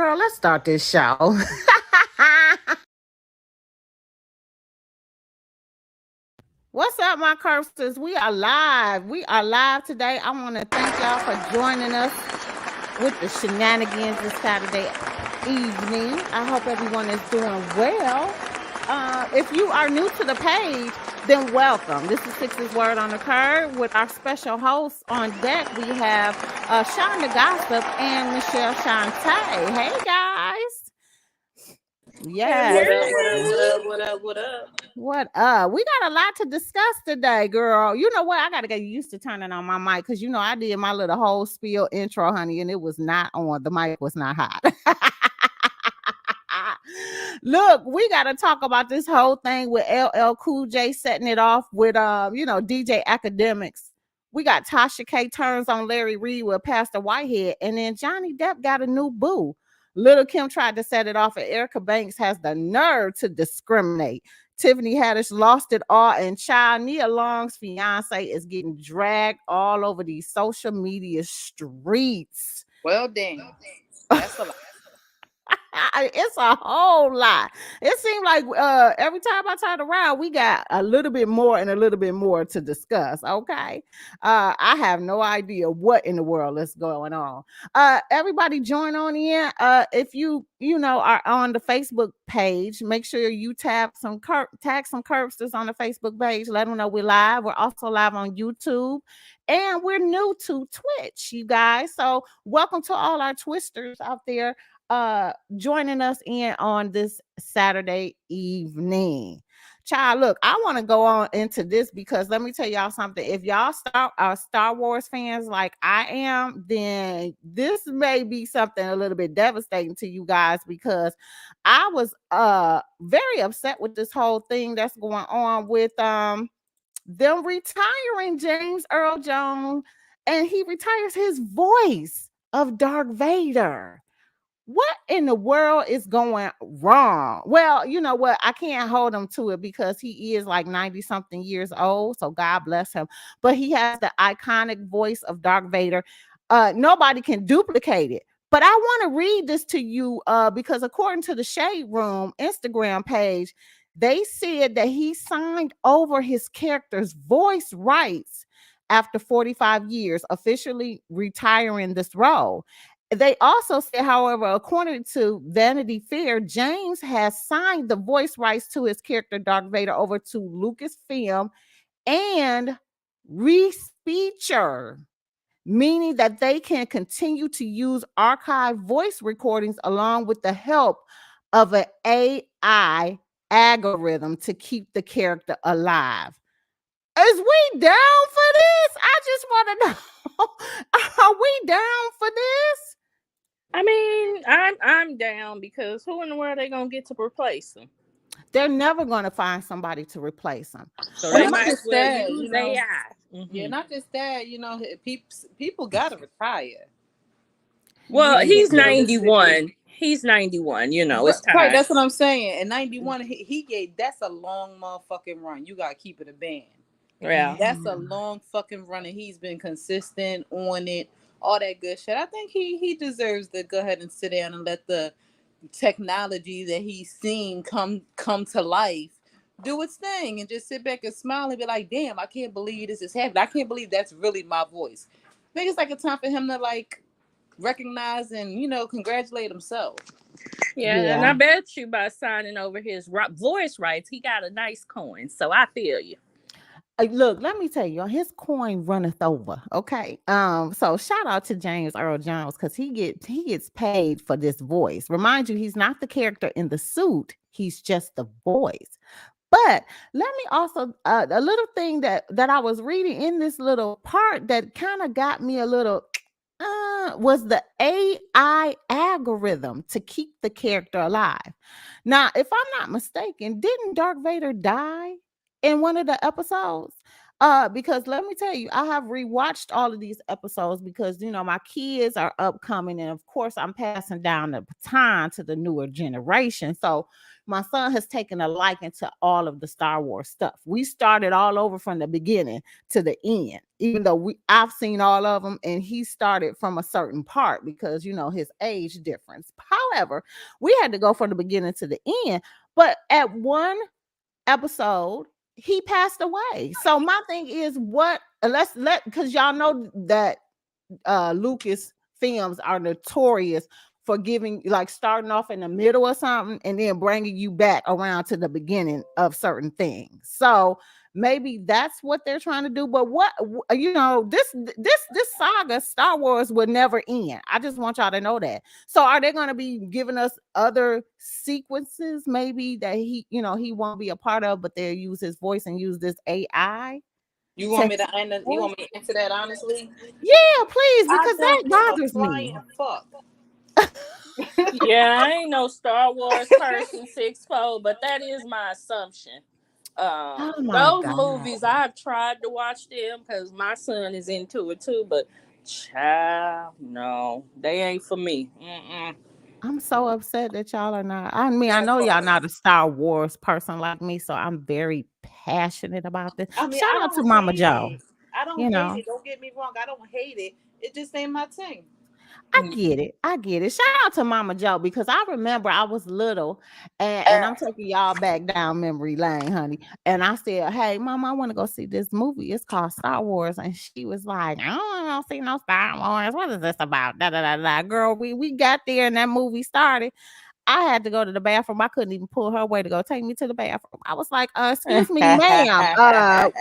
Girl, let's start this show. What's up, my Curbsters? We are live. We are live today. I want to thank y'all for joining us with the shenanigans this Saturday evening. I hope everyone is doing well. If you are new to the page, then welcome. This is Sixx's Word on the Curb with our special hosts on deck. We have Sean the Gossip and Michelle Shantae. Hey, guys. Yes. What up? We got a lot to discuss today, girl. You know what? I got to get used to turning on my mic because, I did my little whole spiel intro, honey, and it was not on. The mic was not hot. Look, we got to talk about this whole thing with LL Cool J setting it off with, DJ Academics. We got Tasha K turns on Larry Reid with Pastor Whitehead, and then Johnny Depp got a new boo. Lil Kim tried to set it off, and Erica Banks has the nerve to discriminate. Tiffany Haddish lost it all, and child Nia Long's fiancé is getting dragged all over these social media streets. Well, damn. That's a lot. It's a whole lot. It seemed like every time I turn around, we got a little bit more and a little bit more to discuss. Okay. I have no idea what in the world is going on. Everybody join on in. If you are on the Facebook page, make sure you tag some Curbsters on the Facebook page. Let them know we're live. We're also live on YouTube. And we're new to Twitch, you guys. So welcome to all our twisters out there joining us in on this Saturday evening. Child, look, I want to go on into this because let me tell y'all something. If y'all are Star Wars fans like I am, then this may be something a little bit devastating to you guys because I was very upset with this whole thing that's going on with them retiring James Earl Jones, and he retires his voice of Darth Vader. What in the world is going wrong? Well, you know what? I can't hold him to it because he is like 90 something years old. So God bless him. But he has the iconic voice of Darth Vader. Nobody can duplicate it. But I want to read this to you because according to the Shade Room Instagram page, they said that he signed over his character's voice rights after 45 years, officially retiring this role. They also said, however, according to Vanity Fair, James has signed the voice rights to his character Darth Vader over to Lucasfilm and Respeecher, meaning that they can continue to use archived voice recordings along with the help of an AI algorithm to keep the character alive. Is we down for this? I just want to know, are we down for this? I mean, I'm down because who in the world are they gonna get to replace him? They're never gonna find somebody to replace him. So they might as well use AI. Yeah, not just that. People gotta retire. Well, he's 91. He's 91. It's time. Right, that's what I'm saying. And 91, he gave. That's a long motherfucking run. You gotta keep it a band. Yeah, that's a long fucking run, and he's been consistent on it. All that good shit. I think he deserves to go ahead and sit down and let the technology that he's seen come to life do its thing and just sit back and smile and be like, damn, I can't believe this is happening. I can't believe that's really my voice. I think it's like a time for him to like recognize and congratulate himself. Yeah, and I bet you by signing over his voice rights, he got a nice coin. So I feel you. Look, let me tell you, his coin runneth over. Okay. So shout out to James Earl Jones because he gets paid for this voice. Remind you, he's not the character in the suit, he's just the voice. But let me also a little thing that I was reading in this little part that kind of got me a little was the AI algorithm to keep the character alive. Now, if I'm not mistaken, didn't Darth Vader die in one of the episodes? Because let me tell you, I have rewatched all of these episodes because my kids are upcoming, and of course I'm passing down the baton to the newer generation. So my son has taken a liking to all of the Star Wars stuff. We started all over from the beginning to the end, even though I've seen all of them, and he started from a certain part because his age difference. However, we had to go from the beginning to the end. But at one episode, he passed away. So my thing is, what because y'all know that Lucas films are notorious for giving, like, starting off in the middle of something and then bringing you back around to the beginning of certain things. So maybe that's what they're trying to do. But this saga, Star Wars, will never end. I just want y'all to know that. So are they going to be giving us other sequences maybe that he won't be a part of, but they'll use his voice and use this AI? You want me to answer that honestly? Yeah, please, because that bothers me. Fuck. Yeah, I ain't no Star Wars person, sixfold, but that is my assumption. Those movies, I've tried to watch them because my son is into it too, but child, no, they ain't for me. I'm so upset that y'all are not. I mean, I know y'all not a Star Wars person like me, so I'm very passionate about this. I mean, Shout out to Mama Joe. I don't hate it. Don't get me wrong. I don't hate it. It just ain't my thing. I get it. Shout out to Mama Joe, because I remember I was little and I'm taking y'all back down memory lane, honey. And I said, hey, Mama, I want to go see this movie. It's called Star Wars. And she was like, I don't want to see no Star Wars. What is this about? Da, da, da, da. Girl, we got there and that movie started. I had to go to the bathroom. I couldn't even pull her away to go take me to the bathroom. I was like, excuse me, ma'am.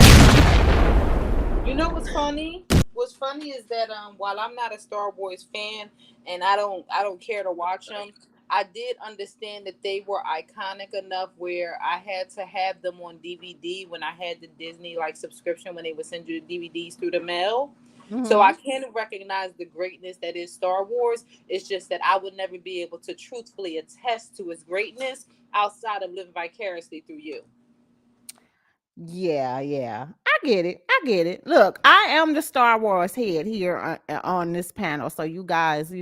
You know what's funny? What's funny is that while I'm not a Star Wars fan and I don't care to watch them, I did understand that they were iconic enough where I had to have them on DVD when I had the Disney subscription, when they would send you the DVDs through the mail. Mm-hmm. So I can recognize the greatness that is Star Wars. It's just that I would never be able to truthfully attest to its greatness outside of living vicariously through you. Yeah. I get it. Look, I am the Star Wars head here on this panel. So you guys,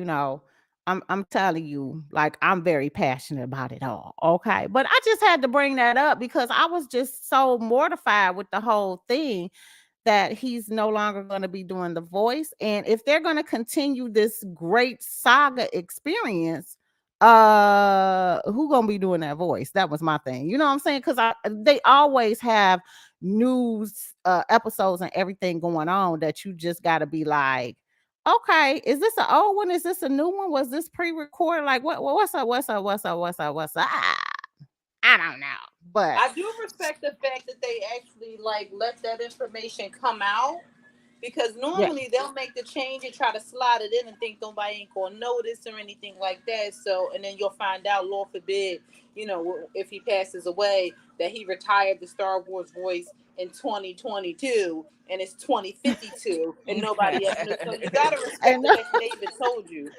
I'm telling you, I'm very passionate about it all. Okay. But I just had to bring that up because I was just so mortified with the whole thing that he's no longer going to be doing the voice. And if they're going to continue this great saga experience, who gonna be doing that voice? That was my thing. You know what I'm saying? Because they always have news episodes and everything going on that you just got to be like, okay, is this an old one? Is this a new one? Was this pre-recorded? Like, what's up? I don't know, but I do respect the fact that they actually let that information come out, because normally they'll make the change and try to slide it in and think nobody ain't gonna notice or anything like that. So, and then you'll find out, Lord forbid, if he passes away, that he retired the Star Wars voice in 2022 and it's 2052 and nobody else knew. So you gotta respect the fact that they even told you.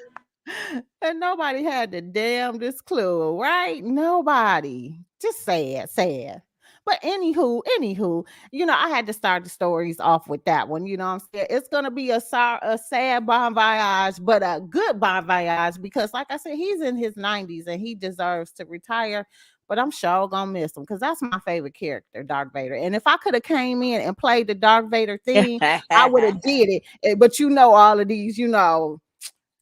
And nobody had the damnedest clue, right? Nobody. Just sad. But anywho, I had to start the stories off with that one. You know what I'm saying? It's going to be a sad bon voyage, but a good bon voyage, because like I said, he's in his 90s and he deserves to retire. But I'm sure going to miss him because that's my favorite character, Darth Vader. And if I could have came in and played the Darth Vader theme, I would have did it. But all of these,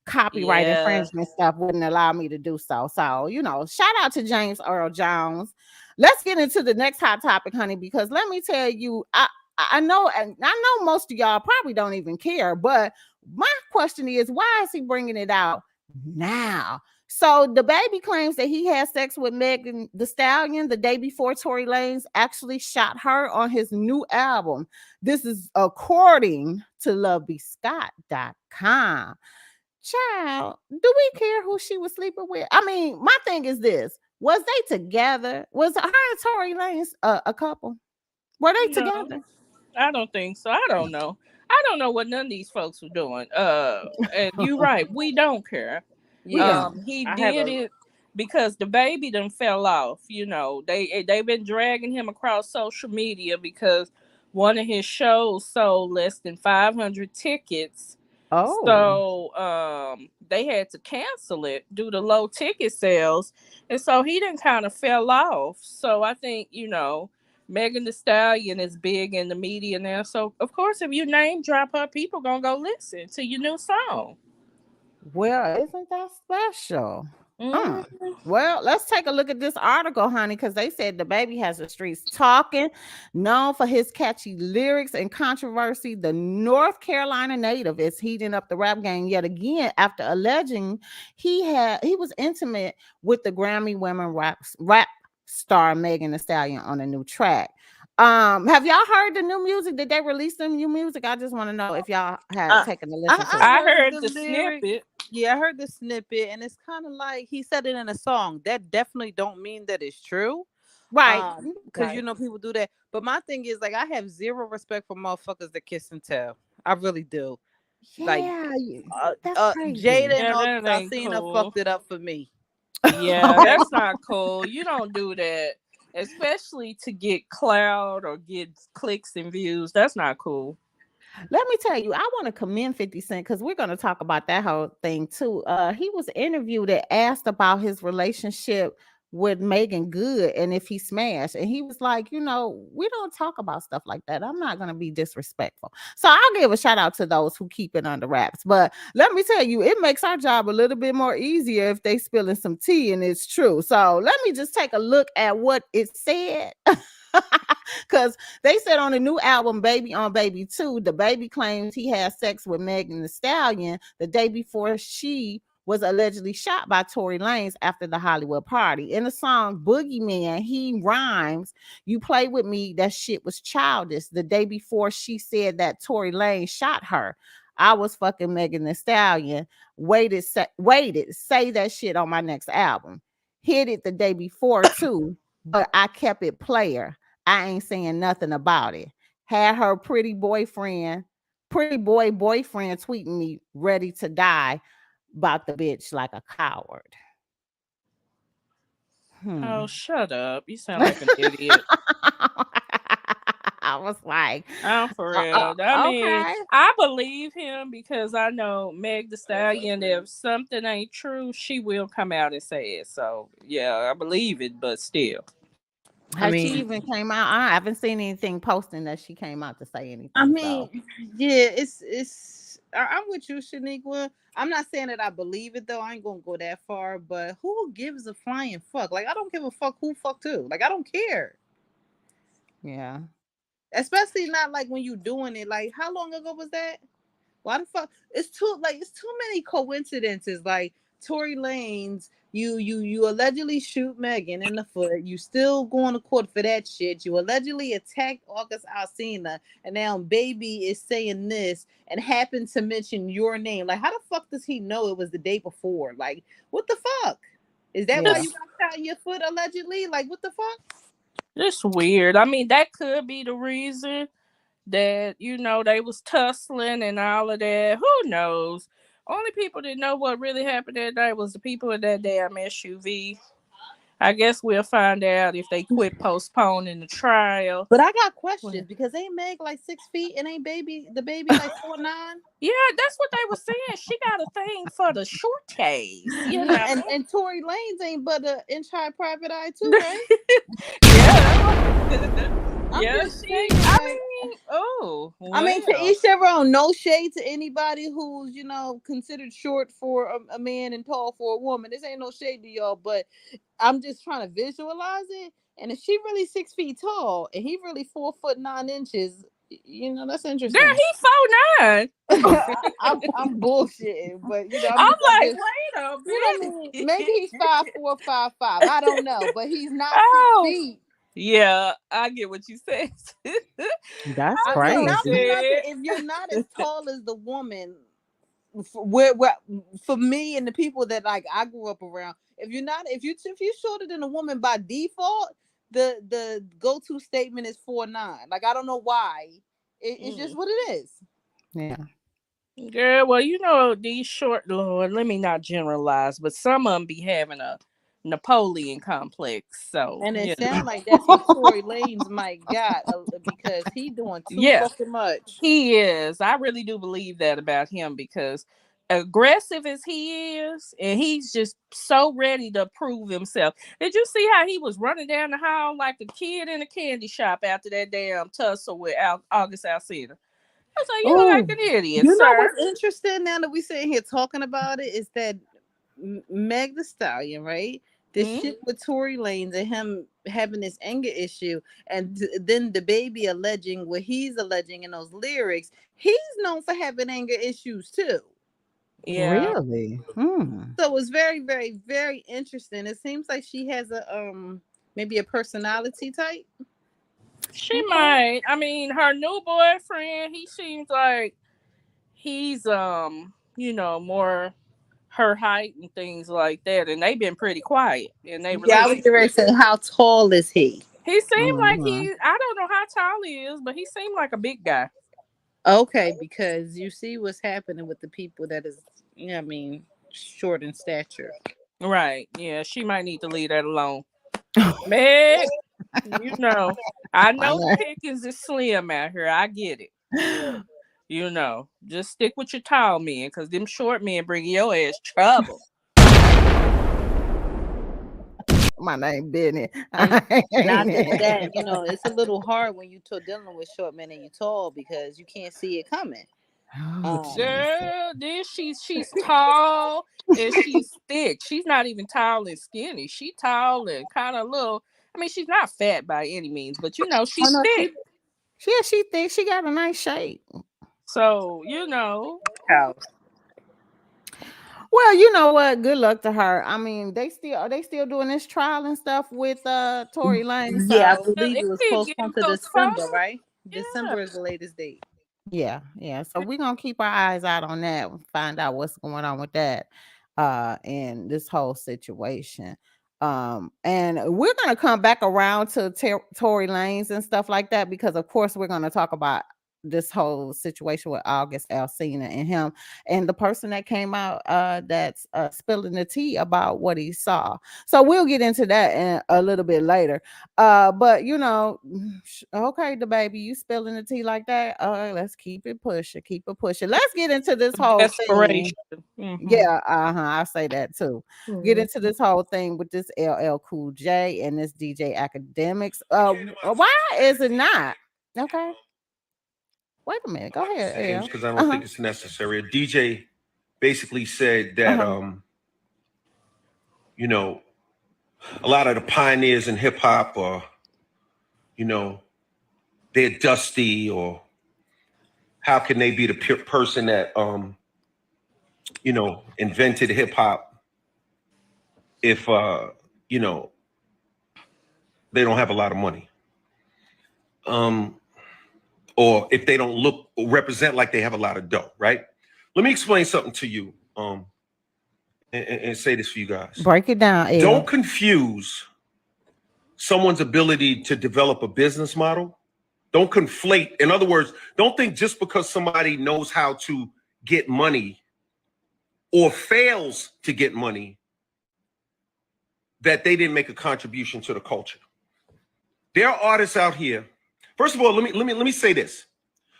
copyright infringement stuff wouldn't allow me to do so. So, shout out to James Earl Jones. Let's get into the next hot topic, honey, because let me tell you, I know most of y'all probably don't even care, but my question is, why is he bringing it out now? So the baby claims that he had sex with Megan Thee Stallion the day before Tory Lanez actually shot her on his new album. This is according to lovebscott.com. Child, do we care who she was sleeping with? I mean, my thing is this. Was they together? Was her and Tory Lanez a couple? Were they together? I don't think so. I don't know. I don't know what none of these folks were doing. And you're right. We don't care. Yeah. He did it because the baby done fell off. They've been dragging him across social media because one of his shows sold less than 500 tickets. Oh. So they had to cancel it due to low ticket sales. And so he didn't kind of fell off. So I think, Megan Thee Stallion is big in the media now. So of course if you name drop her, people gonna go listen to your new song. Well, isn't that special? Mm. Mm. Well, let's take a look at this article, honey, because they said the baby has the streets talking. Known for his catchy lyrics and controversy, the North Carolina native is heating up the rap game yet again after alleging he was intimate with the Grammy women rap star Megan Thee Stallion on a new track. Have y'all heard the new music? Did they release some new music? I just want to know if y'all had taken a listen to I it. I heard heard the the lyric. snippet. Yeah, I heard the snippet, and it's kind of like he said it in a song. That definitely don't mean that it's true. Right. Because Right. people do that. But my thing is, like, I have zero respect for motherfuckers that kiss and tell. I really do. Like, Yeah, that's Jada crazy. and Yeah, that August, I ain't seen her cool. fucked it up for me. Yeah, Okay. that's not cool. You don't do that, especially to get clout or get clicks and views. That's not cool. Let me tell you, I want to commend 50 Cent because we're going to talk about that whole thing too. He was interviewed and asked about his relationship with Megan Good and if he smashed. And he was like, we don't talk about stuff like that. I'm not going to be disrespectful. So I'll give a shout out to those who keep it under wraps. But let me tell you, it makes our job a little bit more easier if they spilling some tea and it's true. So let me just take a look at what it said. Because they said on the new album, Baby on Baby 2, the baby claims he had sex with Megan Thee Stallion the day before she was allegedly shot by Tory Lanez after the Hollywood party. In the song Boogeyman, he rhymes, "You play with me, that shit was childish." The day before she said that Tory Lanez shot her, I was fucking Megan Thee Stallion. Waited, say that shit on my next album. Hit it the day before too, but I kept it player. I ain't saying nothing about it. Had her pretty boy boyfriend tweeting me ready to die about the bitch like a coward. Oh, Hmm. shut up. You sound like an idiot. I was like, Oh, for real. I mean, okay. I believe him because I know Meg the Stallion, if something ain't true, she will come out and say it. So, yeah, I believe it, but still. I Has she mean, even came out? I haven't seen anything posting that she came out to say I anything. mean, So yeah, I'm with you, Shaniqua. I'm not saying that I believe it though. I ain't gonna go that far, but who gives a flying fuck? Like, I don't give a fuck who fucked who. Like, I don't care. yeah. Especially not like when you doing it. Like, how long ago was that? Why the fuck? It's too many coincidences. Like Tory Lanez, you allegedly shoot Megan in the foot. You still going to court for that shit. You allegedly attacked August Alsina, and now Baby is saying this and happened to mention your name. Like, how the fuck does he know it was the day before? Like, what the fuck? Is that why Yeah. you got shot in your foot allegedly? Like, what the fuck? It's weird. I mean, that could be the reason that, they was tussling and all of that. Who knows? Only people that know what really happened that day was the people in that damn SUV. I guess we'll find out if they quit postponing the trial. But I got Well, questions because ain't Meg like 6 feet and ain't the baby like 4'9"? yeah, that's what they were saying. She got a thing for the short case, Yeah, and Tory Lanez ain't but an inch high private eye too, right? Yeah. I'm Yeah, just she, saying, I like, mean, oh, I mean, to well. each their own. No shade to anybody who's considered short for a man and tall for a woman. This ain't no shade to y'all, but I'm just trying to visualize it. And if she really 6 feet tall and he really 4'9" that's Girl, interesting. he 4'9". I'm bullshitting, but I'm I'm like, just wait a maybe he's minute. 5'4", 5'5". I don't know, but he's not six Oh, feet. yeah, I get what you said. That's I mean, not for crazy. nothing. If you're not as tall as the woman, where for me and the people that like I grew up around, if you shorter than a woman by default, the go to statement is 4'9". Like, I don't know why. It's just Mm. what it is. Yeah. Girl, well, these short, Lord, let me not generalize, but some of them be having a Napoleon complex. So, and it sounds like that's what Tory Lanez might got because he doing too fucking much. He is. I really do believe that about him because aggressive as he is, and he's just so ready to prove himself. Did you see how he was running down the hall like a kid in a candy shop after that damn tussle with August Alsina? I was like, you look like an idiot, you sir. know what's interesting now that we sitting here talking about it is that Meg Thee Stallion, right? This shit with Tory Lanez and him having this anger issue, and then the baby alleging what he's alleging in those lyrics. He's known for having anger issues too. Yeah. Really? So it's very, very, very interesting. It seems like she has a maybe a personality type. She might. I mean, her new boyfriend, he seems like he's more her height and things like that, and they've been pretty quiet. And they I was ready to say, how tall is he? He seemed like I don't know how tall he is, but he seemed like a big guy. Okay, because you see what's happening with the people that is, short in stature. Right. Yeah, she might need to leave that alone. Meg, I know the pickings is slim out here. I get it. Just stick with your tall men, because them short men bring your ass trouble. My name Benny. Not that, it's a little hard when you're dealing with short men and you're tall because you can't see it coming. Girl, then she's tall and she's thick. She's not even tall and skinny. She's tall and kind of little. I mean, she's not fat by any means, but she's thick. She thick. She got a nice shape. So Well, you know what? Good luck to her. I mean, they still doing this trial and stuff with Tory Lanez. So. Yeah, I believe it was postponed to December, right? Yeah. December is the latest date. Yeah. So we're gonna keep our eyes out on that and find out what's going on with that and this whole situation. And we're gonna come back around to Tory Lanez and stuff like that, because of course we're gonna talk about this whole situation with August Alsina and him and the person that came out that's spilling the tea about what he saw. So we'll get into that in a little bit later. But okay, the baby, you spilling the tea like that. Let's keep it pushing. Let's get into this whole thing. Yeah, I say that too. Get into this whole thing with this LL Cool J and this DJ Academics. Why is it not? Okay. Wait a minute. Go ahead. Because I don't think it's necessary. A DJ basically said that a lot of the pioneers in hip hop are, they're dusty, or how can they be the person that invented hip hop if they don't have a lot of money. Or if they don't look or represent like they have a lot of dough, right? Let me explain something to you and say this for you guys. Break it down, Ed. Don't confuse someone's ability to develop a business model. Don't conflate. In other words, don't think just because somebody knows how to get money or fails to get money that they didn't make a contribution to the culture. There are artists out here. First of all, let me say this.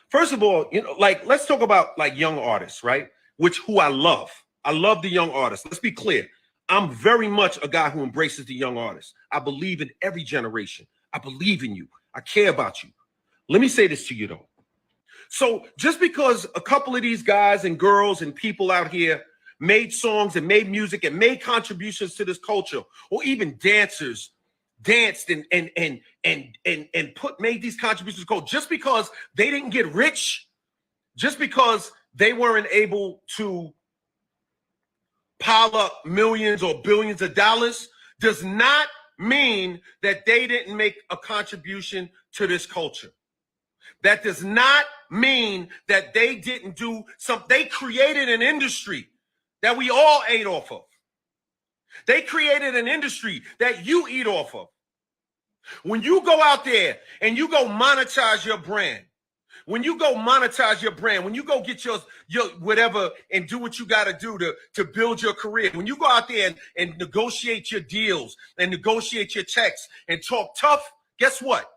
First of all, let's talk about like young artists, right? Who I love. I love the young artists. Let's be clear. I'm very much a guy who embraces the young artists. I believe in every generation. I believe in you. I care about you. Let me say this to you though. So just because a couple of these guys and girls and people out here made songs and made music and made contributions to this culture, or even dancers danced and made these contributions cool, just because they didn't get rich, just because they weren't able to pile up millions or billions of dollars, does not mean that they didn't make a contribution to this culture. That does not mean that they didn't do something. They created an industry that we all ate off of. They created an industry that you eat off of. When you go out there and you go monetize your brand, When you go monetize your brand, when you go get your whatever and do what you got to do to build your career, when you go out there and negotiate your deals and negotiate your checks and talk tough, guess what?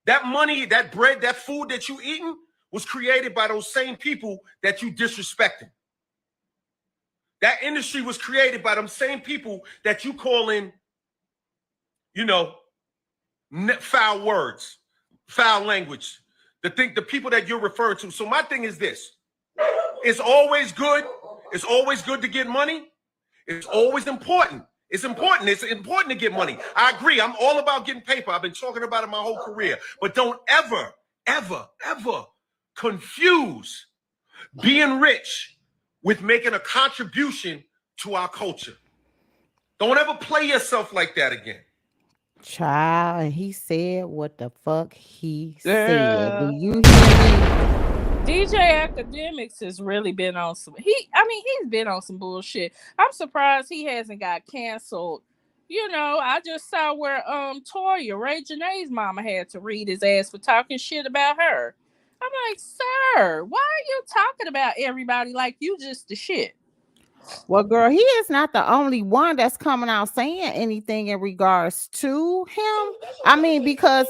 That money, that bread, that food that you eating was created by those same people that you disrespecting. That industry was created by them same people that you call in, foul words, foul language. The people that you're referring to. So my thing is this. It's always good. It's always good to get money. It's always important. It's important. It's important to get money. I agree. I'm all about getting paper. I've been talking about it my whole career. But don't ever, ever, ever confuse being rich with making a contribution to our culture. Don't ever play yourself like that again. Child, he said what the fuck he said. Do you hear me? DJ Academics has really been on some. He's been on some bullshit. I'm surprised he hasn't got canceled. I just saw where Toya, Ray Janae's mama, had to read his ass for talking shit about her. I'm like, sir, why are you talking about everybody like you just the shit? Well, girl, he is not the only one that's coming out saying anything in regards to him. I mean, because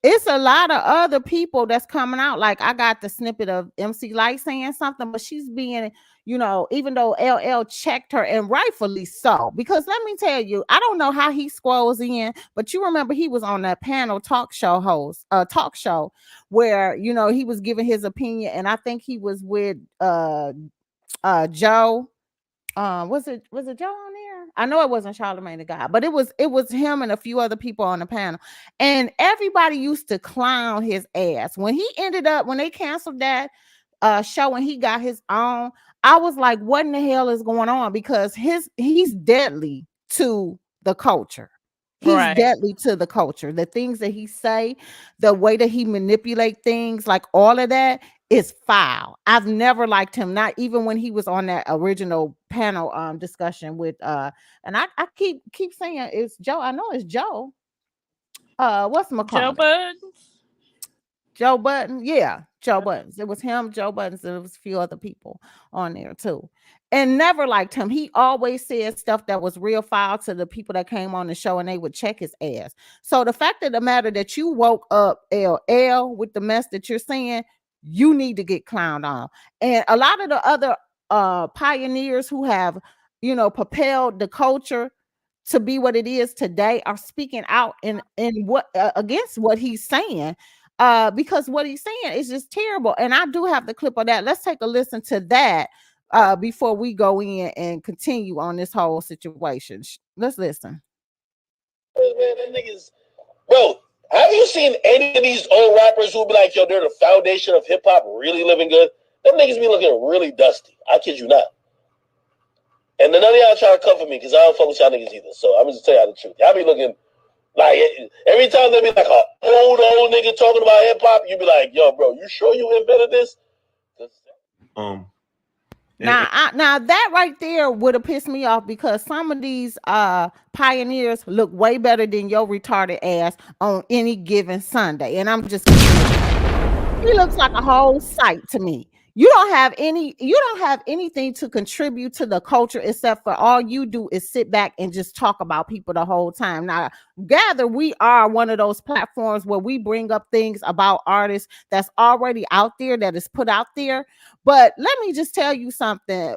it's a lot of other people that's coming out. Like, I got the snippet of MC Light saying something, but she's being, even though LL checked her, and rightfully so. Because let me tell you, I don't know how he scrolls in, but you remember he was on that panel talk show where, he was giving his opinion, and I think he was with Joe. Was it Joe on there? I know it wasn't Charlamagne the God, but it was him and a few other people on the panel, and everybody used to clown his ass when they canceled that show and he got his own. I was like, what in the hell is going on? Because he's deadly to the culture. He's deadly to the culture. The things that he say, the way that he manipulate things, like all of that is foul. I've never liked him, not even when he was on that original panel discussion with and I keep saying it's Joe. I know it's Joe. What's Joe Budden? Joe Budden, yeah, Joe Buttons. It was him, Joe Buttons, and there was a few other people on there too. And never liked him. He always said stuff that was real foul to the people that came on the show, and they would check his ass. So the fact of the matter that you woke up LL with the mess that you're saying, you need to get clowned on. And a lot of the other pioneers who have, propelled the culture to be what it is today are speaking out in what against what he's saying. Because what he's saying is just terrible. And I do have the clip of that. Let's take a listen to that before we go in and continue on this whole situation. Let's listen. Man, that niggas, bro, have you seen any of these old rappers who be like, yo, they're the foundation of hip hop, really living good? Them niggas be looking really dusty. I kid you not. And none of y'all try to cover me because I don't fuck with y'all niggas either. So I'm just tell y'all the truth. Y'all be looking like every time they be like an old nigga talking about hip hop, you be like, yo, bro, you sure you invented this? Now that right there would have pissed me off because some of these pioneers look way better than your retarded ass on any given Sunday. And I'm just he looks like a whole sight to me. You don't have anything to contribute to the culture except for all you do is sit back and just talk about people the whole time. Now, Gather, we are one of those platforms where we bring up things about artists that's already out there, that is put out there. But let me just tell you something.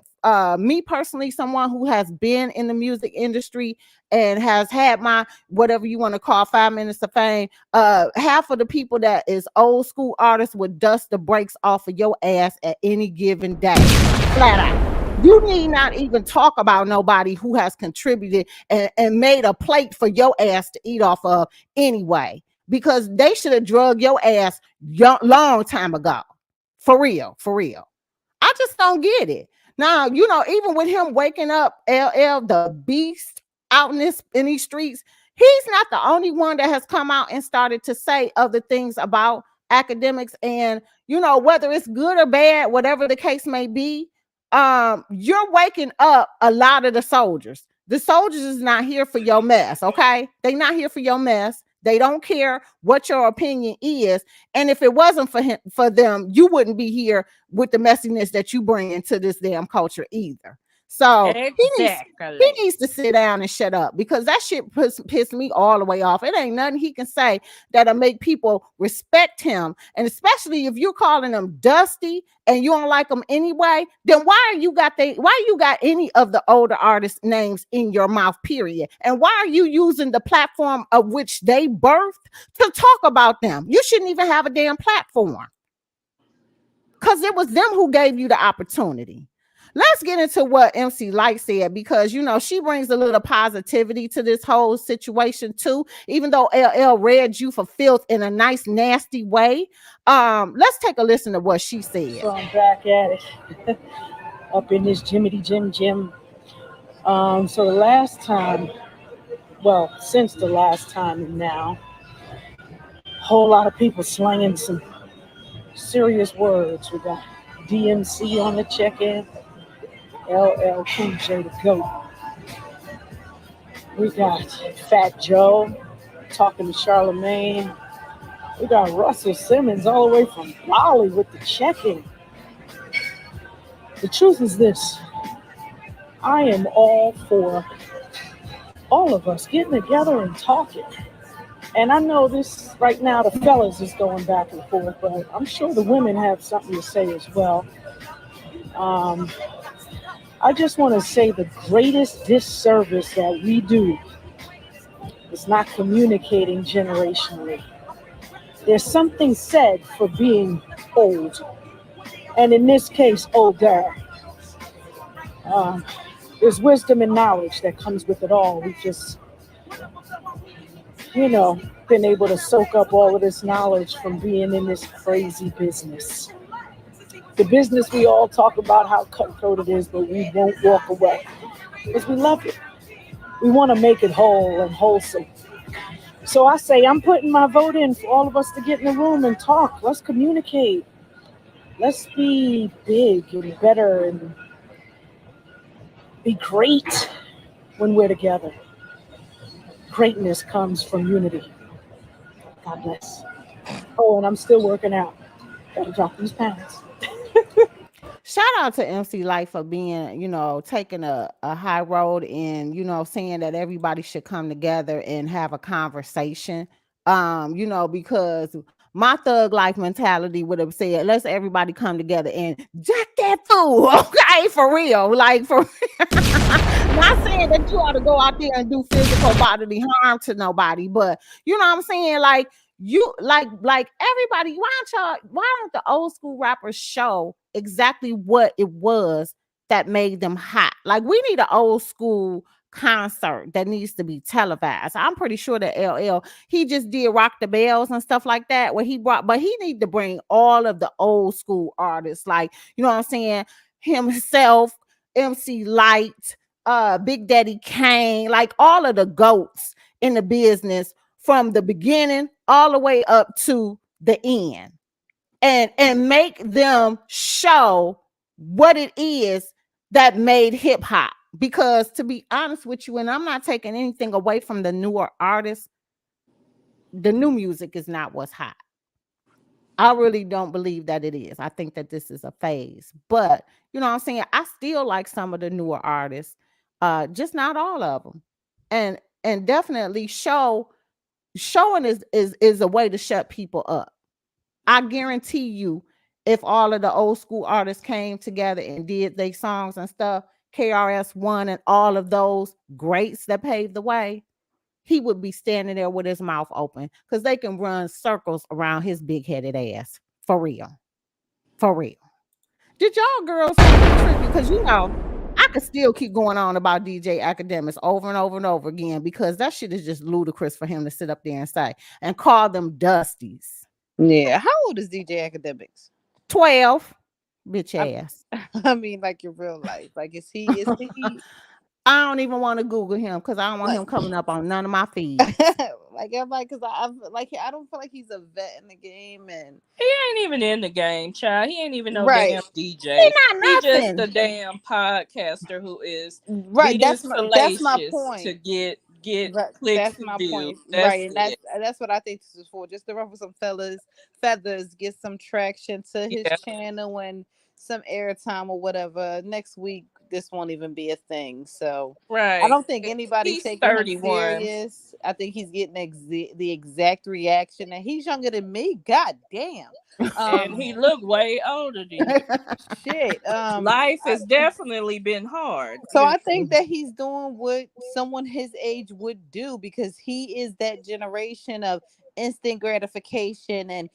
Me personally, someone who has been in the music industry and has had my whatever you want to call 5 minutes of fame, half of the people that is old school artists would dust the brakes off of your ass at any given day. Flat out. You need not even talk about nobody who has contributed and made a plate for your ass to eat off of anyway, because they should have drugged your ass long time ago. For real. I just don't get it. Now, even with him waking up LL the beast out in these streets, he's not the only one that has come out and started to say other things about academics. And whether it's good or bad, whatever the case may be, you're waking up a lot of the soldiers. The soldiers is not here for your mess, okay? They're not here for your mess. They don't care what your opinion is. And if it wasn't for them, you wouldn't be here with the messiness that you bring into this damn culture either. So he needs to sit down and shut up, because that shit pissed me all the way off. It ain't nothing he can say that'll make people respect him. And especially if you're calling him dusty and you don't like them anyway, then why you got any of the older artists' names in your mouth, period? And why are you using the platform of which they birthed to talk about them? You shouldn't even have a damn platform, because it was them who gave you the opportunity. Let's get into what MC Lyte said, because, you know, she brings a little positivity to this whole situation too, even though LL read you for filth in a nice, nasty way. Let's take a listen to what she said. So I'm back at it, up in this Jimmy Jim. So the last time, well, since the last time and now, a whole lot of people slanging some serious words. We got DMC on the check-in, LL Cool J the GOAT. We got Fat Joe talking to Charlemagne. We got Russell Simmons all the way from Raleigh with the check-in. The truth is this: I am all for all of us getting together and talking. And I know this right now, the fellas is going back and forth, but I'm sure the women have something to say as well. I just want to say the greatest disservice that we do is not communicating generationally. There's something said for being old, and in this case, older. There's wisdom and knowledge that comes with it all. We just, you know, been able to soak up all of this knowledge from being in this crazy business. The business we all talk about how cutthroat it is, but we won't walk away because we love it. We want to make it whole and wholesome. So I say I'm putting my vote in for all of us to get in the room and talk. Let's communicate. Let's be big and better and be great when we're together. Greatness comes from unity. God bless. Oh, and I'm still working out. Gotta drop these pounds. Shout out to MC Lyte for being, you know, taking a high road and, you know, saying that everybody should come together and have a conversation. You know, because my thug life mentality would have said, let's everybody come together and jack that fool. Okay, for real. Like, for not saying that you ought to go out there and do physical bodily harm to nobody, but you know what I'm saying? Like, you like everybody, why don't the old school rappers show exactly what it was that made them hot? Like, we need an old school concert that needs to be televised. I'm pretty sure that LL, he just did Rock the Bells and stuff like that, where he brought, but he need to bring all of the old school artists, like, you know what I'm saying, himself, MC Lyte, Big Daddy Kane, like all of the GOATs in the business from the beginning all the way up to the end, and make them show what it is that made hip hop. Because to be honest with you, and I'm not taking anything away from the newer artists, the new music is not what's hot. I really don't believe that it is. I think that this is a phase. But you know what I'm saying? I still like some of the newer artists, just not all of them. And definitely showing is a way to shut people up. I guarantee you, if all of the old school artists came together and did their songs and stuff, KRS-One and all of those greats that paved the way, he would be standing there with his mouth open, because they can run circles around his big-headed ass. For real. For real. Did y'all girls contribute? Because, you know, I could still keep going on about DJ Academics over and over and over again, because that shit is just ludicrous for him to sit up there and say and call them dusties. Yeah. How old is DJ Academics? 12. Bitch ass. I mean, like in real life. Like, is he I don't even want to Google him, because I don't want him coming up on none of my feeds. Like, everybody, because I don't feel like he's a vet in the game, and he ain't even in the game, child. He ain't even no right. damn DJ. He not nothing. He just a damn podcaster who is right. That's my point. to get get Right, clicks that's to my views. point. That's Right, and it. that's what I think this is for. Just to ruffle some feathers, get some traction to his Yeah, channel and some airtime or whatever. Next week, this won't even be a thing. So I right. don't think anybody's He's taking him 31. serious. I think he's getting the exact reaction, and he's younger than me. God damn. And he looked way older than you. Shit. Life has definitely been hard, So you I know. think that he's doing what someone his age would do because he is that generation of instant gratification and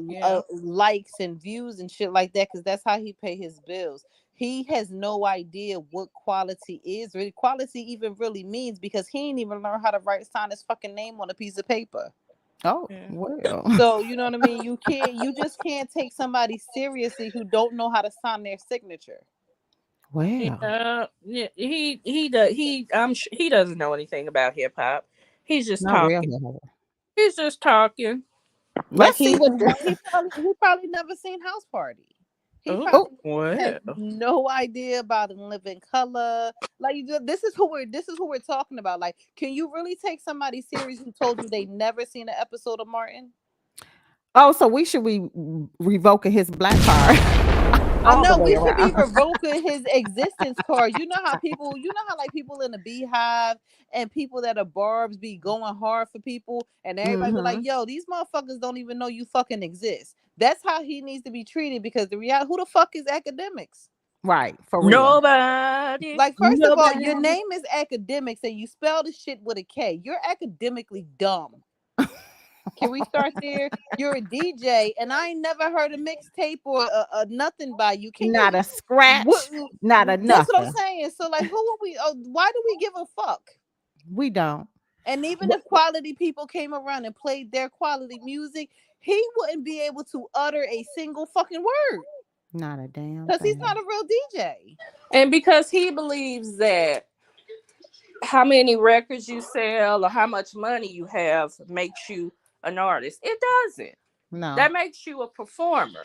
Yeah. likes and views and shit like that because that's how he pay his bills. He has no idea what quality is, really quality even really means because he ain't even learned how to sign his fucking name on a piece of paper. Oh, Yeah. well. So you know what I mean? You just can't take somebody seriously who don't know how to sign their signature. Well. Yeah, he doesn't know anything about hip hop. He's just Not talking. really. He's just talking. Like Let's see what the he probably never seen House Party. He Oh, oh probably has well. no idea about In Living Color. Like this is who we're talking about. Like, can you really take somebody serious who told you they never seen an episode of Martin? oh, so we should be revoking his black card I all the know way we should be around. revoking his existence card. You know how like people in the beehive and people that are barbs be going hard for people and everybody be like, Hmm. yo, these motherfuckers don't even know you fucking exist. That's how he needs to be treated because the reality, who the fuck is academics? Right, for real. Nobody. Like, first of all, your Nobody. name is academics and you spell the shit with a K. You're academically dumb. Can we start there? You're a DJ, and I ain't never heard a mixtape or a nothing by you. Can Not you? a What? scratch, not a That's what I'm nothing. saying. So, like, who are we? Oh, why do we give a fuck? We don't. And even Wh- if quality people came around and played their quality music, he wouldn't be able to utter a single fucking word Not a damn because he's not thing. a real DJ. And because he believes that how many records you sell or how much money you have makes you an artist. It doesn't. No. That makes you a performer.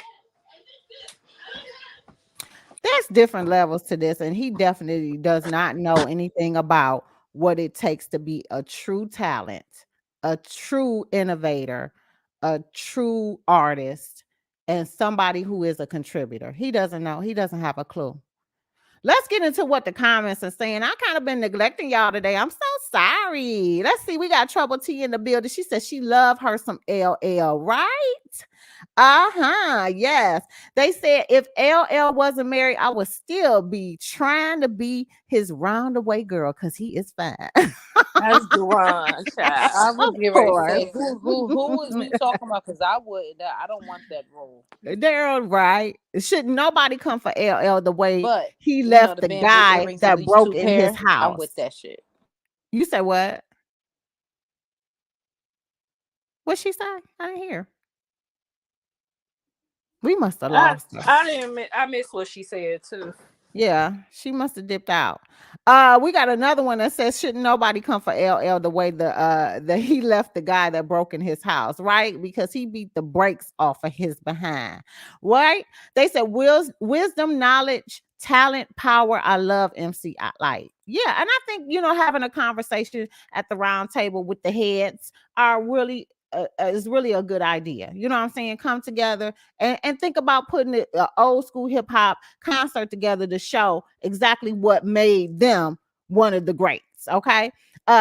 There's different levels to this, and he definitely does not know anything about what it takes to be a true talent, a true innovator, a true artist, and somebody who is a contributor. He doesn't know. He doesn't have a clue. Let's get into what the comments are saying. I kind of been neglecting y'all today. I'm so sorry. Let's see. We got Trouble T in the building. She said she loved her some LL, right? Uh-huh. Yes. They said if LL wasn't married, I would still be trying to be his roundaway girl because he is fine. That's Duran, I child. was Of getting ready to course. say who is we talking about? Because I would. I don't want that role. They're right. Shouldn't nobody come for LL the way But he you know, left the the bamboo guy earrings, at that least two broke in his pair. I'm house. with that shit. You said what? What she say? I didn't hear. We must have I lost her. I didn't. I missed what she said too. Yeah, she must have dipped out. We got another one that says shouldn't nobody come for LL the way the he left the guy that broke in his house, right? Because he beat the brakes off of his behind. Right? They said wisdom, knowledge, talent, power. I love MC. I like. Yeah, and I think having a conversation at the round table with the heads are really is really a good idea. You know what I'm saying? Come together and think about putting an old school hip hop concert together to show exactly what made them one of the greats. Okay.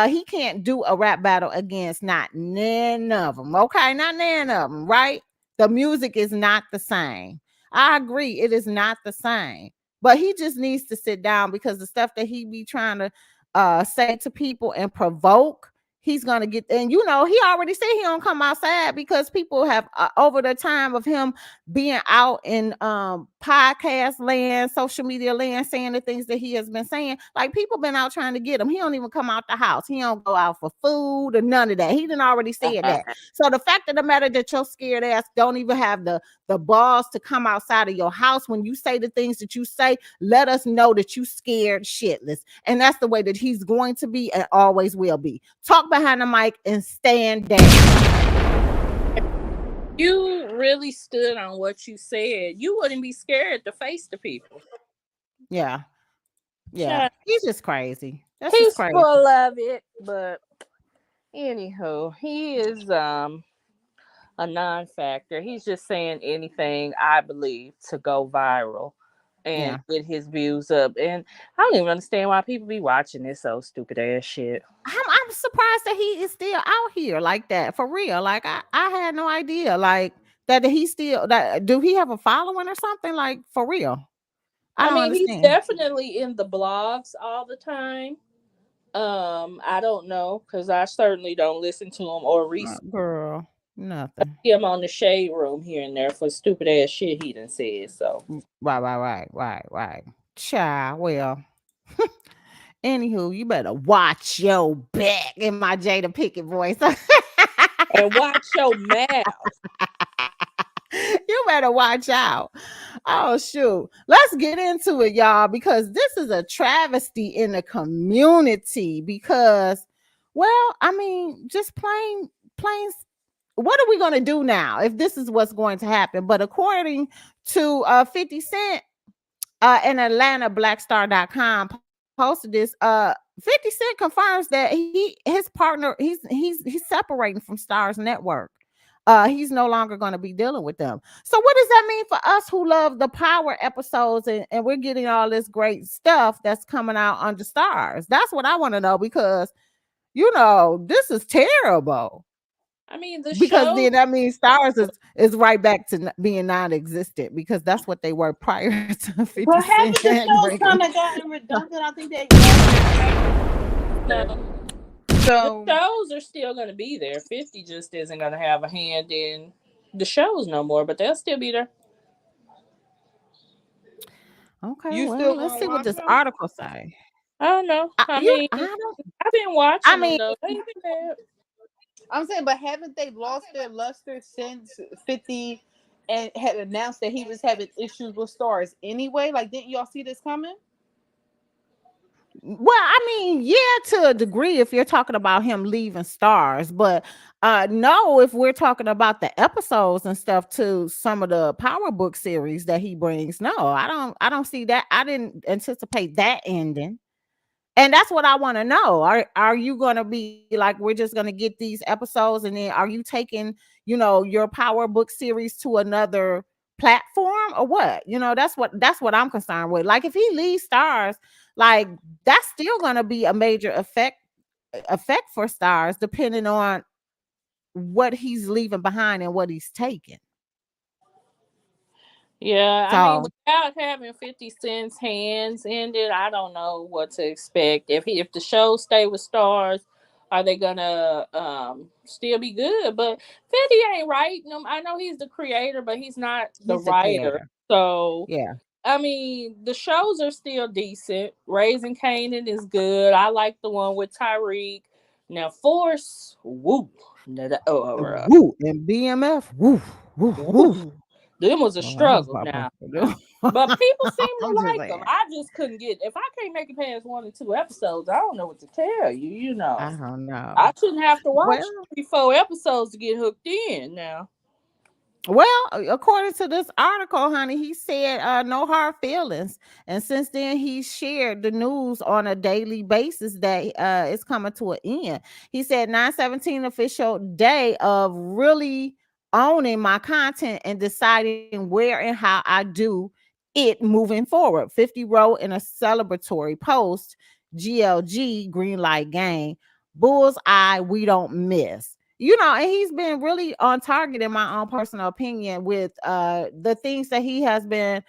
He can't do a rap battle against not none of them. Okay, not none of them, right? The music is not the same. I agree, it is not the same. But he just needs to sit down because the stuff that he be trying to say to people and provoke, he's gonna get. And he already said he don't come outside because people have over the time of him being out in podcast land, social media land, saying the things that he has been saying. Like, people been out trying to get him. He don't even come out the house. He don't go out for food or none of that. He done already said that. So the fact of the matter that your scared ass don't even have the balls to come outside of your house when you say the things that you say, let us know that you scared shitless. And that's the way that he's going to be and always will be. Talk behind the mic and stand down. You really stood on what you said. You wouldn't be scared to face the people. Yeah. Child, He's just crazy. That's just He's crazy. full of it, but anywho, he is a non-factor. He's just saying anything I believe to go viral and Yeah. get his views up. And I don't even understand why people be watching this so stupid ass shit. I'm surprised that he is still out here like that for real. Like I had no idea like that he still that do he have a following or something like for real? I I don't mean, he's understand. definitely in the blogs all the time. I don't know because I certainly don't listen to him or research Girl, nothing. him on the shade room here and there for stupid ass shit he done said. So Right. Child, well, anywho, you better watch your back in my Jada Pickett voice. and watch your mouth. You better watch out. Oh shoot. Let's get into it, y'all, because this is a travesty in the community. Because, well, I mean, just plain what are we gonna do now if this is what's going to happen? But according to 50 Cent, in Atlanta, blackstar.com posted this. 50 Cent confirms that his partner, he's separating from Stars Network. He's no longer going to be dealing with them. So what does that mean for us who love the Power episodes and we're getting all this great stuff that's coming out under Stars? That's what I want to know, because this is terrible. I mean, the Because show. then that means Stars is right back to being non-existent, because that's what they were prior to 50 But Cent haven't the shows bringing. kind of gotten redundant? I think they No, the so shows are still going to be there. 50 just isn't going to have a hand in the shows no more, but they'll still be there. Okay, you well, still let's gonna see what watch this them? article say. I don't know. I mean, I don't. I've been I watching them mean, though. They ain't been bad. I'm saying, but haven't they lost their luster since 50 and had announced that he was having issues with Stars anyway? Like, didn't y'all see this coming? well, I mean, yeah, to a degree, if you're talking about him leaving Stars, but no, if we're talking about the episodes and stuff to some of the Power Book series that he brings, no, I don't see that. I didn't anticipate that ending. And that's what I want to know. Are you going to be like, we're just going to get these episodes, and then are you taking, your Power Book series to another platform or what? That's what I'm concerned with. Like if he leaves Stars, like that's still going to be a major effect for Stars, depending on what he's leaving behind and what he's taking. Yeah, I mean, So without having 50 Cent's hands in it, I don't know what to expect. If the show stay with Stars, are they gonna still be good? But 50 ain't writing them. I know he's the creator, but he's not the he's the writer. creator. So Yeah. I mean, the shows are still decent. Raising Kanan is good. I like the one with Tyreek. Now Force, woo. Woo. And BMF. Woo. Woo. Woo. Woo. Them was a Oh, I'm just struggle about now. to- But people seem to I'm just like them. saying. I just couldn't get. If I can't make it past 1 or 2 episodes, I don't know what to tell you. I don't know. I shouldn't have to watch Well, 3-4 episodes to get hooked in. Now, according to this article, honey, he said no hard feelings. And since then, he's shared the news on a daily basis that it's coming to an end. He said 9/17 official day of really owning my content and deciding where and how I do it moving forward. 50 wrote in a celebratory post, GLG, green light gang, bullseye, we don't miss. And he's been really on target, in my own personal opinion, with the things that he has been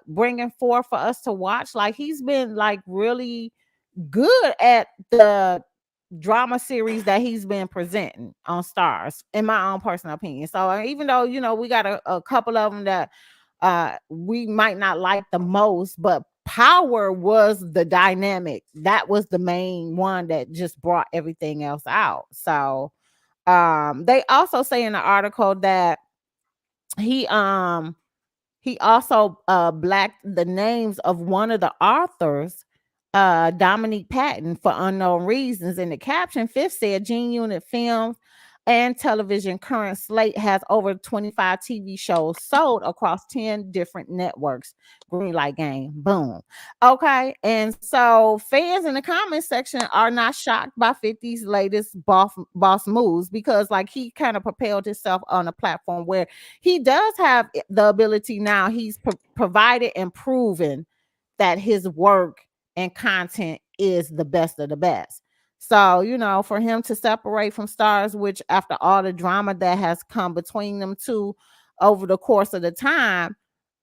bringing forth for us to watch. Like he's been like really good at the drama series that he's been presenting on Stars, in my own personal opinion. So even though we got a couple of them that we might not like the most, but Power was the dynamic. That was the main one that just brought everything else out. So they also say in the article that he also blacked the names of one of the authors, Dominique Patton, for unknown reasons. In the caption, Fifth said Gene Unit Films and television current slate has over 25 TV shows sold across 10 different networks. Greenlight game. Boom. Okay. And so fans in the comment section are not shocked by 50's latest boss moves, because like he kind of propelled himself on a platform where he does have the ability now. He's provided and proven that his work and content is the best of the best. So, you know, for him to separate from Stars, which after all the drama that has come between them two over the course of the time,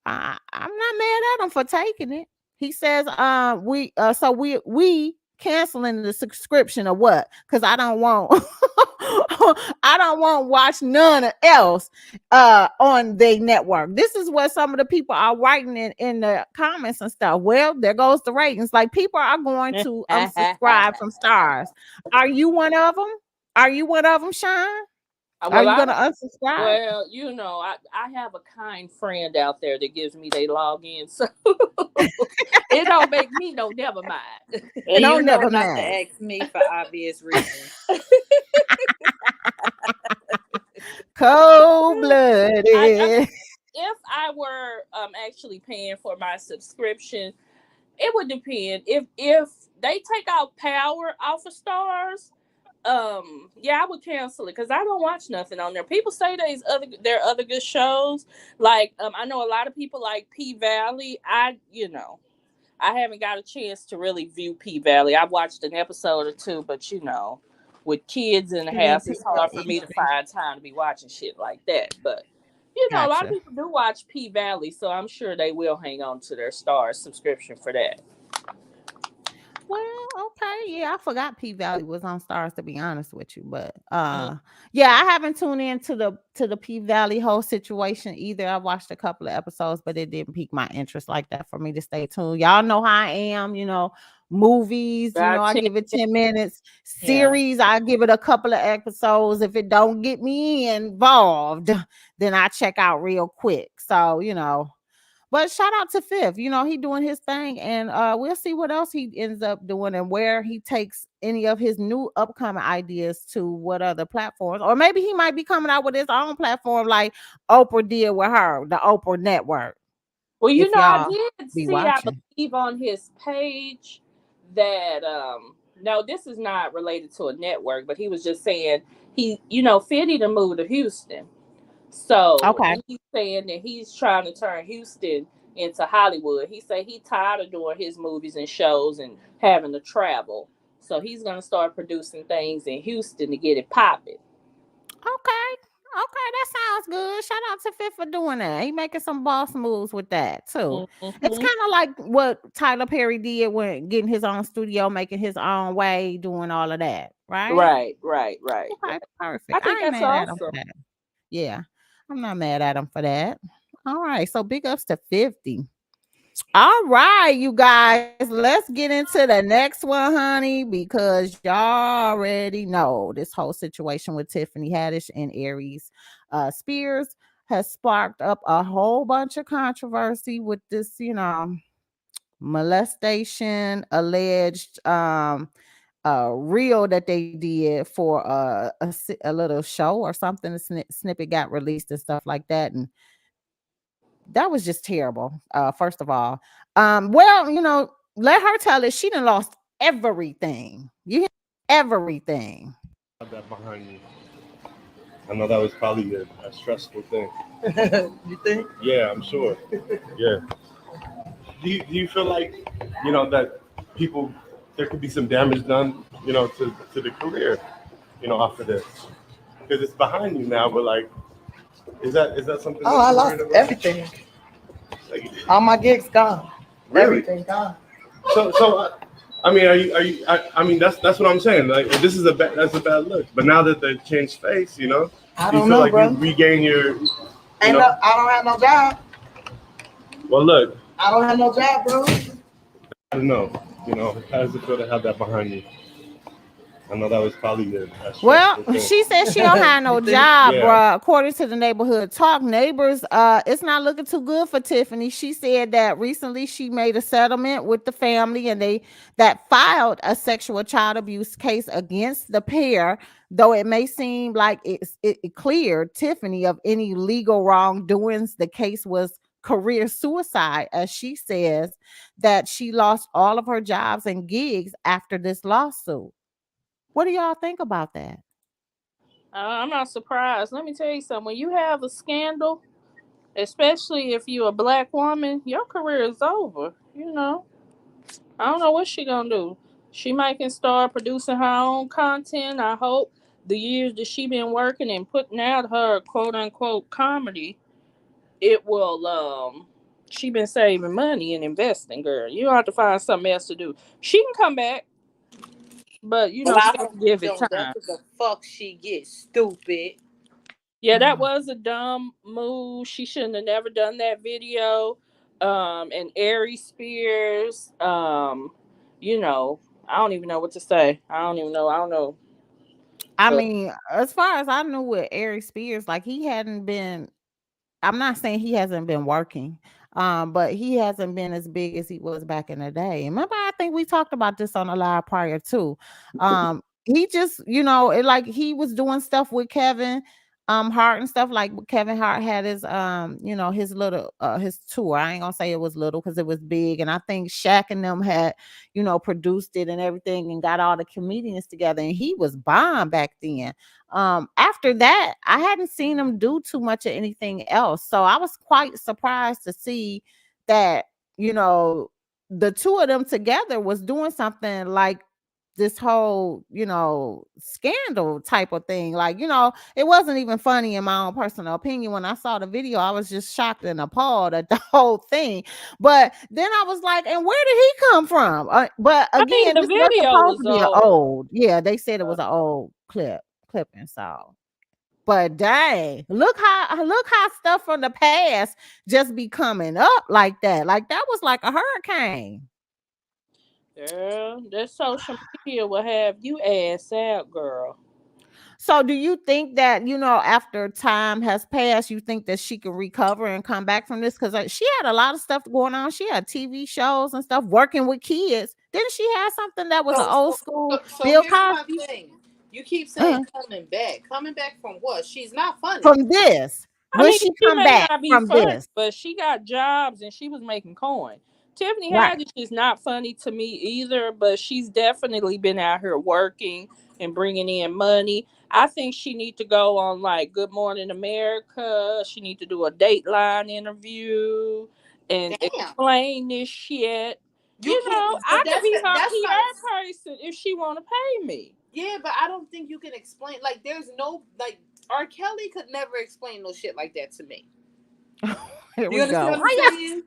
I'm not mad at him for taking it. He says, we canceling the subscription or what? Because I don't want I don't want to watch none else on their network. This is what some of the people are writing in the comments and stuff. Well, there goes the ratings. Like, people are going to unsubscribe from Stars. Are you one of them? Are you one of them, Sean? Are you gonna unsubscribe? Well, you know, I have a kind friend out there that gives me their login, so it don't make me no never mind. And no, you never know not mind. to ask me for obvious reasons. Cold-blooded. If I were actually paying for my subscription, it would depend. If they take out power off of Stars, yeah, I would cancel it because I don't watch nothing on there. People say there are other good shows. Like I know a lot of people like P-Valley. I haven't got a chance to really view P-Valley. I've watched an episode or two, but you know, with kids in the house, it's hard for me to find time to be watching shit like that. But you know, a lot of people do watch P-Valley, so I'm sure they will hang on to their Stars subscription for that. Well, okay, yeah, I forgot P-Valley was on Stars, to be honest with you, but yeah, I haven't tuned in to the P-Valley whole situation either. I watched a couple of episodes, but it didn't pique my interest like that for me to stay tuned. Y'all know how I am, you know, movies, you know, I give it 10 minutes. Series, I give it a couple of episodes. If it don't get me involved, then I check out real quick. So, you know. But shout out to Fifth. You know, he doing his thing, and we'll see what else he ends up doing and where he takes any of his new upcoming ideas to what other platforms. Or maybe he might be coming out with his own platform like Oprah did with her, the Oprah Network. Well, you know, I did see, I believe on his page that no, this is not related to a network, but he was just saying Fitty to move to Houston. So he's saying that he's trying to turn Houston into Hollywood. He said he tired of doing his movies and shows and having to travel. So he's gonna start producing things in Houston to get it popping. Okay, that sounds good. Shout out to Fifth for doing that. He making some boss moves with that too. Mm-hmm. It's kind of like what Tyler Perry did when getting his own studio, making his own way, doing all of that. Right. Okay, perfect. I think that's awesome. Yeah. I'm not mad at him for that. All right. So big ups to 50. All right, you guys. Let's get into the next one, honey, because y'all already know this whole situation with Tiffany Haddish and Aries Spears has sparked up a whole bunch of controversy with this, you know, molestation alleged reel that they did for a little show or something. A snippet got released and stuff like that, and that was just terrible. First of all, well, you know, let her tell it. She done lost everything. You hear? Everything. That behind you. I know that was probably a stressful thing. You think? Yeah, I'm sure. Yeah. Do you feel like, you know, that there could be some damage done, you know, to the career, you know, after this? Because it's behind you now, but like, is that something? Oh, I lost everything. Like, all my gigs gone. Really? Everything gone. So I mean, are you? I mean, that's what I'm saying. Like, this is that's a bad look. But now that they changed face, you know, I don't know, like bro. You regain your. I don't have no job. Well, look. I don't have no job, bro. I don't know. You know, how does it feel to have that behind you? I know that was probably a Well, stressful thing. she said she don't have no job, bruh. According to the neighborhood talk, neighbors, it's not looking too good for Tiffany. She said that recently she made a settlement with the family and they that filed a sexual child abuse case against the pair, though it may seem like it cleared Tiffany of any legal wrongdoings. The case was career suicide, as she says that she lost all of her jobs and gigs after this lawsuit. What do y'all think about that? I'm not surprised. Let me tell you something. When you have a scandal, especially if you're a black woman, your career is over. You know, I don't know what she gonna do. She might can start producing her own content. I hope the years that she been working and putting out her quote unquote comedy, it will she been saving money and investing, girl. You don't have to find something else to do. She can come back, but you know, I you have to hope give she it don't. time. That's what the fuck she gets, stupid. Yeah, that was a dumb move. She shouldn't have never done that video. And Ari Spears, you know, I don't even know what to say. I don't even know. I don't know. I But mean, as far as I knew with Ari Spears, like he hadn't been, I'm not saying he hasn't been working, but he hasn't been as big as he was back in the day. Remember, I think we talked about this on a live prior too. He just, like he was doing stuff with Kevin Hart and stuff like Kevin Hart had his his little his tour. I ain't gonna say it was little because it was big, and I think Shaq and them had produced it and everything and got all the comedians together, and he was bomb back then. After that, I hadn't seen him do too much of anything else. So I was quite surprised to see that, the two of them together was doing something like this whole, scandal type of thing. Like, it wasn't even funny in my own personal opinion. When I saw the video, I was just shocked and appalled at the whole thing. But then I was like, and where did he come from? But I mean, again, the this was video supposed was to be an old. old. Yeah, they said it was an old clipping. So, but dang, look how stuff from the past just be coming up like that. Like that was like a hurricane. Girl, that social media will have you ass out, girl. So do you think that, after time has passed, you think that she can recover and come back from this? Because she had a lot of stuff going on. She had TV shows and stuff, working with kids. Didn't she have something that was an old school So Bill here's my Cosby? thing. You keep saying coming back. Coming back from what? She's not funny. From this. I Will mean, she she come may back not be from funny, this? but she got jobs and she was making coin. Tiffany Right. Haddish is not funny to me either, but she's definitely been out here working and bringing in money. I think she need to go on like Good Morning America. She need to do a Dateline interview and Damn. explain this shit. You can't. I But could be her that's not. PR person if she want to pay me. Yeah, but I don't think you can explain. Like, there's no like. R. Kelly could never explain no shit like that to me. Here You we go. understand what I'm saying?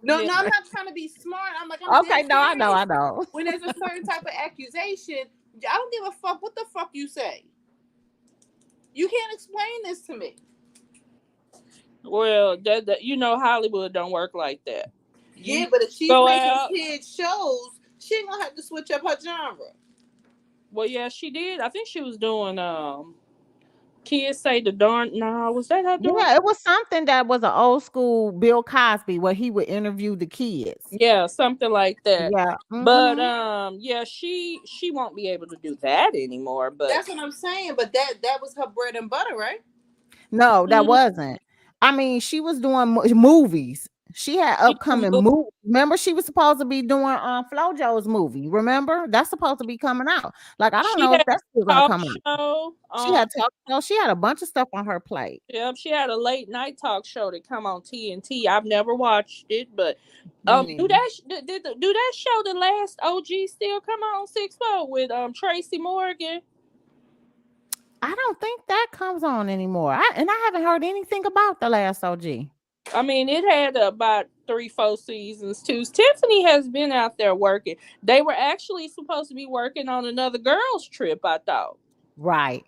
No, Yeah. no, I'm not trying to be smart. I'm like, I'm Okay, dead no, I serious. know. When there's a certain type of accusation, I don't give a fuck what the fuck you say. You can't explain this to me. Well, Hollywood don't work like that. Yeah, but if she's making kids shows, she ain't gonna have to switch up her genre. Well, yeah, she did. I think she was doing Kids Say the Darn. No, was that her doing? Yeah, it was something that was an old school Bill Cosby where he would interview the kids. Yeah, something like that. Yeah. But yeah, she won't be able to do that anymore. But that's what I'm saying. But that was her bread and butter, right? No, that wasn't. I mean, she was doing movies. She had upcoming movies. Remember, she was supposed to be doing FloJo's movie. Remember, that's supposed to be coming out. Like, I don't know if that's still gonna come out. She had talk show. She had a bunch of stuff on her plate. Yep, she had a late night talk show that come on TNT. I've never watched it, but do that show The Last OG still come on Sixx with Tracy Morgan? I don't think that comes on anymore. I haven't heard anything about The Last OG. I mean, it had about 3-4 seasons too. Tiffany has been out there working. They were actually supposed to be working on another girls' trip, I thought. Right.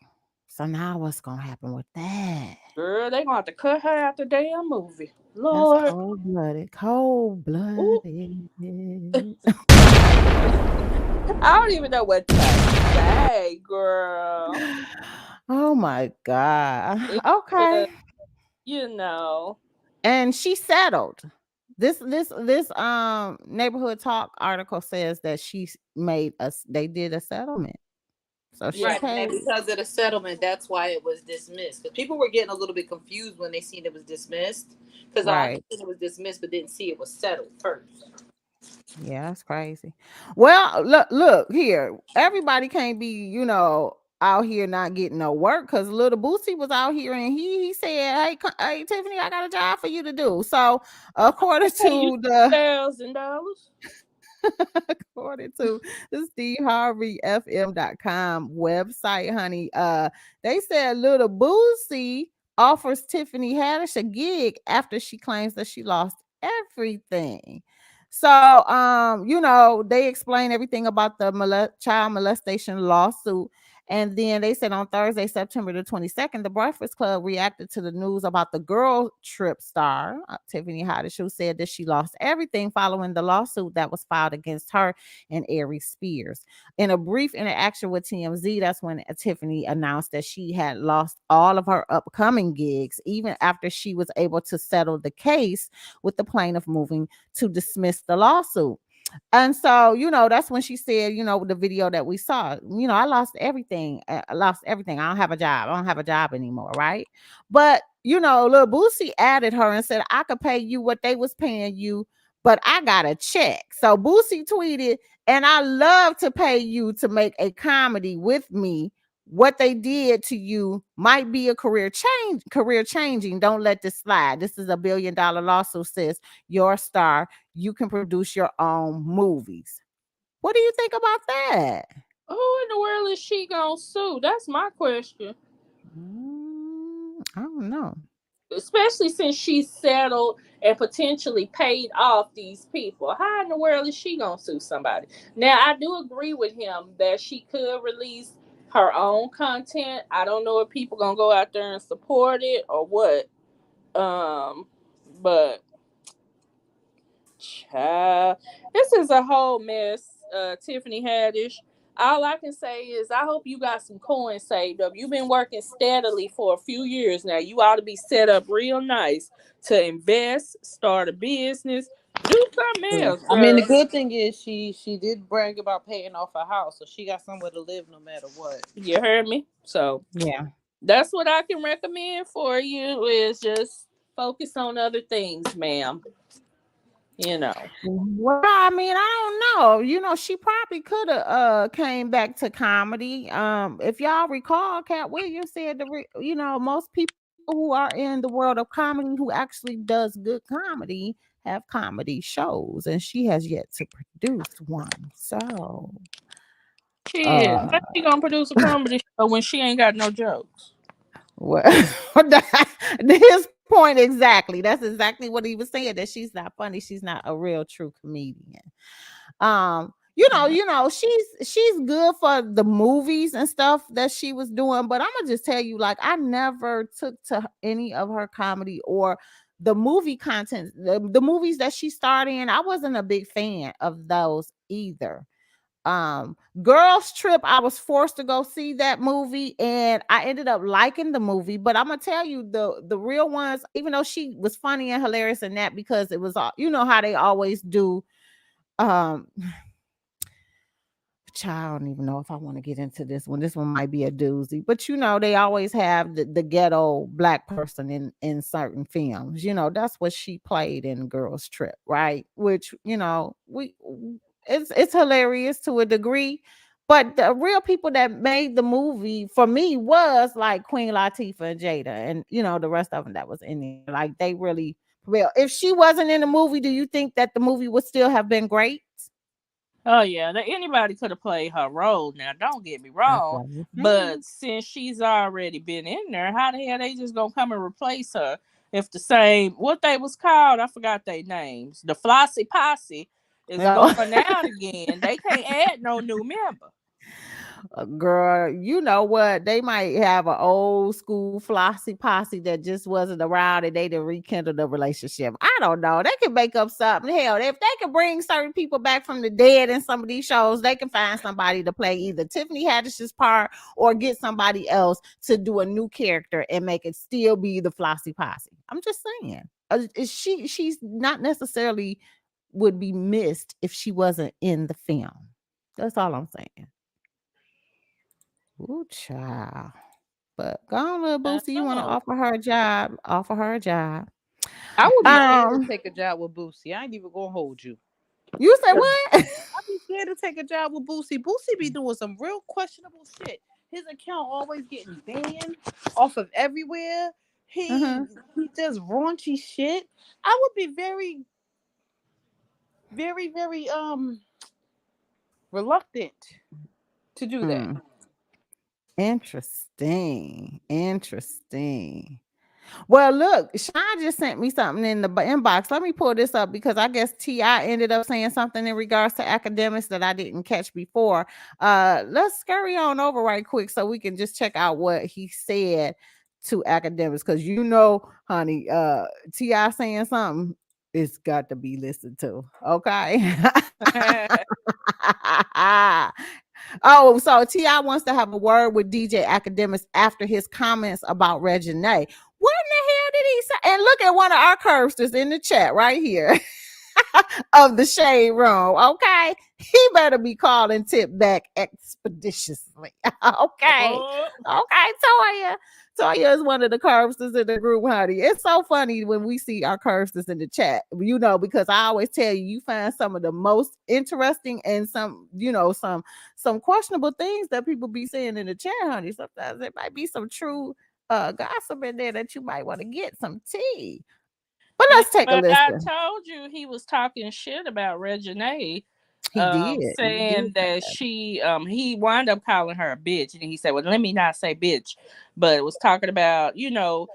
So now what's gonna happen with that? Girl, they gonna have to cut her out the damn movie. Lord. That's cold-blooded. I don't even know what to say, girl. Oh my God. It Okay. was, you know. And she settled. This neighborhood talk article says that they did a settlement. So she Yeah. Right, and paid. because of the settlement, that's why it was dismissed. Because people were getting a little bit confused when they seen it was dismissed. Because I Right. seen it was dismissed, but didn't see it was settled first. Yeah, that's crazy. Well, look here. Everybody can't be, out here not getting no work because little Boosie was out here and he said, "Hey, hey, Tiffany, I got a job for you to do." So, according Pay you to the $1,000. according to the SteveHarveyFM.com website, honey, they said little Boosie offers Tiffany Haddish a gig after she claims that she lost everything. So, they explain everything about the child molestation lawsuit. And then they said on Thursday, September the 22nd, the Breakfast Club reacted to the news about the girl trip star, Tiffany Haddish, who said that she lost everything following the lawsuit that was filed against her and Aries Spears. In a brief interaction with TMZ, that's when Tiffany announced that she had lost all of her upcoming gigs, even after she was able to settle the case with the plaintiff moving to dismiss the lawsuit. And so, that's when she said, the video that we saw, I lost everything. I lost everything. I don't have a job. I don't have a job anymore. Right. But, Lil Boosie added her and said, I could pay you what they was paying you, but I got a check. So Boosie tweeted, and I love to pay you to make a comedy with me. What they did to you might be a career changing. Don't let this slide. This is a $1 billion lawsuit, sis. You're a star. You can produce your own movies. What do you think about that? Who in the world is she gonna sue? That's my question. I don't know. Especially since she settled and potentially paid off these people. How in the world is she gonna sue somebody? Now, I do agree with him that she could release her own content. I don't know if people gonna go out there and support it or what. But child, this is a whole mess. Tiffany Haddish. All I can say is I hope you got some coins saved up. You've been working steadily for a few years now. You ought to be set up real nice to invest, start a business, do something else, I mean, the girl. good thing is she did brag about paying off her house, so she got somewhere to live no matter what. You heard me? So Yeah. that's what I can recommend for you is just focus on other things, ma'am. Well, I mean, I don't know. She probably could have came back to comedy. If y'all recall, Cat Williams said most people who are in the world of comedy who actually does good comedy have comedy shows, and she has yet to produce one. So, Shit, how she gonna produce a comedy show when she ain't got no jokes? well, his point exactly. That's exactly what he was saying. That she's not funny. She's not a real true comedian. She's good for the movies and stuff that she was doing, but I'm gonna just tell you, like, I never took to any of her comedy or the movie content, the movies that she starred in. I wasn't a big fan of those either. Girls Trip, I was forced to go see that movie and I ended up liking the movie, but I'm gonna tell you the real ones, even though she was funny and hilarious in that, because it was all, how they always do. um I don't even know if I want to get into this one. This one might be a doozy, but they always have the ghetto black person in certain films. That's what she played in Girls Trip, right? Which we it's hilarious to a degree, but the real people that made the movie for me was like Queen Latifah and Jada, and the rest of them that was in it. Like, they really, well, if she wasn't in the movie, do you think that the movie would still have been great? Oh yeah, anybody could have played her role. Now, don't get me That's wrong, what I'm but saying. since she's already been in there, how the hell they just gonna come and replace her? If the same, what they was called, I forgot their names. The Flossie Posse is No. going out again. They can't add no new member. Girl, you know what? They might have an old school flossy posse that just wasn't around and they didn't rekindle the relationship. I don't know. They can make up something. Hell, if they can bring certain people back from the dead in some of these shows, they can find somebody to play either Tiffany Haddish's part or get somebody else to do a new character and make it still be the flossy posse. I'm just saying. She's not necessarily would be missed if she wasn't in the film. That's all I'm saying. Ooh, child. But go on, little I Boosie. You don't want to know. offer her a job? Offer her a job. I would be scared to Um, take a job with Boosie. I ain't even gonna hold you. you say what? I'd be scared to take a job with Boosie. Boosie be doing some real questionable shit. His account always getting banned off of everywhere. He Uh-huh. he does raunchy shit. I would be very, very, very reluctant to do that. Hmm. Interesting. Interesting. Well, look, Sean just sent me something in the inbox. Let me pull this up because I guess T.I. ended up saying something in regards to academics that I didn't catch before. Let's scurry on over right quick so we can just check out what he said to academics. Because you know, honey, T.I. saying something, it's got to be listened to. Okay. Oh, so T.I. wants to have a word with DJ Academics after his comments about Regine. What in the hell did he say? And look at one of our curbsters in the chat right here of the shade room. Okay. He better be calling Tip back expeditiously. Okay. Oh, Okay, Toya. Toya is one of the curbsters in the group, honey. It's so funny when we see our curbsters in the chat, you know, because I always tell you, you find some of the most interesting and some, you know, some questionable things that people be saying in the chat, honey. Sometimes there might be some true gossip in there that you might want to get some tea. But yeah, let's take a but I listen. told you he was talking shit about Regine, He did. He did. saying that she he wound up calling her a bitch, and he said, "Well, let me not say bitch," but it was talking about, you know,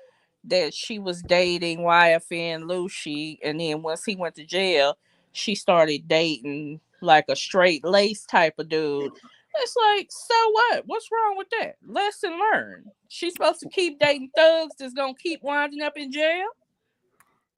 that she was dating YFN Lucci, and then once he went to jail, she started dating like a straight lace type of dude. It's like, so what? What's wrong with that? Lesson learned. She's supposed to keep dating thugs that's gonna keep winding up in jail.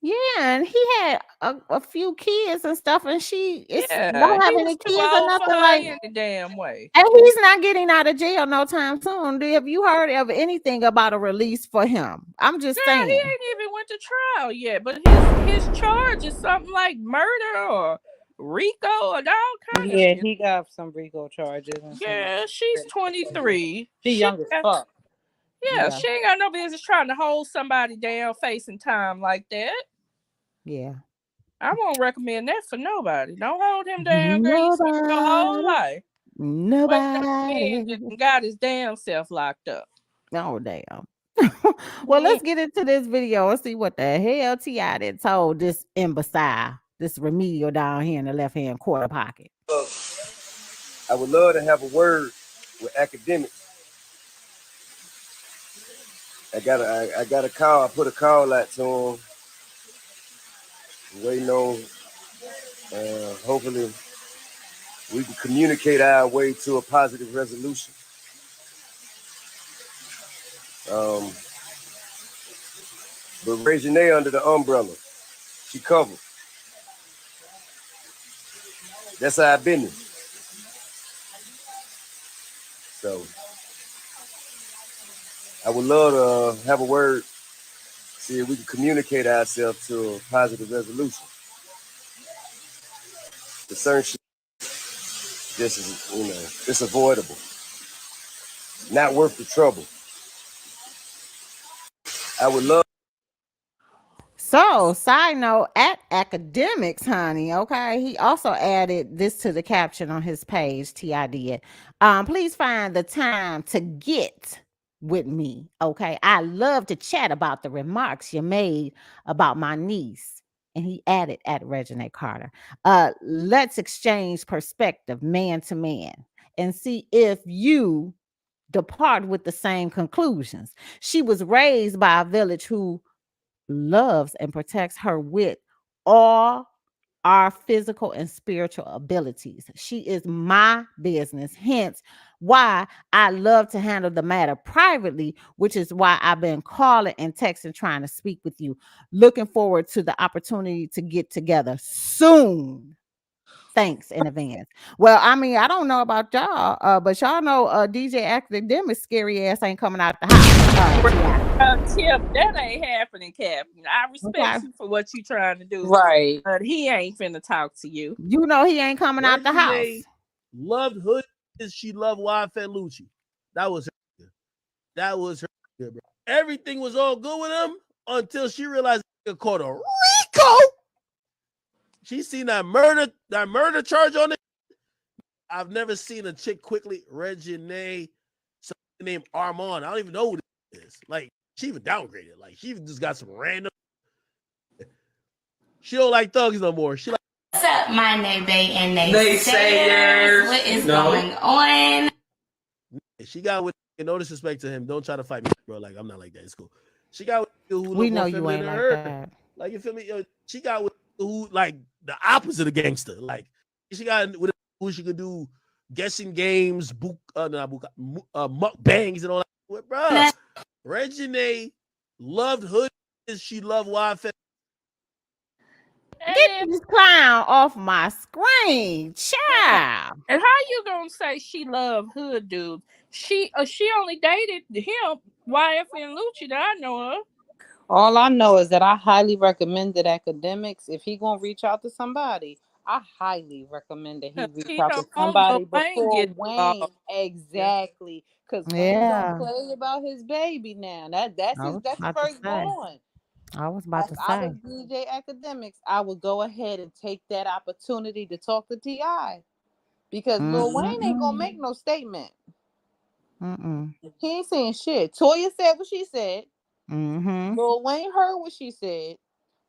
Yeah, and he had a few kids and stuff, and she it's Yeah, don't have he any was too kids or old for nothing her like. any damn way. And he's not getting out of jail no time soon. Have you heard of anything about a release for him? I'm just Girl, he saying. ain't even went to trial yet, but his charge is something like murder or RICO and all kind of Yeah, shit. he got some RICO charges and some. Yeah, she's 23. She young as fuck. Yeah, Yeah, she ain't got no business trying to hold somebody down facing time like that. yeah. I won't recommend that for nobody. Don't hold him down, girl. You spent your whole Nobody, life waiting on the man nobody. and got his damn self locked up. Oh damn. Well, let's get into this video and see what the hell T.I. did told this imbecile, this remedial down here in the left hand quarter pocket. I would love to have a word with academics. I got a call. I put a call out to him. Waiting on. Hopefully, we can communicate our way to a positive resolution. But Regine under the umbrella, she covered. That's our business. So I would love to have a word, see if we can communicate ourselves to a positive resolution. The certain shit, this is, you know, it's avoidable. Not worth the trouble. I would love. So, side note, at academics, honey, okay, he also added this to the caption on his page, T.I. did. Please find the time to get with me, okay? I love to chat about the remarks you made about my niece. And he added at Regine Carter, let's exchange perspective man to man and see if you depart with the same conclusions. She was raised by a village who loves and protects her with all our physical and spiritual abilities. She is my business. Hence, why I love to handle the matter privately, which is why I've been calling and texting trying to speak with you. Looking forward to the opportunity to get together soon. Thanks in advance. Well, I mean, I don't know about y'all, but y'all know DJ Academic scary ass ain't coming out the house. Tip, that ain't happening, Captain. I respect you for what you trying to do, Right. but he ain't finna talk to you. You know he ain't coming out the house. Loved Hood is she loved Wi-Fi Lucci. That was her. That was her, bro. Everything was all good with him until she realized he caught a Rico. She seen that murder charge on it. I've never seen a chick quickly. Regine, something named Armand. I don't even know who this is. Like, she even downgraded. Like, she even just got some random. She don't like thugs no more. She like. What's up, my neighbor and naysayers? What is going on? She got with no disrespect to him. Don't try to fight me, bro. Like, I'm not like that. It's cool. She got with who we know you ain't like her. That. Like, you feel me? She got with who like the opposite of gangster. Like, she got with who she could do guessing games, mukbangs and all that. With, bro, Regine loved Hood. She loved Wi-Fi. Get this clown off my screen, child. And how you gonna say she loved Hood dude? She only dated him, YF and Lucci that I know of. All I know is that I highly recommended Academics. If he gonna reach out to somebody, I highly recommend that he reach out to somebody before Wayne. Exactly, because Wayne don't play about his baby now. That's first born. I was about to say. I was DJ Academics, I would go ahead and take that opportunity to talk to T.I. because Lil Wayne ain't gonna make no statement. He ain't saying shit. Toya said what she said. Lil Wayne heard what she said.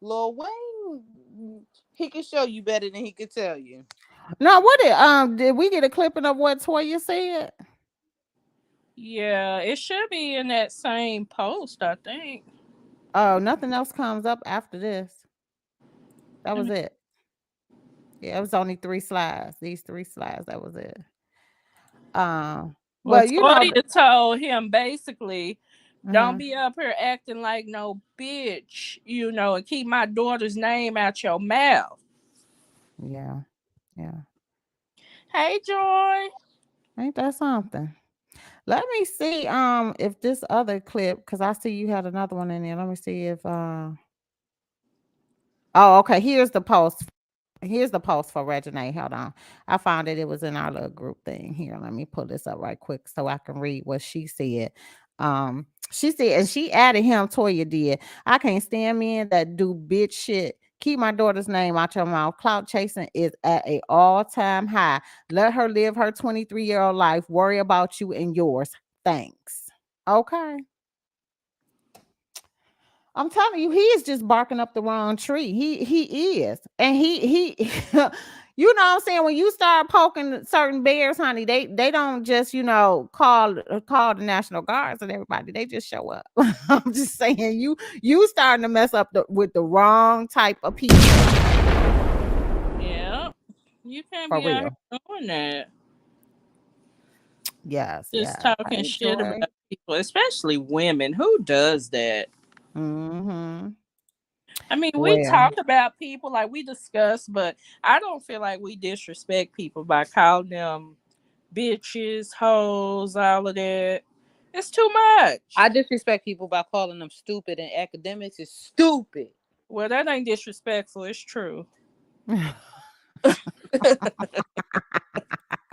Lil Wayne, he can show you better than he could tell you. Now, did we get a clipping of what Toya said? Yeah, it should be in that same post, I think. Oh, nothing else comes up after this. That was it. Yeah, it was only 3 slides. These 3 slides, that was it. Well, you know, told him basically, don't be up here acting like no bitch, you know, and keep my daughter's name out your mouth. Yeah. Hey, Joy. Ain't that something? Let me see if this other clip, because I see you had another one in there. Let me see if oh, okay. Here's the post. Here's the post for Regine. Hold on. I found it. It was in our little group thing. Here, let me pull this up right quick so I can read what she said. She said, and she added him, Toya did. I can't stand men that do bitch shit. Keep my daughter's name out your mouth. Clout chasing is at an all-time high. Let her live her 23-year-old life. Worry about you and yours. Thanks. Okay. I'm telling you, he is just barking up the wrong tree. He is. And he you know what I'm saying? When you start poking certain bears, honey, they don't just, you know, call the National Guards and everybody. They just show up. I'm just saying you starting to mess up with the wrong type of people. Yeah. You can't be out here doing that. Yes. Just talking shit about people, especially women. Who does that? I mean, we talk about people like we discuss, but I don't feel like we disrespect people by calling them bitches, hoes, all of that. It's too much. I disrespect people by calling them stupid, and Academics is stupid. Well, that ain't disrespectful. It's true.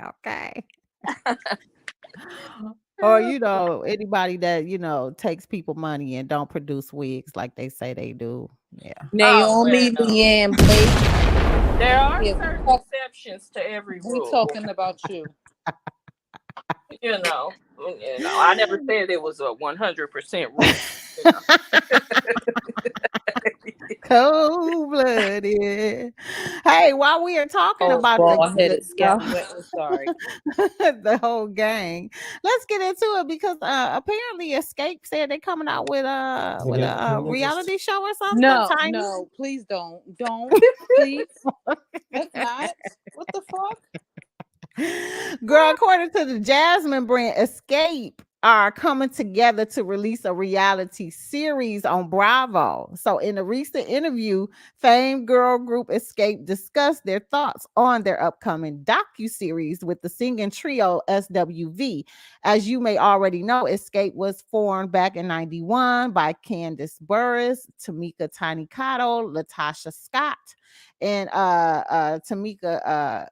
Okay. Or, you know, anybody that, you know, takes people money and don't produce wigs like they say they do. Yeah. Naomi, Leanne, Blake. There are certain exceptions to every rule. We're talking about you. You know, I never said it was a 100% rule. Cold-blooded. Hey, while we are talking about the whole gang, let's get into it because apparently Escape said they're coming out with a reality show or something. No, please don't, please. That's not. What the fuck? Girl, according to the Jasmine brand, Escape are coming together to release a reality series on Bravo. So, in a recent interview, famed girl group Escape discussed their thoughts on their upcoming docuseries with the singing trio SWV. As you may already know, Escape was formed back in 91 by Candice Burris, Tamika Tiny Cottle, Latasha Scott, and Tamika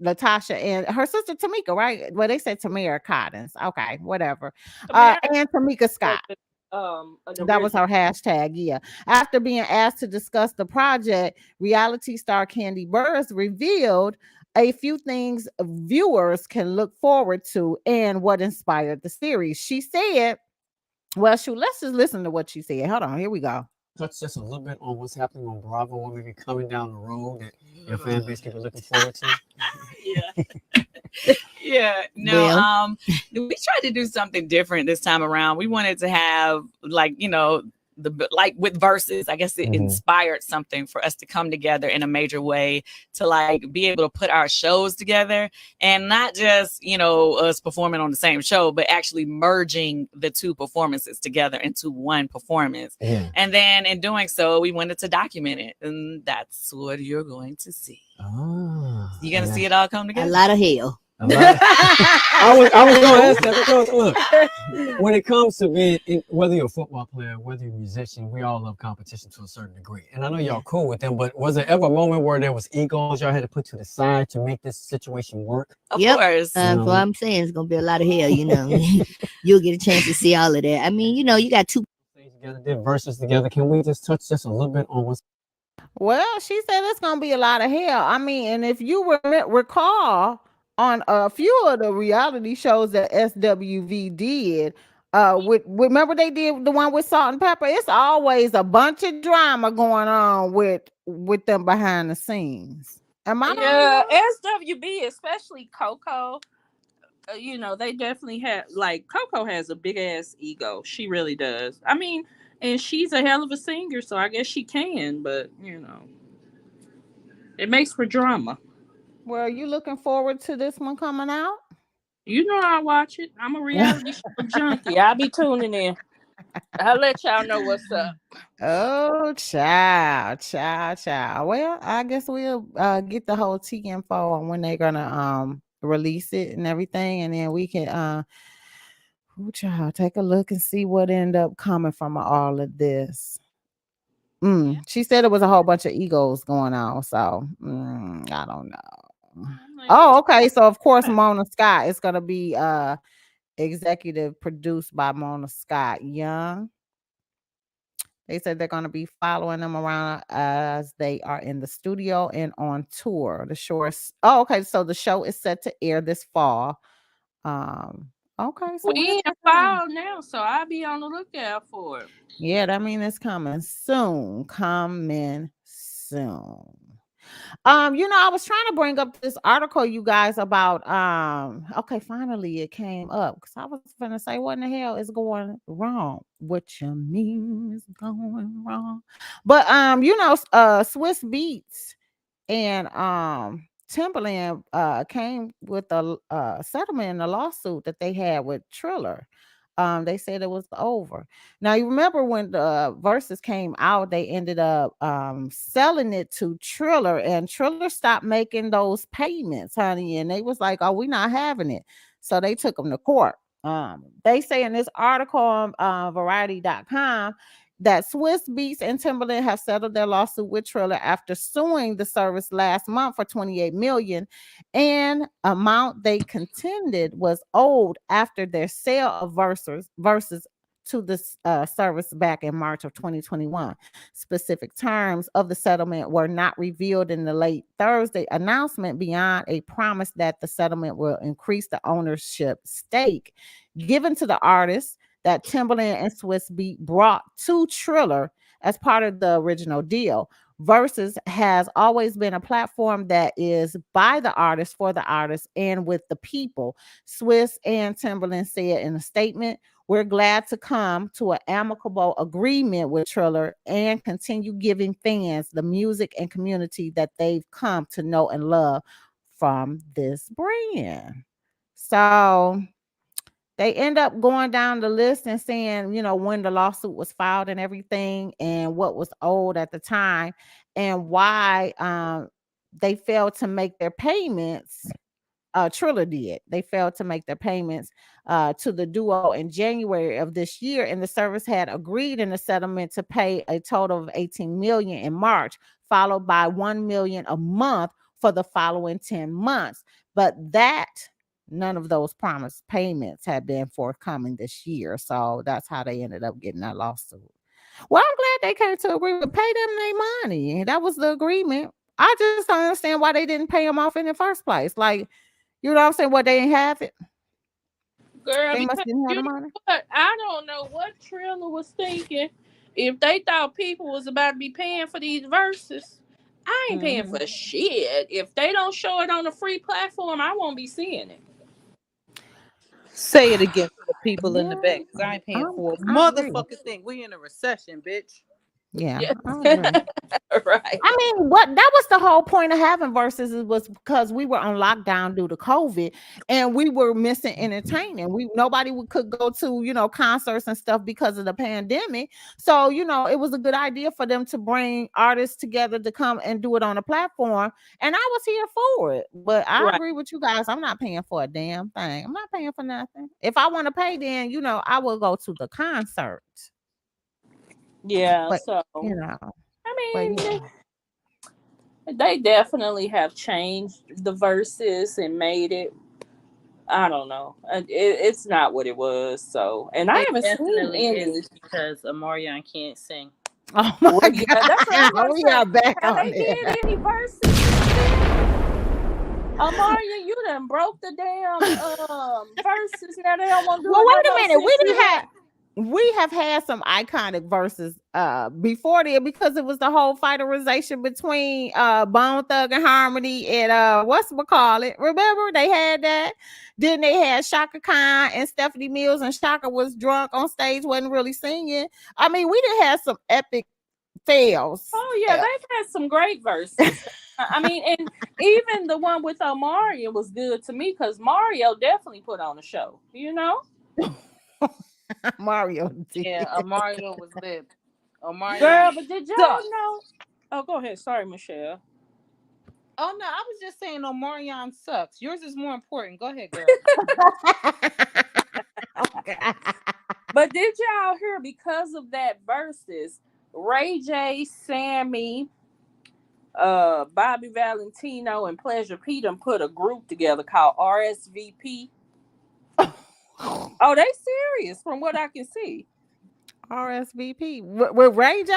Latasha and her sister Tamika, right? Well, they said Tamara Cottons. Okay, whatever. And Tamika Scott. That was her hashtag. Yeah. After being asked to discuss the project, reality star Candy Burris revealed a few things viewers can look forward to and what inspired the series. She said, well, shoot, let's just listen to what she said. Hold on, here we go. Touch just a little bit on what's happening on Bravo, what may be coming down the road that your fan base can be looking forward to. Yeah. No, we tried to do something different this time around. We wanted to have like with verses. I guess it inspired something for us to come together in a major way to like be able to put our shows together and not just us performing on the same show, but actually merging the two performances together into one performance. And then in doing so, we wanted to document it, and that's what you're going to see. You're gonna see it all come together. A lot of hell. I was going to ask that because look, when it comes to being, whether you're a football player, whether you're a musician, we all love competition to a certain degree. And I know y'all cool with them, but was there ever a moment where there was egos y'all had to put to the side to make this situation work? Of course. That's what I'm saying. It's going to be a lot of hell, You'll get a chance to see all of that. I mean, you got two together, did verses together. Can we just touch just a little bit on what's... Well, she said it's going to be a lot of hell. I mean, and if you recall, on a few of the reality shows that SWV did, remember they did the one with Salt and Pepper. It's always a bunch of drama going on with them behind the scenes. Am I? Yeah, SWB, especially Coco. They definitely have, like, Coco has a big ass ego. She really does. I mean, and she's a hell of a singer, so I guess she can. But it makes for drama. Well, you looking forward to this one coming out? I watch it. I'm a reality show junkie. I'll be tuning in. I'll let y'all know what's up. Oh, child. Well, I guess we'll get the whole tea info on when they're gonna release it and everything, and then we can take a look and see what end up coming from all of this. She said it was a whole bunch of egos going on, so I don't know. Oh, okay. So of course, Mona Scott is gonna be executive produced by Mona Scott Young. They said they're gonna be following them around as they are in the studio and on tour. The show is so the show is set to air this fall. Okay, so we in fall now, so I'll be on the lookout for it. Yeah, that means it's coming soon. I was trying to bring up this article, you guys, about okay, finally it came up because I was gonna say, what in the hell is going wrong? What you mean is going wrong? But Swiss Beats and Timberland came with a settlement in a lawsuit that they had with Triller. They said it was over. Now, you remember when the verses came out, they ended up selling it to Triller, and Triller stopped making those payments, honey. And they was like, oh, we're not having it. So they took them to court. They say in this article on Variety.com that Swiss Beats and Timberland have settled their lawsuit with Triller after suing the service last month for $28 million, and amount they contended was owed after their sale of verses to this service back in March of 2021. Specific terms of the settlement were not revealed in the late Thursday announcement beyond a promise that the settlement will increase the ownership stake given to the artists that Timberland and Swiss Beat brought to Triller as part of the original deal. Versus has always been a platform that is by the artist, for the artist, and with the people. Swiss and Timberland said in a statement, we're glad to come to an amicable agreement with Triller and continue giving fans the music and community that they've come to know and love from this brand. So they end up going down the list and saying, when the lawsuit was filed and everything and what was owed at the time and why they failed to make their payments. Triller did. They failed to make their payments to the duo in January of this year, and the service had agreed in the settlement to pay a total of $18 million in March, followed by $1 million a month for the following 10 months. But none of those promised payments had been forthcoming this year, so that's how they ended up getting that lawsuit. Well, I'm glad they came to agree with pay them their money. That was the agreement. I just don't understand why they didn't pay them off in the first place. Like, you know what I'm saying? What, they didn't have it? Girl, They must didn't have the money. What? I don't know what Triller was thinking. If they thought people was about to be paying for these verses, I ain't paying for shit. If they don't show it on a free platform, I won't be seeing it. Say it again for the people in the back, because I ain't paying for a motherfucking thing. We in a recession, bitch. Yeah. Right. I mean, that was the whole point of having verses, was because we were on lockdown due to COVID and we were missing entertainment. Nobody could go to, concerts and stuff because of the pandemic. So, it was a good idea for them to bring artists together to come and do it on a platform. And I was here for it. But I agree with you guys. I'm not paying for a damn thing. I'm not paying for nothing. If I want to pay, then, I will go to the concert. Yeah, but, so I mean, they definitely have changed the verses and made it. I don't know. It's not what it was. So, and I haven't seen any because Omarion can't sing. Oh my God! Yeah, that's what I'm we are back have on they it. did any verses? Amaria, you done broke the damn verses. Now they don't want to do Well, it. wait a minute. We have had some iconic verses before there, because it was the whole fighterization between Bone Thug and Harmony and whatchamacallit. Remember they had that? Then they had Shaka Khan and Stephanie Mills, and Shaka was drunk on stage, wasn't really singing. I mean, we did have some epic fails. Oh yeah, they've had some great verses. I mean, and even the one with Mario was good to me because Mario definitely put on a show, Mario did. Yeah, Mario was lit. Girl, but did y'all know? Oh, go ahead. Sorry, Michelle. Oh no, I was just saying Omarion sucks. Yours is more important. Go ahead, girl. But did y'all hear, because of that versus, Ray J, Sammy, Bobby Valentino, and Pleasure P done put a group together called RSVP. Oh, they serious from what I can see. RSVP with Ray J?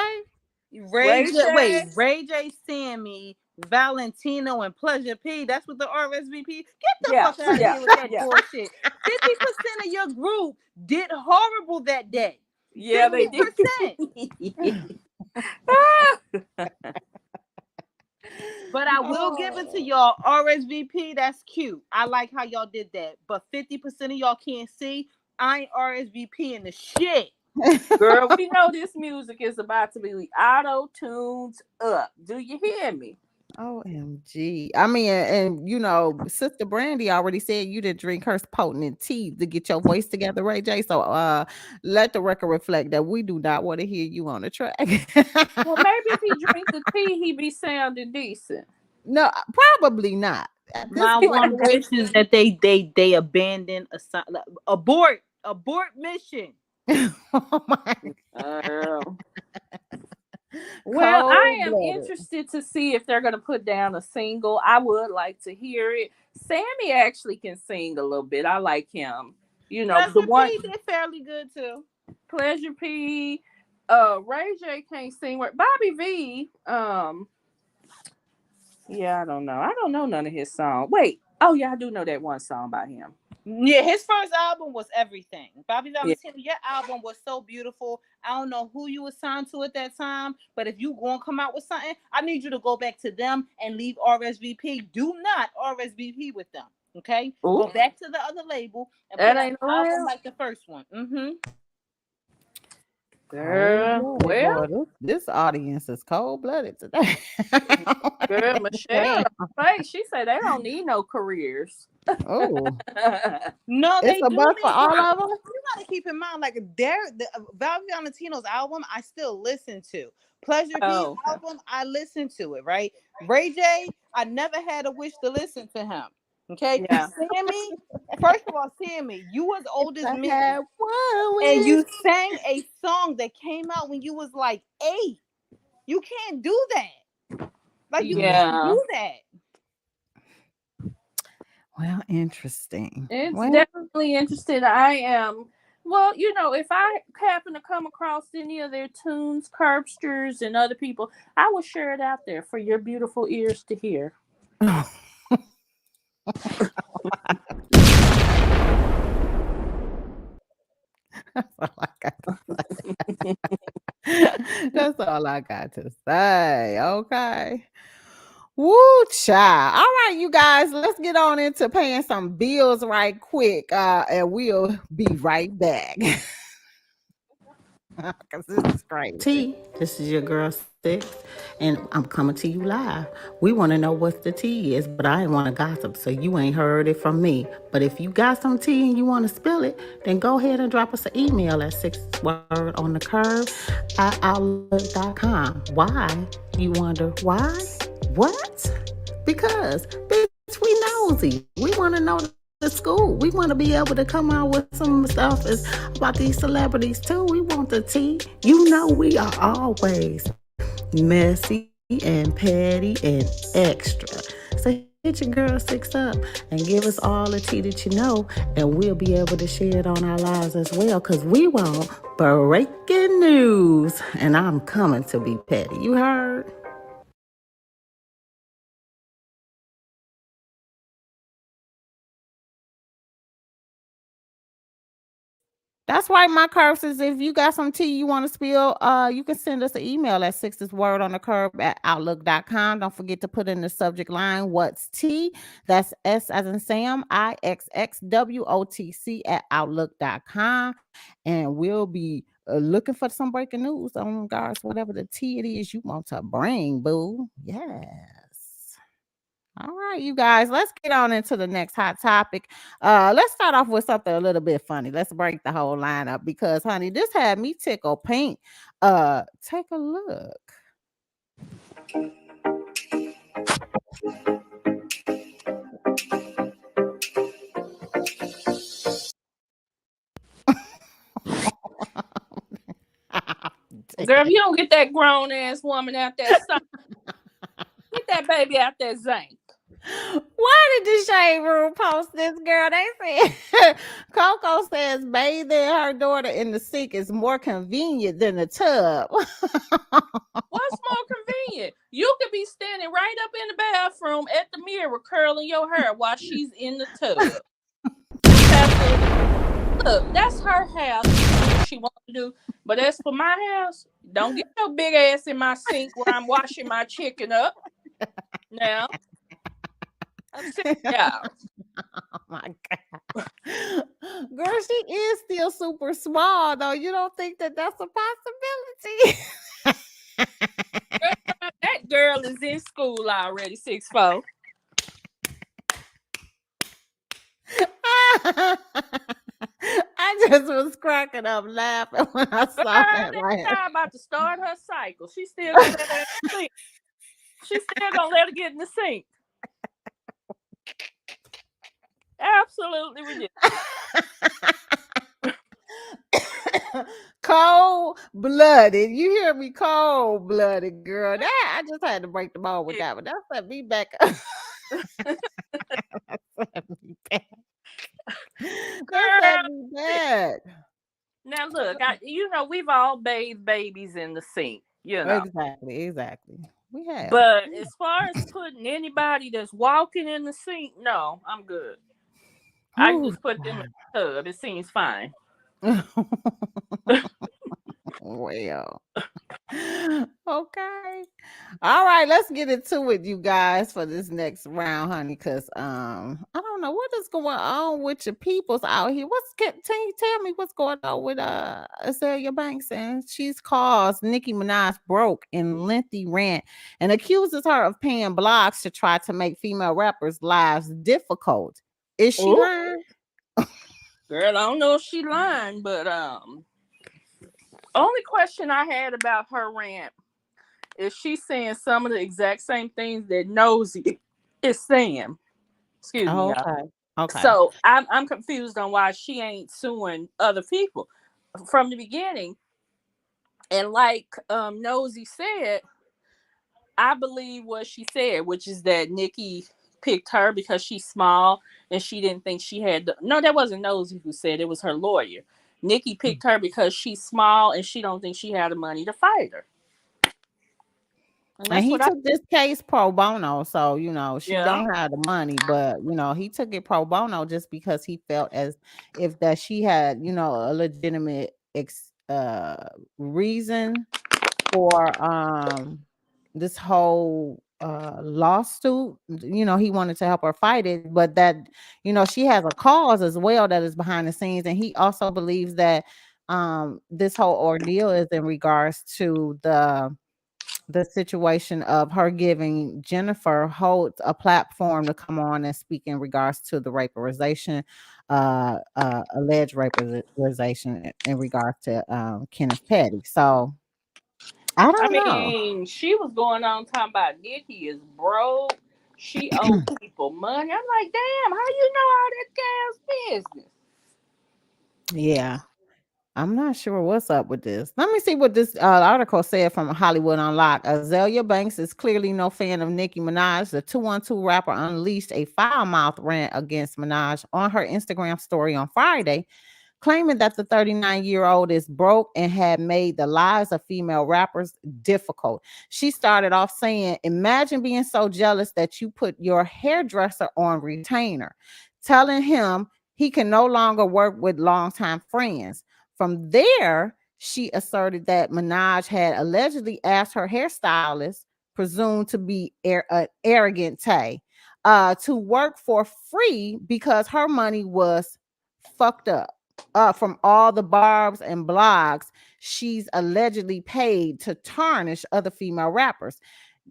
Ray J, Sammy, Valentino, and Pleasure P. That's what the RSVP. Get the fuck out of here with that bullshit. 50% of your group did horrible that day. Yeah, 50%. They did. But I will give it to y'all. RSVP, that's cute. I like how y'all did that. But 50% of y'all can't see. I ain't RSVP in the shit. Girl, we know this music is about to be auto-tuned up. Do you hear me? OMG. I mean, and Sister Brandy already said you didn't drink her potent tea to get your voice together, Ray J. So let the record reflect that we do not want to hear you on the track. Well, maybe if he drink the tea, he be sounding decent. No, probably not. My one wish is that they abandon abort mission. Oh my God. Well, I am interested to see if they're going to put down a single. I would like to hear it. Sammy actually can sing a little bit. I like him. The one P did fairly good too. Pleasure P. Ray J can't sing. Bobby V. Yeah, I don't know. I don't know none of his songs. Wait. Oh yeah, I do know that one song by him. Yeah, his first album was everything. Bobby Valentino, your album was so beautiful. I don't know who you were signed to at that time, but if you gonna come out with something, I need you to go back to them and leave RSVP. Do not RSVP with them. Okay? Ooh. Go back to the other label and put out an album like the first one. Girl, well, boy, this audience is cold-blooded today. girl, Michelle, right? She said they don't need no careers. Oh, No, it's they a do bus for need all careers. of them. You gotta keep in mind, like the Valentino's album, I still listen to. Pleasure P album, I listen to it, right? Ray J, I never had a wish to listen to him. Okay, Yeah. Sammy. First of all, Sammy, you was old as I me, had one and you wish. sang a song that came out when you was like 8. You can't do that. Like you can't do that. Well, interesting. It's Well, definitely interesting. I am. Well, you know, if I happen to come across any of their tunes, Curbsters and other people, I will share it out there for your beautiful ears to hear. That's all I got to say. That's all I got to say. Okay. Woo, child. All right, you guys, let's get on into paying some bills right quick. And we'll be right back. Because this is crazy. This is your girl Sixx, and I'm coming to you live. We want to know what the tea is, but I ain't want to gossip, so you ain't heard it from me. But if you got some tea and you want to spill it, then go ahead and drop us an email at sixwordonthecurve@outlook.com. Why? You wonder why? What? Because, bitch, we nosy. We want to know the school. We want to be able to come out with some stuff about these celebrities too. We want the tea. You know we are always messy and petty and extra. So hit your girl Sixx up and give us all the tea that you know, and we'll be able to share it on our lives as well, because we want breaking news, and I'm coming to be petty. You heard? That's right, my curses. If you got some tea you want to spill, you can send us an email at sixwordonthecurve@outlook.com. Don't forget to put in the subject line, what's tea? That's S as in Sam, IXXWOTC@outlook.com. And we'll be looking for some breaking news on regards to whatever the tea it is you want to bring, boo. Yes. All right, you guys, let's get on into the next hot topic. Let's start off with something a little bit funny. Let's break the whole lineup because, honey, this had me tickle pink. Take a look. Girl, if you don't get that grown ass woman out there, get that baby out there, zinc. Why did the Shade Room post this, girl? They said Coco says bathing her daughter in the sink is more convenient than the tub. What's more convenient? You could be standing right up in the bathroom at the mirror curling your hair while she's in the tub. Look, that's her house. What she wants to do. But as for my house, don't get your big ass in my sink where I'm washing my chicken up. Now, I'm sitting down. Oh my God. Girl, she is still super small, though. You don't think that that's a possibility? That girl is in school already, 6'4". I just was cracking up laughing when I saw that. That child about to start her cycle. She still gonna let her sink. She's still gonna let her get in the sink. Absolutely ridiculous. Cold-blooded. You hear me? Cold-blooded, girl. That I just had to break the ball with that one. That set me back up. That set me back. That set me back. Now look, we've all bathed babies in the sink, Exactly. We have. But as far as putting anybody that's walking in the sink, no, I'm good. I just put them in the tub. It seems fine. Well, okay. All right, let's get into it, you guys, for this next round, honey, because I don't know what is going on with your peoples out here? Can you tell me what's going on with Azalea Banks? And she's calls Nicki Minaj broke in lengthy rant and accuses her of paying blogs to try to make female rappers' lives difficult. Is she lying? Girl, I don't know if she lying, but only question I had about her rant is she saying some of the exact same things that Nosy is saying. Excuse me, y'all. Okay. So I'm confused on why she ain't suing other people from the beginning. And like Nosy said, I believe what she said, which is that Nicki picked her because she's small and she didn't think she had no, that wasn't Nosy who said it, was her lawyer. Nicki picked her because she's small and she don't think she had the money to fight her. And he took this case pro bono, so she Yeah. don't have the money, but he took it pro bono just because he felt as if that she had a legitimate reason for this whole lawsuit. He wanted to help her fight it, but that she has a cause as well that is behind the scenes, and he also believes that this whole ordeal is in regards to the situation of her giving Jennifer Holt a platform to come on and speak in regards to the alleged raperization in regards to Kenneth Petty. So I don't know. She was going on talking about Nicki is broke. She owes people money. I'm like, damn, how you know all that girl's business? Yeah. I'm not sure what's up with this. Let me see what this article said from Hollywood Unlocked. Azalea Banks is clearly no fan of Nicki Minaj. The 212 rapper unleashed a foul-mouthed rant against Minaj on her Instagram story on Friday, claiming that the 39-year-old is broke and had made the lives of female rappers difficult. She started off saying, "Imagine being so jealous that you put your hairdresser on retainer," telling him he can no longer work with longtime friends. From there, she asserted that Minaj had allegedly asked her hairstylist, presumed to be arrogant Tay, to work for free because her money was fucked up from all the barbs and blogs she's allegedly paid to tarnish other female rappers.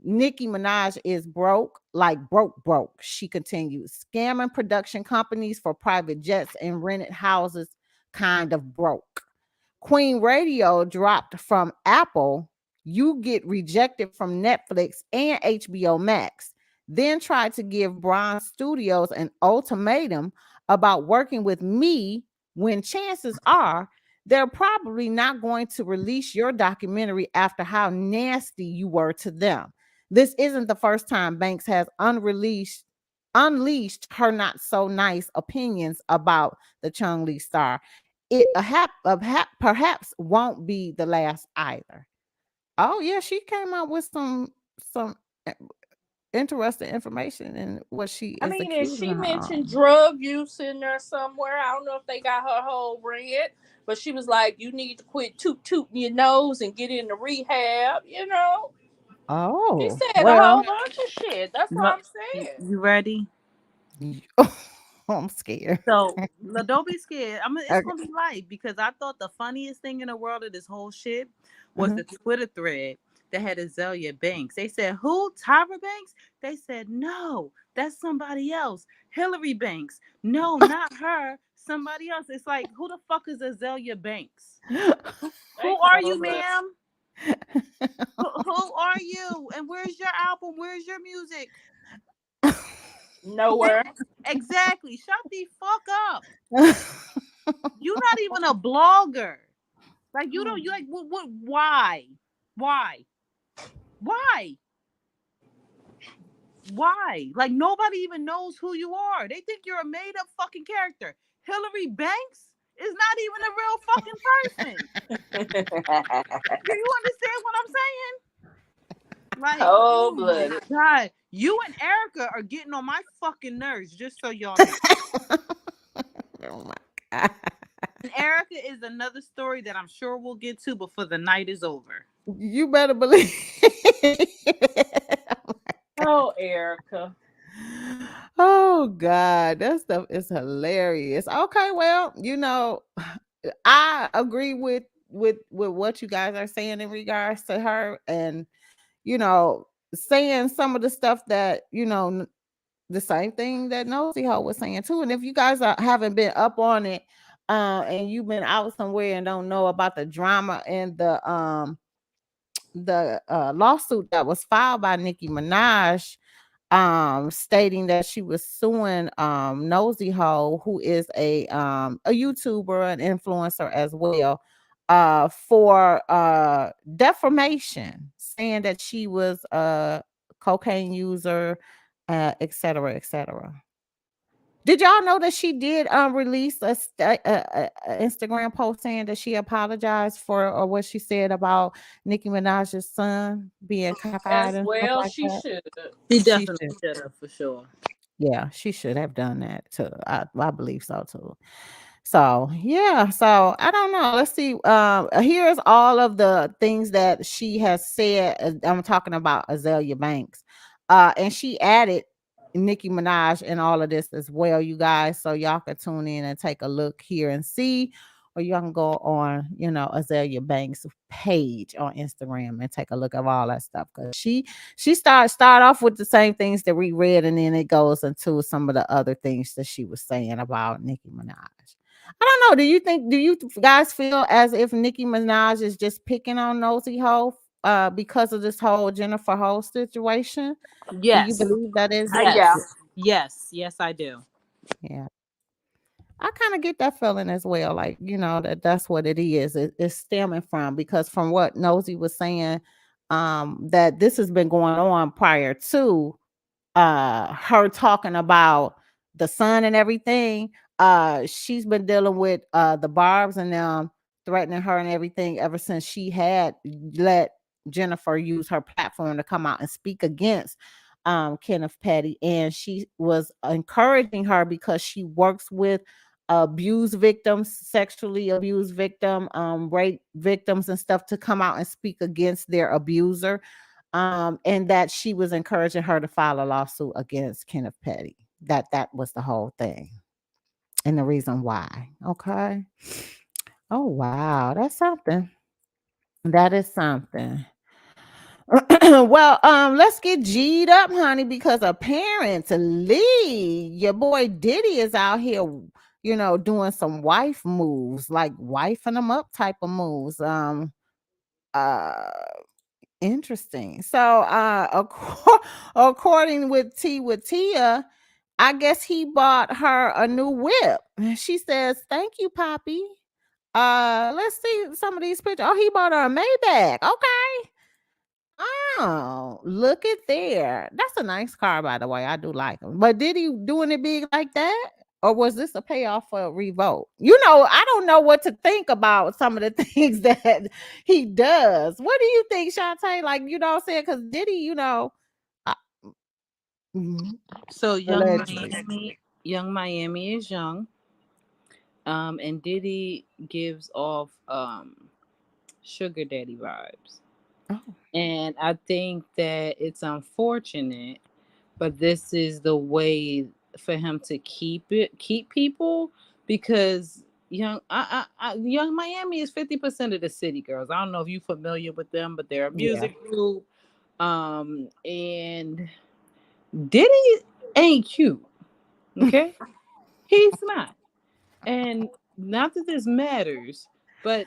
Nicki Minaj is broke, like broke, she continued, scamming production companies for private jets and rented houses, kind of broke. Queen Radio dropped from Apple. You get rejected from Netflix and HBO Max. Then tried to give Bronze Studios an ultimatum about working with me when chances are they're probably not going to release your documentary after how nasty you were to them. This isn't the first time Banks has unleashed her not so nice opinions about the Chung Lee star. It perhaps won't be the last either. Oh yeah, she came out with some interesting information in what she is and accusing she her mentioned of. drug use in there somewhere. I don't know if they got her whole rant, but she was like, you need to quit tooting your nose and get into rehab, Oh, she said a whole bunch of shit. That's what I'm saying. You ready? I'm scared. So don't be scared. It's gonna be light, because I thought the funniest thing in the world of this whole shit was the Twitter thread that had Azalea Banks. They said, "Who? Tyra Banks?" They said, "No, that's somebody else. Hillary Banks. No, not her. Somebody else." It's like, who the fuck is Azalea Banks? Who are you, ma'am? Who are you? And where's your album? Where's your music? Nowhere. Exactly. Shut the fuck up. You're not even a blogger. Like, you don't. You like what? Why? Like, nobody even knows who you are. They think you're a made up fucking character. Hillary Banks is not even a real fucking person. Do you understand what I'm saying? Like, oh my God. You and Erica are getting on my fucking nerves, just so y'all know. Oh my God. And Erica is another story that I'm sure we'll get to before the night is over. You better believe. Oh, Erica. Oh God, that stuff is hilarious. Okay, well, I agree with what you guys are saying in regards to her, and saying some of the stuff that the same thing that Nosy Ho was saying too. And if you guys haven't been up on it, and you've been out somewhere and don't know about the drama and the lawsuit that was filed by Nicki Minaj, stating that she was suing Nosy Ho, who is a YouTuber, an influencer as well, for defamation, saying that she was a cocaine user, et cetera, et cetera. Did y'all know that she did release a Instagram post saying that she apologized for what she said about Nicki Minaj's son being cockeyed As and stuff well, like she that? should. He She definitely should. should have for sure. Yeah, she should have done that too. I believe so too. So yeah, so I don't know. Let's see. Here's all of the things that she has said. I'm talking about Azalea Banks. And she added Nicki Minaj in all of this as well, you guys. So y'all can tune in and take a look here and see. Or you can go on, Azalea Banks page on Instagram and take a look at all that stuff. Because she start off with the same things that we read, and then it goes into some of the other things that she was saying about Nicki Minaj. I don't know. Do you guys feel as if Nicki Minaj is just picking on Nosy Ho because of this whole Jennifer Ho situation? Do you Yes. believe that is Yeah. Yes, I do. yeah. I kind of get that feeling as well. Like, that's what it is. It's stemming from, because from what Nosy was saying, that this has been going on prior to her talking about the son and everything. She's been dealing with the Barbs and them threatening her and everything ever since she had let Jennifer use her platform to come out and speak against Kenneth Petty. And she was encouraging her because she works with abused victims, sexually abused rape victims and stuff, to come out and speak against their abuser. And that she was encouraging her to file a lawsuit against Kenneth Petty. That was the whole thing. And the reason why. Okay. Oh wow, that's something. That is something. Well, let's get G'd up, honey, because apparently your boy Diddy is out here, doing some wife moves, like wifing them up type of moves. Uh Interesting. So, according with Tia, I guess he bought her a new whip. She says, "Thank you, Poppy." Let's see some of these pictures. Oh, he bought her a Maybach. Okay. Oh, look at there. That's a nice car, by the way. I do like him. But did he doing it big like that? Or was this a payoff for a revolt? I don't know what to think about some of the things that he does. What do you think, Shantae? Like, what I'm saying? Because Diddy, uh, mm, So allegedly. Young Miami is young. And Diddy gives off sugar daddy vibes. Oh. And I think that it's unfortunate, but this is the way for him to keep people, because Young Miami is 50% of the city girls. I don't know if you're familiar with them, but they're a Yeah. music group. And Diddy ain't cute. Okay? He's not. And not that this matters, but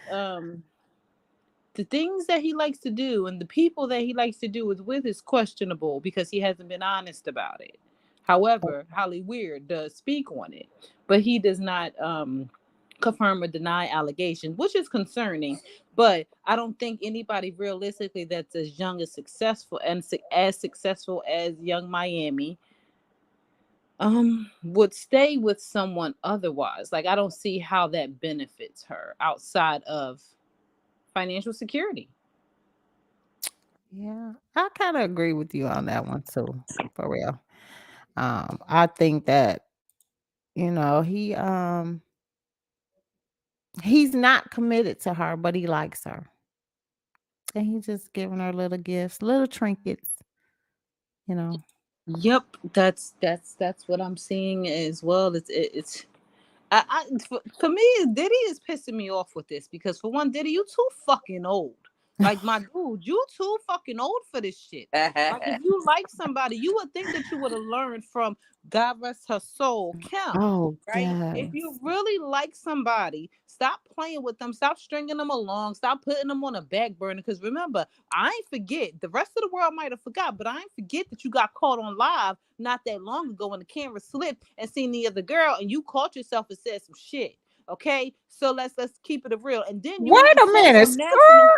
the things that he likes to do and the people that he likes to do it with is questionable because he hasn't been honest about it. However, Holly Weird does speak on it, but he does not confirm or deny allegations, which is concerning. But I don't think anybody realistically that's as young as successful and as successful as Young Miami would stay with someone otherwise. Like, I don't see how that benefits her outside of financial security. Yeah. I kind of agree with you on that one too, for real. I think that, he's not committed to her, but he likes her. And he's just giving her little gifts, little trinkets, you know. Yep, that's what I'm seeing as well. For me, Diddy is pissing me off with this because for one, Diddy, you too fucking old. Like my dude, you too fucking old for this shit. Like if you like somebody, you would think that you would have learned from God rest her soul, Kim. Oh, Right? yes. If you really like somebody, stop playing with them, stop stringing them along, stop putting them on a back burner. Because remember, I ain't forget. The rest of the world might have forgot, but I ain't forget that you got caught on live not that long ago when the camera slipped and seen the other girl, and you caught yourself and said some shit. Okay, so let's keep it real. And then you wait a minute, national.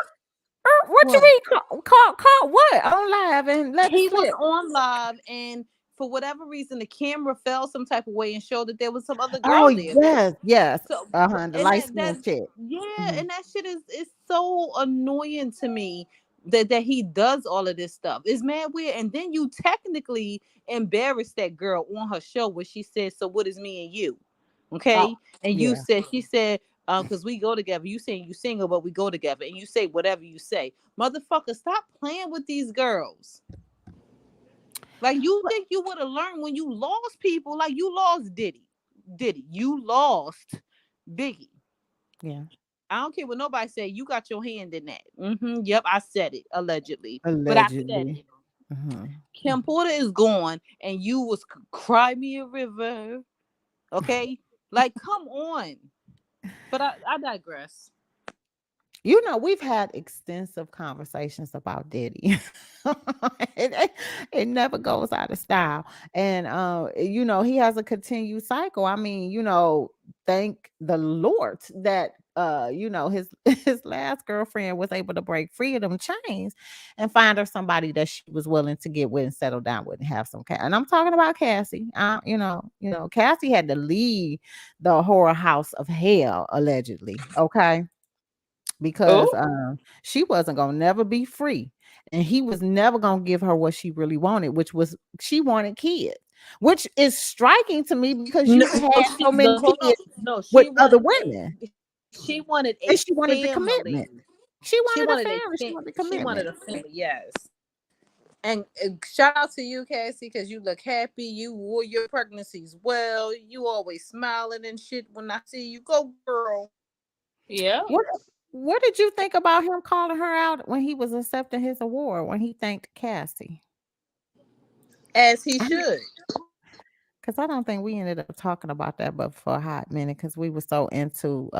What you mean? Caught what on live and let he it slip? was on live, and for whatever reason, the camera fell some type of way and showed that there was some other girl there. Yes. So, The light skin shit. Yeah, and that shit is so annoying to me that he does all of this stuff. It's mad weird. And then you technically embarrassed that girl on her show where she said, "So what is me and you?" Okay, and you said she said. Because we go together. You saying you single, but we go together, and you say whatever you say, motherfucker. Stop playing with these girls. Like you think you would have learned when you lost people, like you lost Diddy, you lost Biggie. Yeah. I don't care what nobody say. You got your hand in that. Yep, I said it allegedly. But I said it. Kim Porter is gone, and you was cry me a river. Okay, like come on. But I digress. You know, we've had extensive conversations about Diddy. it never goes out of style. And you know, he has a continued cycle. I mean, you know, thank the Lord that you know, his his last girlfriend was able to break free of them chains and find her somebody that she was willing to get with and settle down with and have some cash. And I'm talking about Cassie. You know, Cassie had to leave the horror house of hell, allegedly. Okay. Because she wasn't gonna never be free, and he was never gonna give her what she really wanted, which was she wanted kids, which is striking to me because you had so many kids with other women. She wanted a And she wanted the family. commitment. She wanted a family. She wanted the She wanted commitment. a family. Yes. And shout out to you, Cassie, because you look happy. You wore your pregnancies well. You always smiling and shit when I see you. Go, girl. Yeah. What did you think about him calling her out when he was accepting his award, when he thanked Cassie? As he should. Because I don't think we ended up talking about that but for a hot minute because we were so into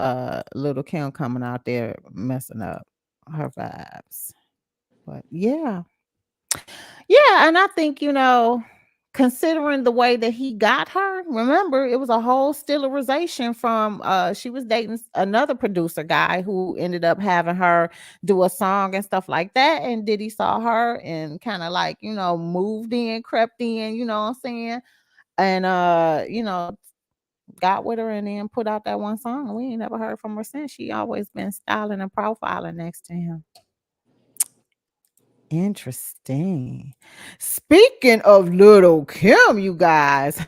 Lil Kim coming out there messing up her vibes. But yeah. Yeah, and I think, you know, considering the way that he got her, remember it was a whole sterilization from she was dating another producer guy who ended up having her do a song and stuff like that. And Diddy saw her and kind of like, you know, moved in, crept in, you know what I'm saying? And you know, got with her and then put out that one song. We ain't never heard from her since. She always been styling and profiling next to him. Interesting. Speaking of Lil Kim, you guys,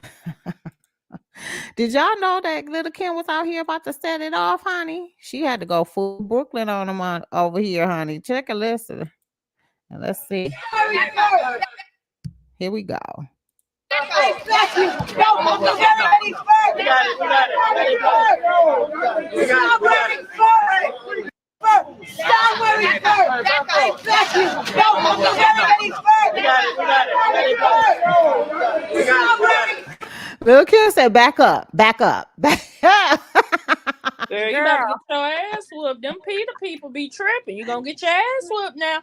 did y'all know that Lil Kim was out here about to set it off, honey? She had to go full Brooklyn on them over here, honey. Check a listen. And let's see. Here we go. Lil Kim said, back up, back up, back up. Girl, you about to get your ass whooped. Them Peter people be tripping. You gonna get your ass whooped now.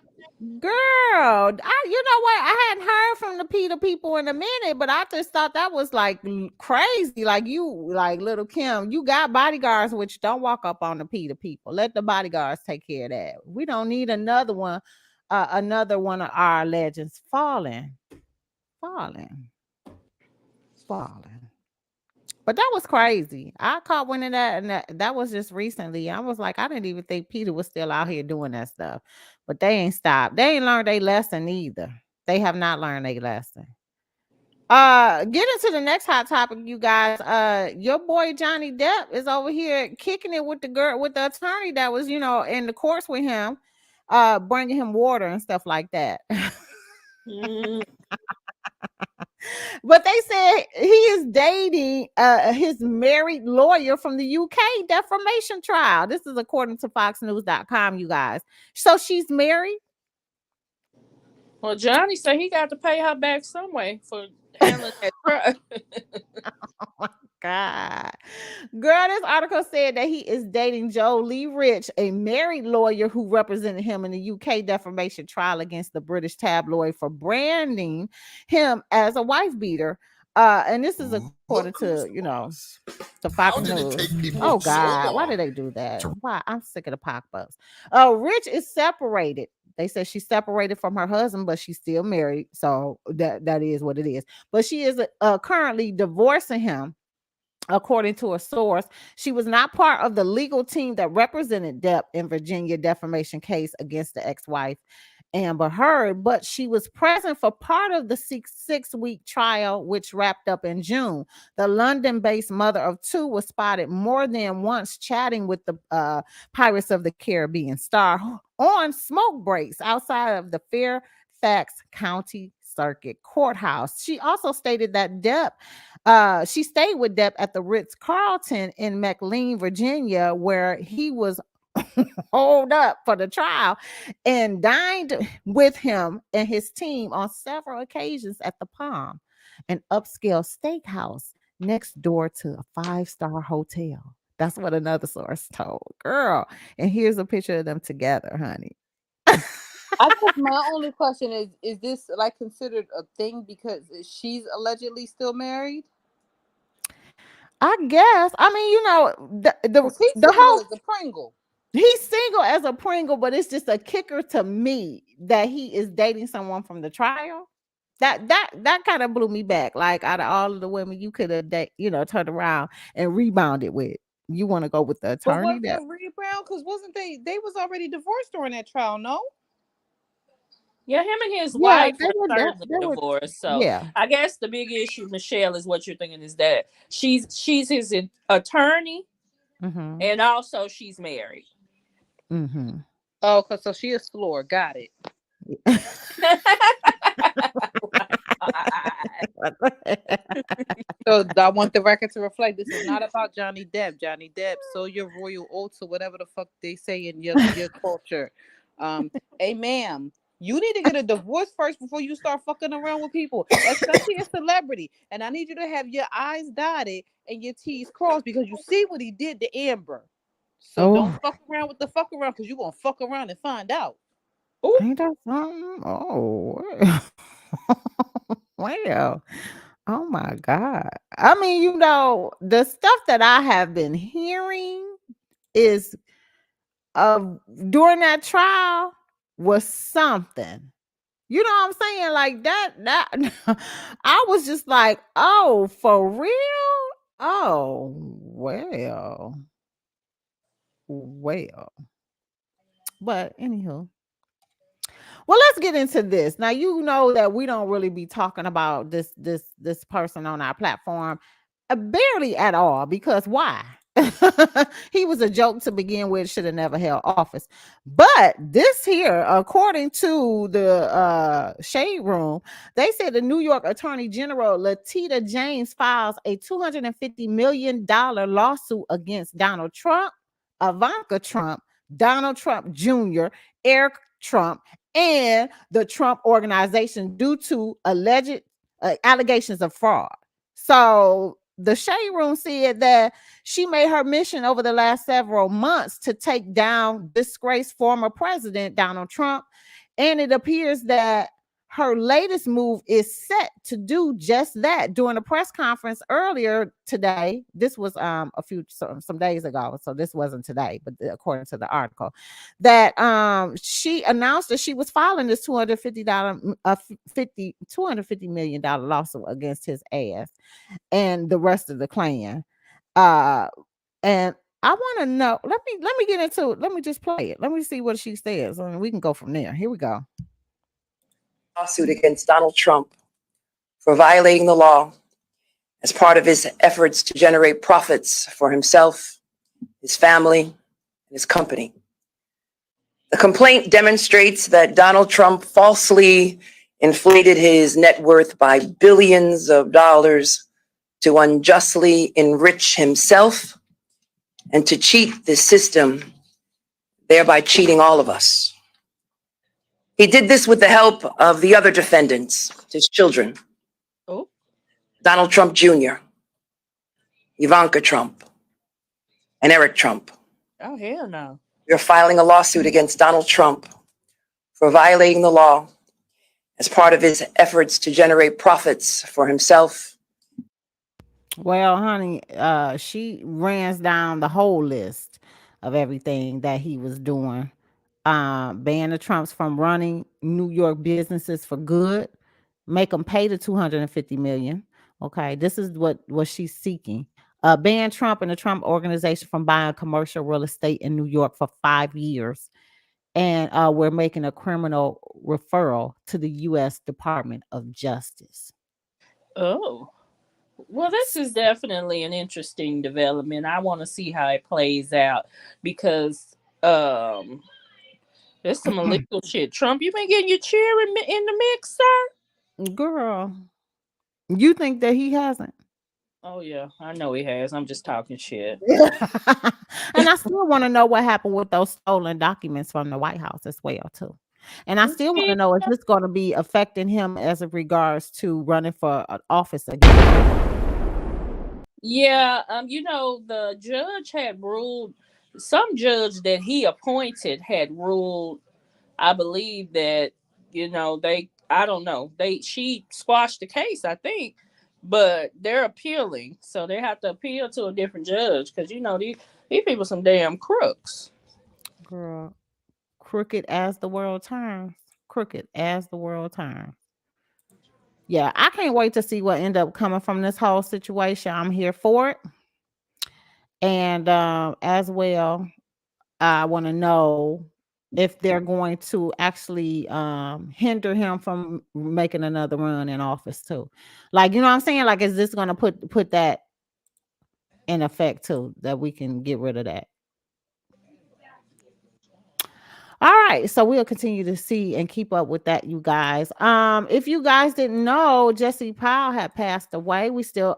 Girl, you know what? I hadn't heard from the Peter people in a minute, but I just thought that was like crazy. Like you, like Lil Kim, you got bodyguards, which don't walk up on the Peter people. Let the bodyguards take care of that. We don't need another one of our legends falling. But that was crazy. I caught one of that, and that was just recently. I was like, I didn't even think Peter was still out here doing that stuff. But they ain't stopped. They ain't learned their lesson either. They have not learned their lesson. Get into the next hot topic, you guys. Your boy Johnny Depp is over here kicking it with the attorney that was, you know, in the courts with him, bringing him water and stuff like that. But they said he is dating his married lawyer from the UK defamation trial. This is according to foxnews.com, you guys. So she's married? Well, Johnny said he got to pay her back some way for handling that truck. Oh my God. Girl, this article said that he is dating Jolie Rich, a married lawyer who represented him in the UK defamation trial against the British tabloid for branding him as a wife beater. And this is according to, the Fox News. Oh God, why did they do that? Why? I'm sick of the pock bucks. Rich is separated. They said she's separated from her husband, but she's still married. So that is what it is. But she is currently divorcing him. According to a source, she was not part of the legal team that represented Depp in Virginia defamation case against the ex-wife Amber Heard, but she was present for part of the six-week trial, which wrapped up in June. The London-based mother of two was spotted more than once chatting with the Pirates of the Caribbean star on smoke breaks outside of the Fairfax County Circuit Courthouse. She also stated that Depp, she stayed with Depp at the Ritz-Carlton in McLean, Virginia, where he was holed up for the trial, and dined with him and his team on several occasions at the Palm, an upscale steakhouse next door to a 5-star hotel. That's what another source told. Girl, and here's a picture of them together, honey. I guess my only question is this like considered a thing because she's allegedly still married? I guess. I mean, the whole is a Pringle. He's single as a Pringle, but it's just a kicker to me that he is dating someone from the trial. That kind of blew me back. Like, out of all of the women you could have turned around and rebounded with, you want to go with the attorney? But wasn't rebound? Because wasn't they was already divorced during that trial? No. Yeah, him and his wife were certainly were divorced. So yeah. I guess the big issue, Michelle, is what you're thinking is that she's his attorney, and also she's married. Mm-hmm. Oh, so she is floor. Got it. So I want the record to reflect this is not about Johnny Depp. Johnny Depp, so your royal oaths or whatever the fuck they say in your culture. Hey, ma'am, you need to get a divorce first before you start fucking around with people, especially a celebrity. And I need you to have your I's dotted and your T's crossed because you see what he did to Amber. So don't fuck around with the fuck around because you're going to fuck around and find out. Ooh. Ain't that something? Oh, well. Oh my God. I mean, the stuff that I have been hearing is during that trial was something. You know what I'm saying? Like that I was just like, oh, for real? Oh, well. But anywho. Well, let's get into this. Now, you know that we don't really be talking about this person on our platform barely at all, because why? He was a joke to begin with, should have never held office. But this here, according to the Shade Room, they said the New York Attorney General Letitia James files a $250 million lawsuit against Donald Trump, Ivanka Trump, Donald Trump Jr., Eric Trump, and the Trump Organization due to alleged allegations of fraud. So the Shade Room said that she made her mission over the last several months to take down disgraced former president Donald Trump, and it appears that her latest move is set to do just that. During a press conference earlier today, this was some days ago, so this wasn't today, but according to the article, that she announced that she was filing this $250 million lawsuit against his ass and the rest of the Klan. And I want to know. Let me get into it. Let me just play it. Let me see what she says, and we can go from there. Here we go. Lawsuit against Donald Trump for violating the law as part of his efforts to generate profits for himself, his family, and his company. The complaint demonstrates that Donald Trump falsely inflated his net worth by billions of dollars to unjustly enrich himself and to cheat the system, thereby cheating all of us. He did this with the help of the other defendants, his children, Donald Trump Jr., Ivanka Trump, and Eric Trump. Oh, hell no. We're filing a lawsuit against Donald Trump for violating the law as part of his efforts to generate profits for himself. Well, honey, she ran down the whole list of everything that he was doing. Ban the Trumps from running New York businesses for good, make them pay the $250 million. Okay, this is what she's seeking. Ban Trump and the Trump organization from buying commercial real estate in New York for 5 years. And we're making a criminal referral to the U.S. Department of Justice. Oh, well, this is definitely an interesting development. I want to see how it plays out because there's some illegal shit. Trump, you been getting your chair in the mix, sir? Girl, you think that he hasn't? Oh, yeah, I know he has. I'm just talking shit. And I still want to know what happened with those stolen documents from the White House as well, too. And I still want to know, is this going to be affecting him as it regards to running for office again? Yeah, the judge had ruled, some judge that he appointed had ruled, I believe that, she squashed the case, I think, but they're appealing. So they have to appeal to a different judge because, these people some damn crooks. Girl, crooked as the world turns. Crooked as the world turns. Yeah, I can't wait to see what end up coming from this whole situation. I'm here for it. And as well, I want to know if they're going to actually hinder him from making another run in office too. Like, you know what I'm saying? Like, is this going to put that in effect too, that we can get rid of that? All right, so we'll continue to see and keep up with that, you guys. If you guys didn't know, Jesse Powell had passed away. We still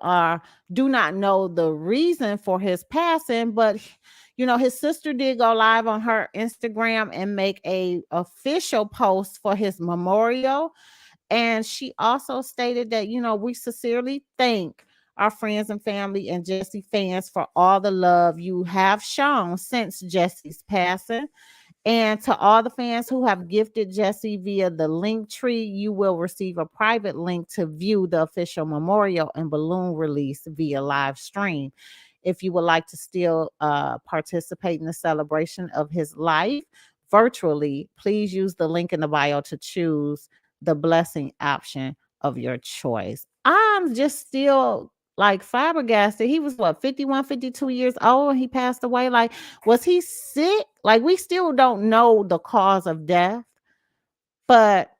do not know the reason for his passing, but his sister did go live on her Instagram and make a official post for his memorial. And she also stated that, we sincerely thank our friends and family and Jesse fans for all the love you have shown since Jesse's passing. And to all the fans who have gifted Jesse via the Linktree, you will receive a private link to view the official memorial and balloon release via live stream. If you would like to still participate in the celebration of his life virtually, please use the link in the bio to choose the blessing option of your choice. I'm just still like flabbergasted. He was 51, 52 years old, and he passed away. Like, was he sick? Like, we still don't know the cause of death, but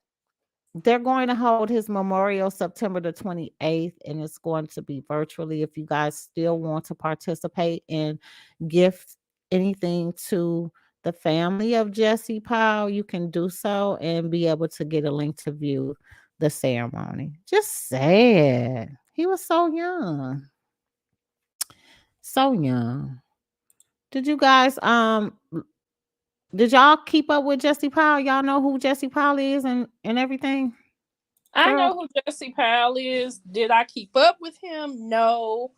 they're going to hold his memorial September the 28th, and it's going to be virtually. If you guys still want to participate and gift anything to the family of Jesse Powell, you can do so and be able to get a link to view the ceremony. Just sad. He was so young. So young. Did you guys did y'all keep up with Jesse Powell? Y'all know who Jesse Powell is and everything? I know who Jesse Powell is. Did I keep up with him? No.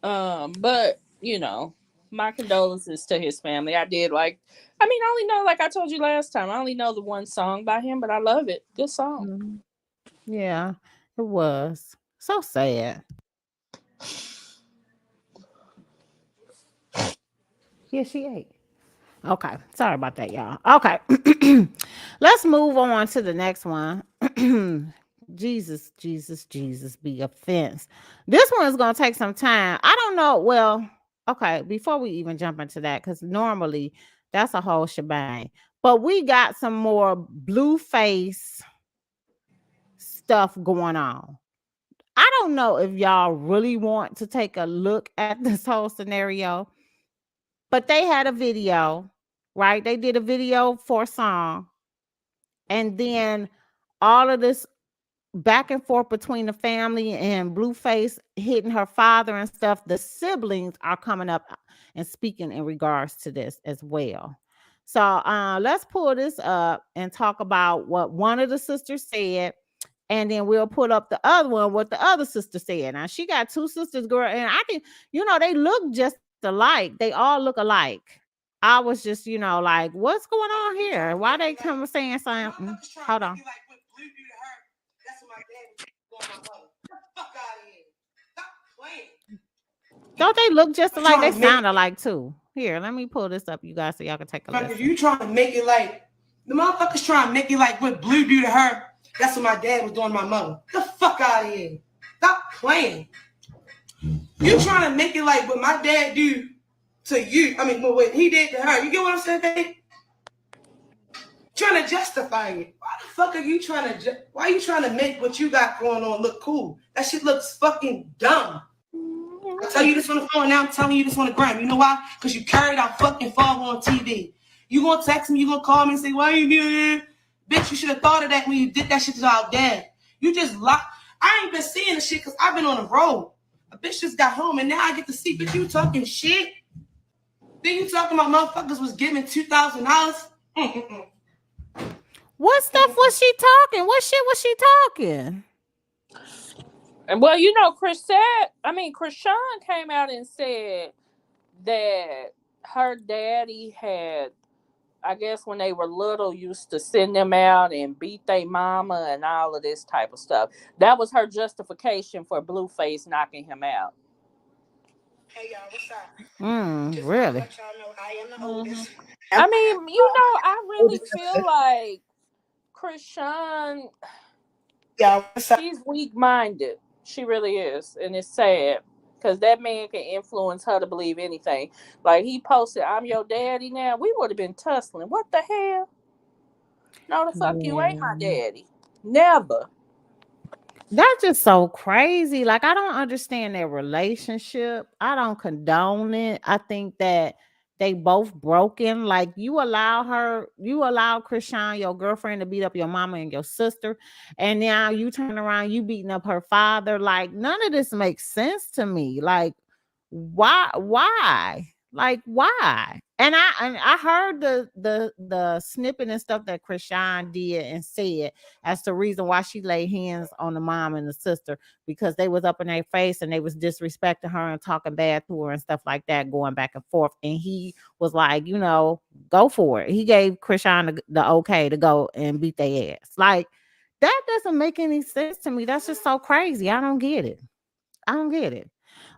But my condolences to his family. I did I only know, like I told you last time, I only know the one song by him, but I love it. Good song. Mm-hmm. Yeah, it was. So sad. Yeah, she ate. Okay. Sorry about that, y'all. Okay. Let's move on to the next one. Jesus be offense. This one is going to take some time. I don't know. Well, okay. Before we even jump into that, because normally that's a whole shebang. But we got some more blue face stuff going on. I don't know if y'all really want to take a look at this whole scenario, but they had a video, right? They did a video for a song, and then all of this back and forth between the family and Blueface hitting her father and stuff, the siblings are coming up and speaking in regards to this as well. So let's pull this up and talk about what one of the sisters said, and then we'll put up the other one, what the other sister said. Now she got two sisters, girl, and I can, they look just alike. They all look alike. I was just, like, what's going on here? Why they come saying something? Hold on. Don't they look just like they sound alike too? Here, let me pull this up, you guys, so y'all can take a listen. You trying to make it like the motherfuckers trying to make it like what Blue do to her. That's what my dad was doing to my mother. Get the fuck out of here. Stop playing. You trying to make it like what my dad do to you. I mean, what he did to her. You get what I'm saying, babe? Trying to justify it. Why the fuck are you trying to? Why are you trying to make what you got going on look cool? That shit looks fucking dumb. I tell you this on the phone, now I'm telling you this on the gram. You know why? Because you carried our fucking father on TV. You gonna text me, you gonna call me and say, why are you doing that? Bitch, you should have thought of that when you did that shit to our dad. You just locked. I ain't been seeing the shit because I've been on the road. A bitch just got home and now I get to see, but you talking shit? Then you talking about motherfuckers was giving $2,000? What stuff was she talking? What shit was she talking? And well, Krishan came out and said that her daddy had, I guess when they were little, used to send them out and beat their mama and all of this type of stuff. That was her justification for Blueface knocking him out. Hey y'all, what's up? Really? I am the oldest. I mean, I really feel like Krishan, she's weak-minded. She really is, and it's sad because that man can influence her to believe anything. Like he posted, "I'm your daddy now." We would have been tussling. What the hell? No, the fuck you ain't my daddy. Never. That's just so crazy. Like, I don't understand their relationship. I don't condone it. I think that they both broken. Like, you allow Krishan, your girlfriend, to beat up your mama and your sister, and now you turn around, you beating up her father. Like, none of this makes sense to me. Like, why? Like, why? And I heard the snippet and stuff that Krishan did and said as the reason why she laid hands on the mom and the sister, because they was up in their face and they was disrespecting her and talking bad to her and stuff like that, going back and forth. And he was like, go for it. He gave Krishan the okay to go and beat their ass. Like, that doesn't make any sense to me. That's just so crazy. I don't get it.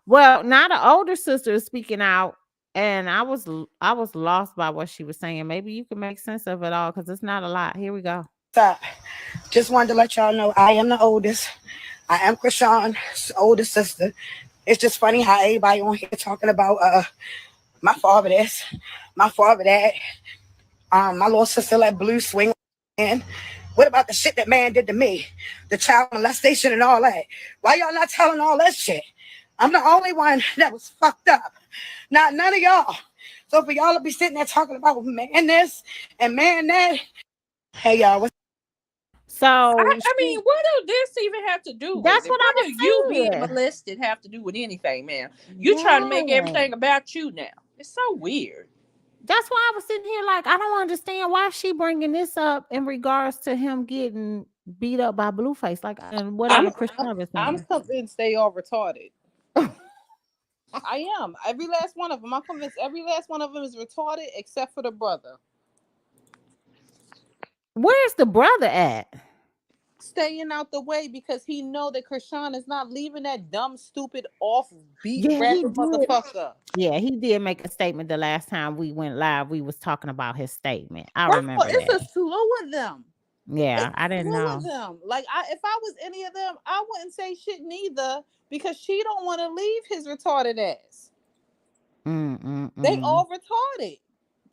Well, now the older sister is speaking out, and I was lost by what she was saying. Maybe you can make sense of it all because it's not a lot. Here we go. Stop. Just wanted to let y'all know I am the oldest. I am Krishan's oldest sister. It's just funny how everybody on here talking about my father this, my father that. My little sister let Blue swing in. What about the shit that man did to me? The child molestation and all that. Why y'all not telling all that shit? I'm the only one that was fucked up. Not none of y'all. So for y'all to be sitting there talking about man this and man that. Hey y'all, what's so I mean, what does this even have to do with that's it? what What I'm do you being saying. molested have to do with anything, man? You trying to make everything about you now. It's so weird. That's why I was sitting here like, I don't understand why she bringing this up in regards to him getting beat up by Blueface. Like, and whatever Krishan was saying. I'm convinced they all retarded. I am. Every last one of them. I'm convinced every last one of them is retarded except for the brother. Where's the brother at? Staying out the way because he know that Krishan is not leaving that dumb, stupid, offbeat rapper motherfucker. Yeah, he did make a statement the last time we went live. We was talking about his statement. I remember it's that. a slew of them. Yeah, I didn't know. Of them. Like, if I was any of them, I wouldn't say shit neither because she don't want to leave his retarded ass. They all retarded.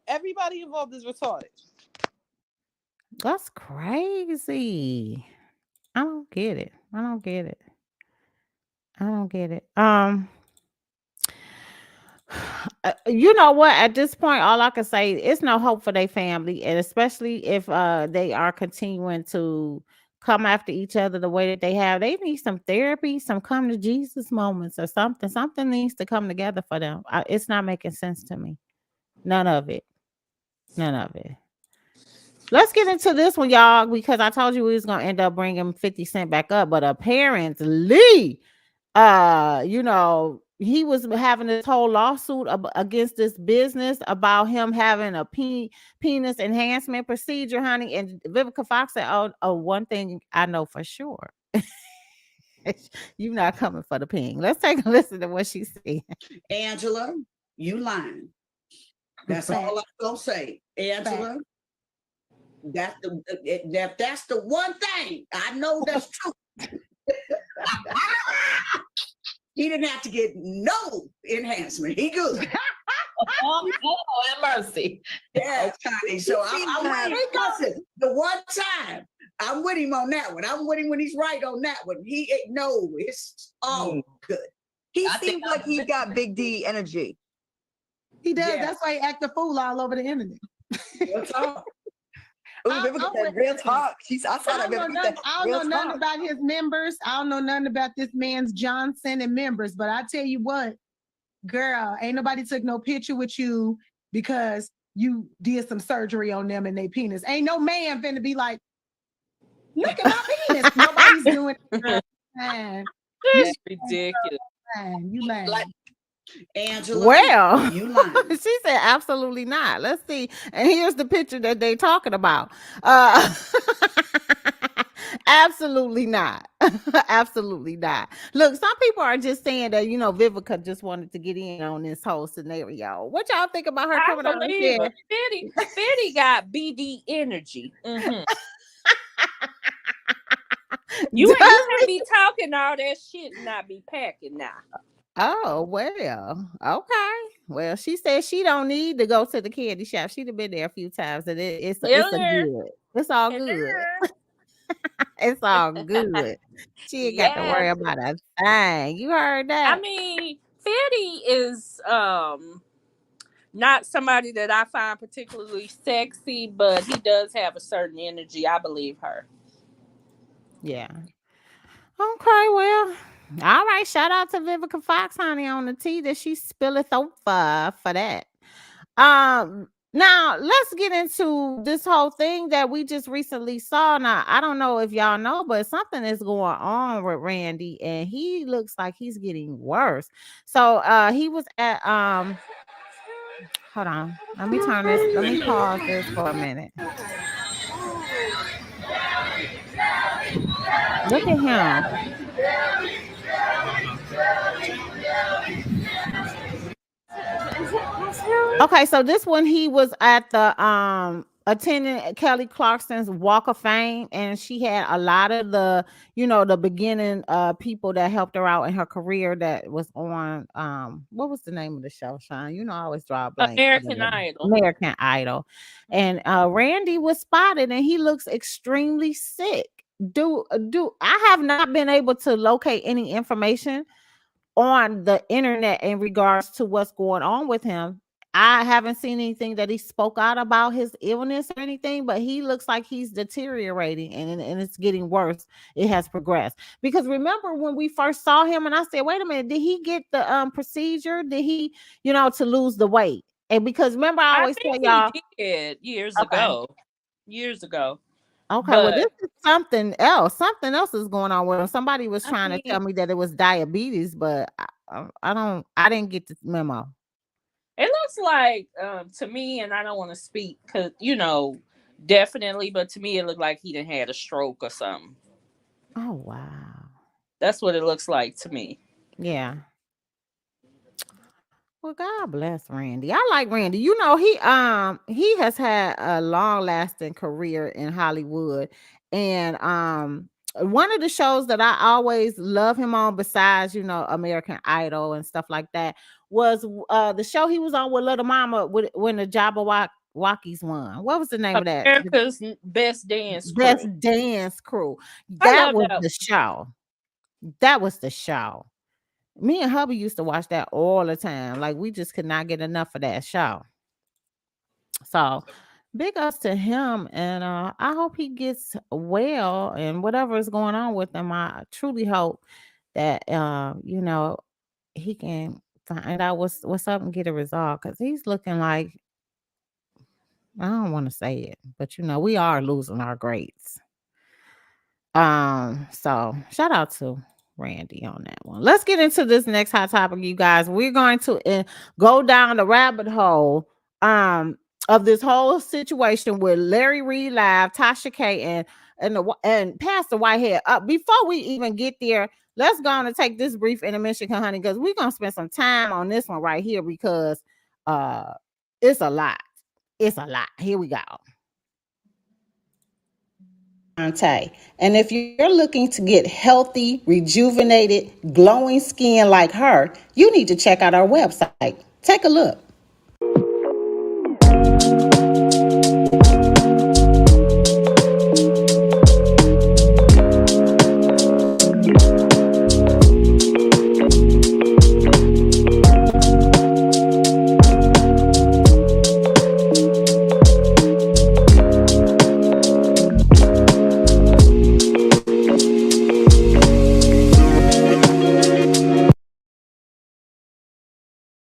Everybody involved is retarded. That's crazy. I don't get it. You know what? At this point, all I can say is no hope for their family, and especially if they are continuing to come after each other the way that they have. They need some therapy, some come to Jesus moments or something. Something needs to come together for them. It's not making sense to me. None of it. None of it. Let's get into this one, y'all, because I told you we was gonna end up bringing 50 Cent back up, but apparently, he was having this whole lawsuit against this business about him having a penis enhancement procedure, honey. And Vivica Fox said, "Oh, one thing I know for sure, you're not coming for the ping." Let's take a listen to what she said. Angela, you lying. That's all I'm gonna say, Angela. That's the one thing I know that's true. He didn't have to get no enhancement. He good. Oh, have mercy. Yeah, honey. So I'm listen, the one time I'm with him on that one. I'm with him when he's right on that one. It's all good. He seems like he got Big D energy. He does. Yeah. That's why he act a fool all over the internet. What's up? Real talk. I don't know nothing about his members. I don't know nothing about this man's Johnson and members. But I tell you what, girl, ain't nobody took no picture with you because you did some surgery on them and their penis. Ain't no man finna be like, look at my penis. Nobody's doing it. That's ridiculous. You lying. Angela, well, you lying. She said absolutely not. Let's see. And here's the picture that they talking about. Absolutely not. Absolutely not. Look, some people are just saying that, Vivica just wanted to get in on this whole scenario. What y'all think about her coming out and saying? Fitty got BD energy. Mm-hmm. You can't be talking all that shit and not be packing now. Oh, well, okay. Well, she said she don't need to go to the candy shop. She'd have been there a few times, and it's a good. It's all good. It's all good. She ain't got to worry about a thing. You heard that? I mean, Fitty is not somebody that I find particularly sexy, but he does have a certain energy. I believe her. Yeah. Okay, well. All right, shout out to Vivica Fox, honey, on the tea that she spilleth over for that. Now let's get into this whole thing that we just recently saw. Now, I don't know if y'all know, but something is going on with Randy, and he looks like he's getting worse. So he was at hold on, let me pause this for a minute. Look at him. Okay, so this one he was at the attending Kelly Clarkson's Walk of Fame, and she had a lot of the the beginning people that helped her out in her career that was on what was the name of the show, Sean? I always draw a blank. American Idol. And Randy was spotted, and he looks extremely sick. I have not been able to locate any information on the internet in regards to what's going on with him. I haven't seen anything that he spoke out about his illness or anything, but he looks like he's deteriorating and it's getting worse. It has progressed. Because remember when we first saw him and I said, wait a minute, did he get the procedure? Did he, to lose the weight? And because remember, I always tell y'all he did years ago. Okay, well, this is something else. Something else is going on with him. Somebody was trying to tell me that it was diabetes, but I didn't get the memo. It looks like to me, and I don't want to speak because definitely, but to me it looked like he done had a stroke or something. Oh wow. That's what it looks like to me. Yeah. Well, God bless Randy. I like Randy. He has had a long-lasting career in Hollywood. And one of the shows that I always love him on, besides, American Idol and stuff like that, was the show he was on with Little Mama when the Jabberwockies won. What was the name of that? America's Best Dance Crew. Best Dance Crew. That was the show. That was the show. Me and hubby used to watch that all the time. Like, we just could not get enough of that show. So big ups to him, and I hope he gets well and whatever is going on with him. I truly hope that he can find out what's up and get it resolved, because he's looking like, I don't want to say it, but we are losing our grades. So shout out to Randy on that one. Let's get into this next hot topic, you guys. We're going to go down the rabbit hole of this whole situation with Larry Reid Live, Tasha K, and Pastor Whitehead. Before we even get there, let's go on and take this brief intermission, honey, because we're gonna spend some time on this one right here, because it's a lot. It's a lot. Here we go. And if you're looking to get healthy, rejuvenated, glowing skin like her, you need to check out our website. Take a look.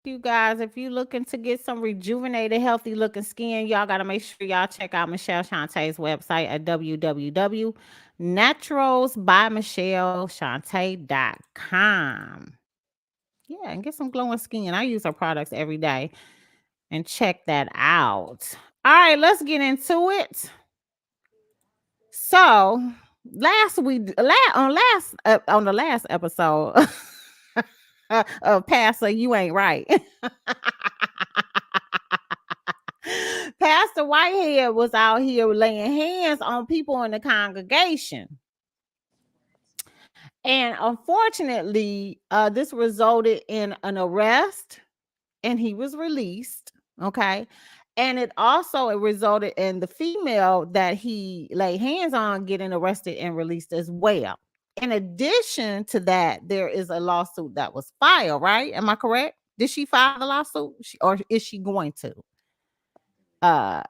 You guys, if you're looking to get some rejuvenated, healthy looking skin, y'all got to make sure y'all check out Michelle Shantae's website at www.naturalsbymichelleshante.com. Yeah, and get some glowing skin. I use her products every day, and check that out. All right, let's get into it. So on the last episode of Pastor, you ain't right. Pastor Whitehead was out here laying hands on people in the congregation. And unfortunately, this resulted in an arrest, and he was released. Okay. And it resulted in the female that he laid hands on getting arrested and released as well. In addition to that, there is a lawsuit that was filed, right? Am I correct? Did she file the lawsuit, or is she going to? I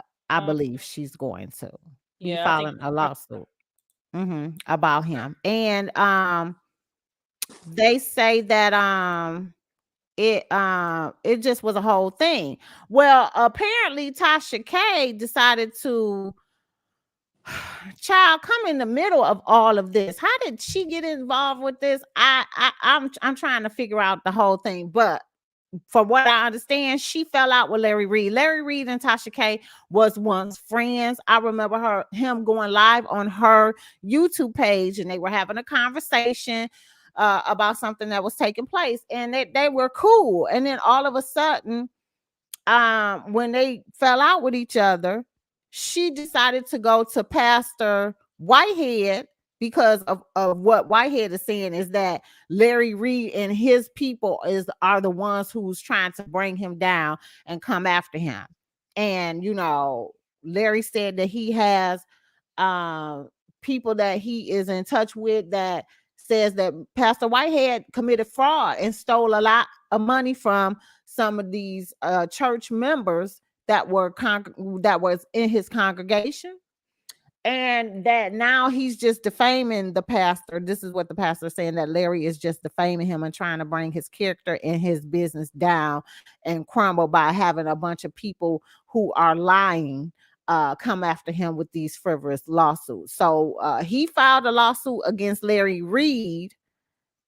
believe she's going to be filing a lawsuit about him. And they say that it just was a whole thing. Well, apparently Tasha K decided to come in the middle of all of this. How did she get involved with this? I'm trying to figure out the whole thing, but from what I understand, she fell out with Larry Reid. Larry Reid and Tasha K was once friends. I remember him going live on her YouTube page, and they were having a conversation about something that was taking place, and they were cool. And then all of a sudden, when they fell out with each other, she decided to go to Pastor Whitehead, because of what Whitehead is saying is that Larry Reid and his people are the ones who's trying to bring him down and come after him. And Larry said that he has people that he is in touch with that says that Pastor Whitehead committed fraud and stole a lot of money from some of these church members that was in his congregation. And that now he's just defaming the pastor. This is what the pastor is saying, that Larry is just defaming him and trying to bring his character and his business down and crumble by having a bunch of people who are lying come after him with these frivolous lawsuits. So he filed a lawsuit against Larry Reid.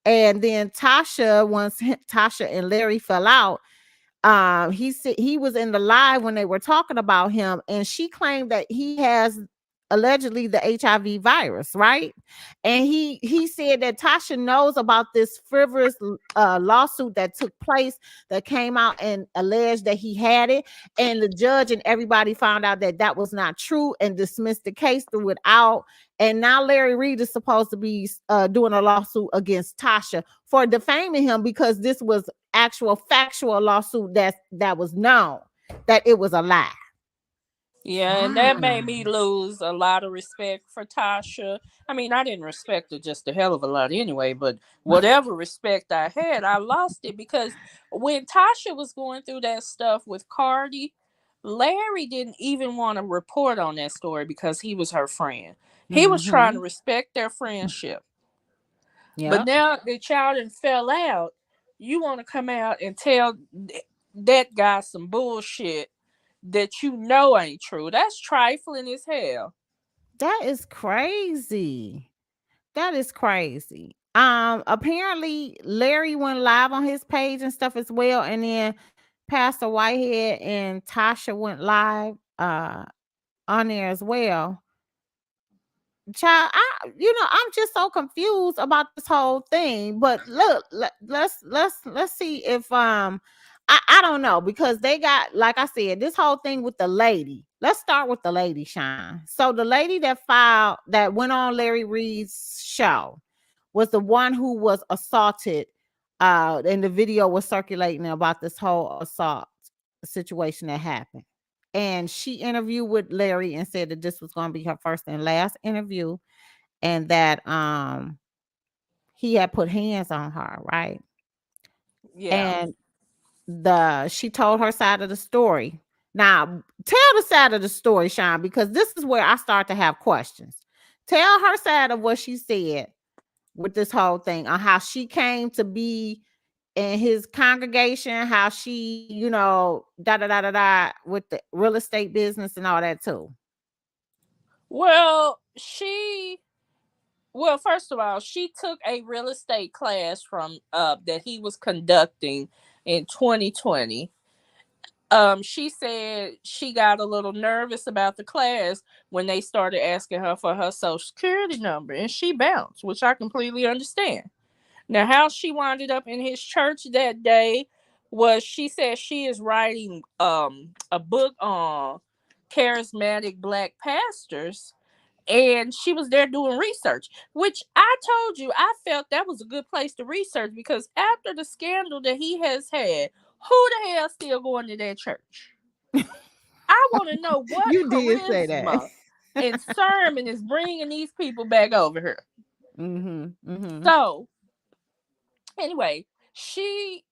And then once Tasha and Larry fell out, he said he was in the live when they were talking about him, and she claimed that he has allegedly the HIV virus, right? And he said that Tasha knows about this frivolous lawsuit that took place, that came out and alleged that he had it, and the judge and everybody found out that that was not true and dismissed the case, threw it out. And now Larry Reid is supposed to be doing a lawsuit against Tasha for defaming him, because this was factual lawsuit that was known that it was a lie. Yeah, and that made me lose a lot of respect for Tasha. I mean, I didn't respect her just a hell of a lot anyway, but whatever respect I had, I lost it, because when Tasha was going through that stuff with Cardi, Larry didn't even want to report on that story because he was her friend. He was trying to respect their friendship. But now the child and fell out. You want to come out and tell that guy some bullshit that you know ain't true. That's trifling as hell. That is crazy. That is crazy. Apparently Larry went live on his page and stuff as well, and then Pastor Whitehead and Tasha went live on there as well. Child, I'm just so confused about this whole thing. But look, let's see if I don't know, because they got, like I said, this whole thing with the lady. Let's start with the lady, Shine. So the lady that went on Larry Reid's show was the one who was assaulted, and the video was circulating about this whole assault situation that happened. And she interviewed with Larry and said that this was going to be her first and last interview, and that he had put hands on her, right? Yeah. And she told her side of the story. Now, tell the side of the story, Sean, because this is where I start to have questions. Tell her side of what she said with this whole thing, on how she came to be in his congregation, how she, with the real estate business and all that too. Well, first of all, she took a real estate class from that he was conducting in 2020. She said she got a little nervous about the class when they started asking her for her social security number, and she bounced, which I completely understand. Now, how she winded up in his church that day was, she said she is writing a book on charismatic Black pastors, and she was there doing research, which I told you I felt that was a good place to research, because after the scandal that he has had, who the hell still going to that church? I want to know what you did say that. and sermon is bringing these people back over here. So anyway, she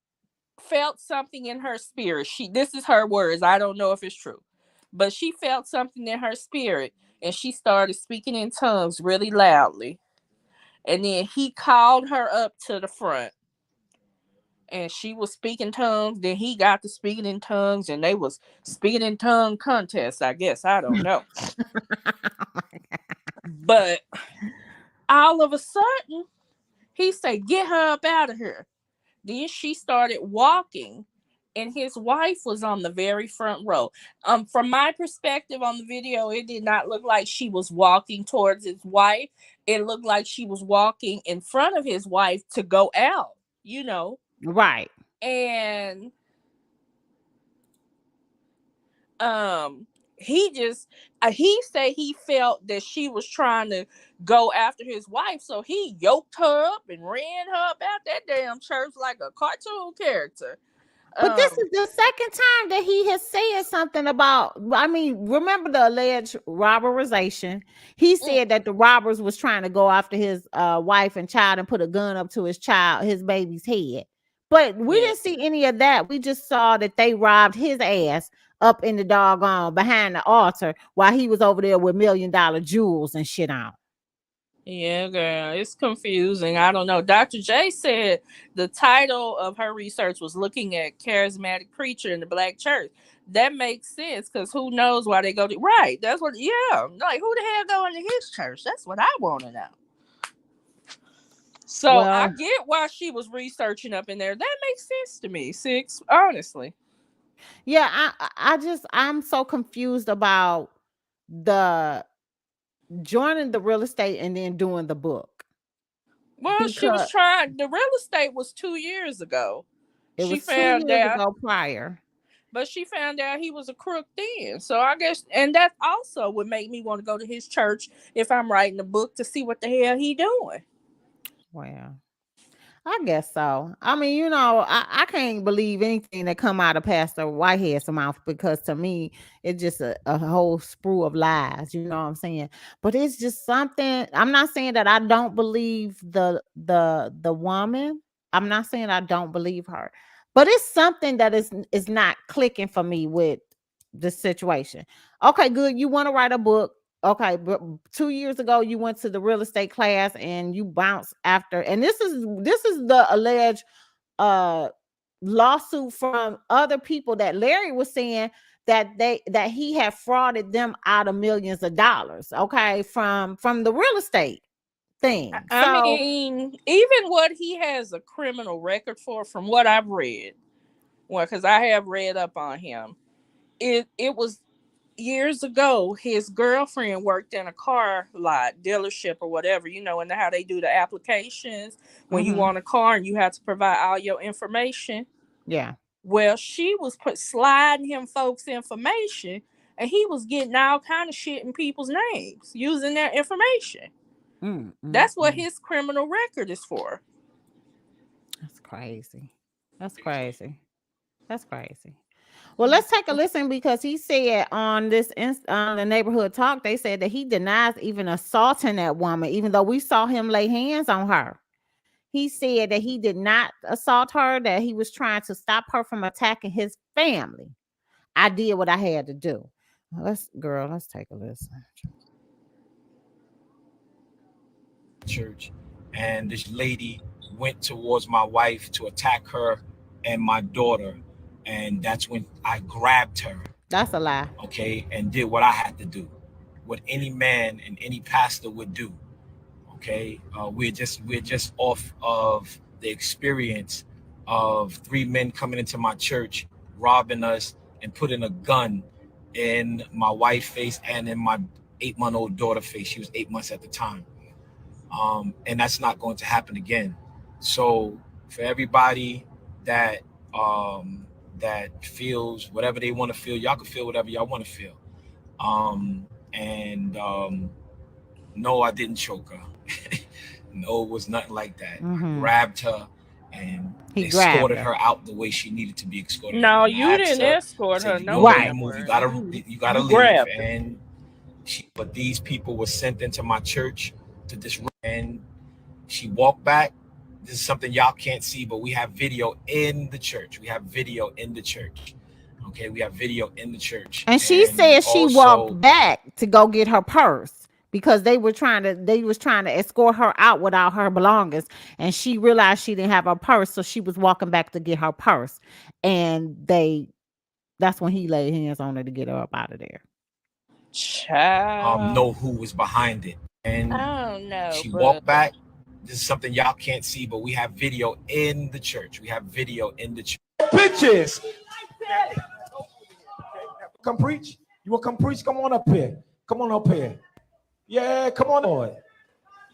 felt something in her spirit. This is her words. I don't know if it's true, but she felt something in her spirit, and she started speaking in tongues really loudly. And then he called her up to the front, and she was speaking tongues. Then he got to speaking in tongues, and they was speaking in tongue contest, I guess. I don't know. But all of a sudden, he said, "Get her up out of here." Then she started walking, and his wife was on the very front row. From my perspective on the video, it did not look like she was walking towards his wife. It looked like she was walking in front of his wife to go out, Right. And he said he felt that she was trying to go after his wife, so he yoked her up and ran her up out that damn church like a cartoon character. But this is the second time that he has said something about, remember the alleged robberization? He said that the robbers was trying to go after his wife and child and put a gun up to his baby's head. But we didn't see any of that. We just saw that they robbed his ass up in the doggone behind the altar while he was over there with $1 million jewels and shit on. Yeah, girl, it's confusing. I don't know. Dr. J said the title of her research was looking at charismatic preacher in the Black church. That makes sense, because who knows why they go to, right? That's what, like, who the hell going to his church? That's what I want to know. So I get why she was researching up in there. That makes sense to me, Sixx, honestly. Yeah, I'm so confused about the joining the real estate and then doing the book. Well, she was trying. The real estate was 2 years ago. It was 2 years ago prior. But she found out he was a crook then. So I guess, and that also would make me want to go to his church if I'm writing a book, to see what the hell he doing. Well, I guess so. I can't believe anything that come out of Pastor Whitehead's mouth, because to me, it's just a whole sprue of lies. You know what I'm saying? But it's just something. I'm not saying that I don't believe the woman. I'm not saying I don't believe her, but it's something that is not clicking for me with this situation. Okay, good. You want to write a book. Okay, but 2 years ago you went to the real estate class and you bounced after. And this is the alleged lawsuit from other people that Larry was saying that he had frauded them out of millions of dollars. Okay, from the real estate thing. I mean, even what he has a criminal record for, from what I've read, well, because I have read up on him, it was years ago. His girlfriend worked in a car lot dealership or whatever, you know, and how they do the applications when you want a car and you have to provide all your information. Yeah. Well, she was sliding him folks' information, and he was getting all kind of shit in people's names using their information. That's what his criminal record is for. That's crazy. That's crazy. That's crazy. Well, let's take a listen, because he said on this on the neighborhood talk, they said that he denies even assaulting that woman, even though we saw him lay hands on her. He said that he did not assault her, that he was trying to stop her from attacking his family. I did what I had to do. Let's take a listen. Church, and this lady went towards my wife to attack her and my daughter, and that's when I grabbed her. That's a lie. Okay, and did what I had to do, what any man and any pastor would do. Okay, we're just off of the experience of 3 men coming into my church, robbing us, and putting a gun in my wife's face and in my 8-month-old daughter's face. She was 8 months at the time. And that's not going to happen again. So for everybody that that feels whatever they want to feel, y'all can feel whatever y'all want to feel. No, I didn't choke her. No, it was nothing like that. I grabbed her and escorted her out the way she needed to be escorted. No, you didn't escort her. No, right. You gotta leave. And but these people were sent into my church to disrupt, and she walked back. This is something y'all can't see, but we have video in the church. Okay, we have video in the church. And she said she walked back to go get her purse because they was trying to escort her out without her belongings, and she realized she didn't have her purse, so she was walking back to get her purse, and that's when he laid hands on her to get her up out of there. Child. Know who was behind it. And I don't know. She walked back. This is something y'all can't see, but we have video in the church. Bitches. Come preach. You will come preach? Come on up here. Yeah, come on, Lord. So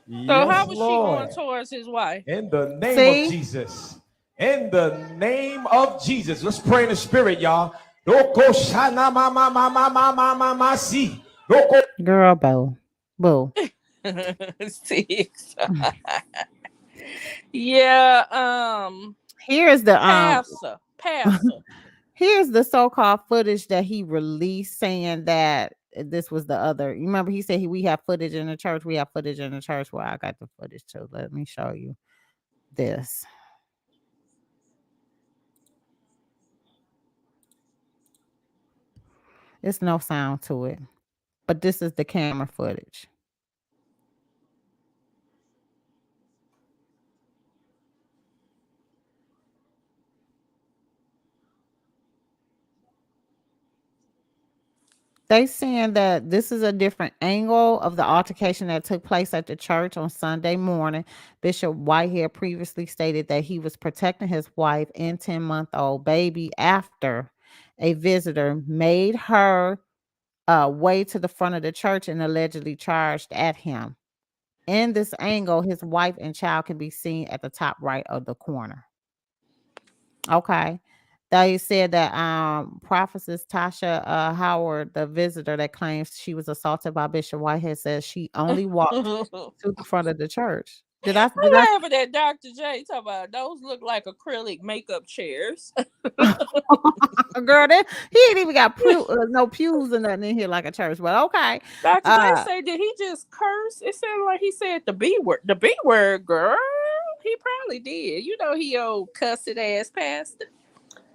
Yes, how was Lord. she going towards his wife? In the name of Jesus. In the name of Jesus. Let's pray in the spirit, y'all. Girl, boo. Sixx. Yeah. Here's the Pastor. Here's the so-called footage that he released saying that this was the other. You remember he said we have footage in the church. We have footage in the church. Well, I got the footage too. Let me show you this. There's no sound to it, but this is the camera footage. They saying that this is a different angle of the altercation that took place at the church on Sunday morning. Bishop Whitehead previously stated that he was protecting his wife and 10-month-old baby after a visitor made her way to the front of the church and allegedly charged at him. In this angle, his wife and child can be seen at the top right of the corner. Okay. They said that prophetess Tasha Howard, the visitor that claims she was assaulted by Bishop Whitehead, says she only walked to the front of the church. Did I laugh at that Dr. J talking about those look like acrylic makeup chairs. Girl, he ain't even got no pews or nothing in here like a church, but okay. Dr. J said, did he just curse? It sounded like he said the B word. The B word, girl. He probably did. You know he old cussed ass pastor.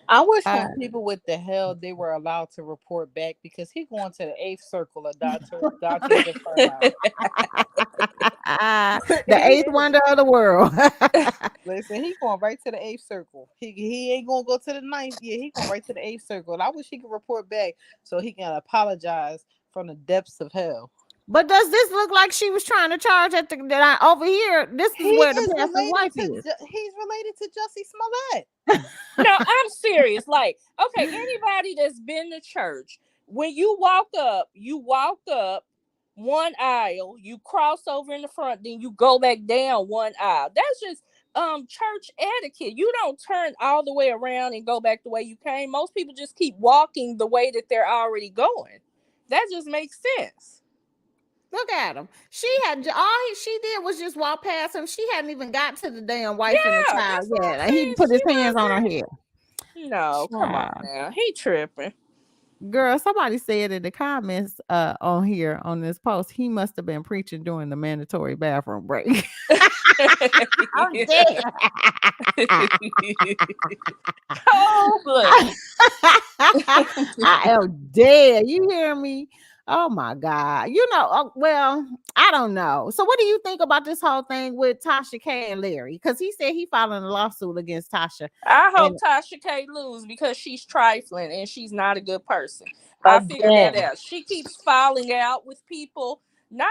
I wish when people with the hell they were allowed to report back, because he going to the 8th circle of Dante's Inferno. The 8th wonder of the world. Listen, he going right to the 8th circle. He ain't gonna go to the 9th. Yeah, he going right to the 8th circle. And I wish he could report back so he can apologize from the depths of hell. But does this look like she was trying to charge at over here? This is where the pastor's wife is. He's related to Jussie Smollett. No, I'm serious. Like, okay, anybody that's been to church, when you walk up one aisle, you cross over in the front, then you go back down one aisle. That's just church etiquette. You don't turn all the way around and go back the way you came. Most people just keep walking the way that they're already going. That just makes sense. Look at him. She did was just walk past him. She hadn't even got to the damn wife and the child yet. And he put his hands on her head. No, come on now. He tripping. Girl, somebody said in the comments on here on this post, he must have been preaching during the mandatory bathroom break. I'm dead. I am dead. You hear me? Oh my God. Well, I don't know. So what do you think about this whole thing with Tasha K and Larry? Because he said he filed a lawsuit against Tasha. I hope Tasha K lose because she's trifling and she's not a good person. I figured that out. She keeps falling out with people. Not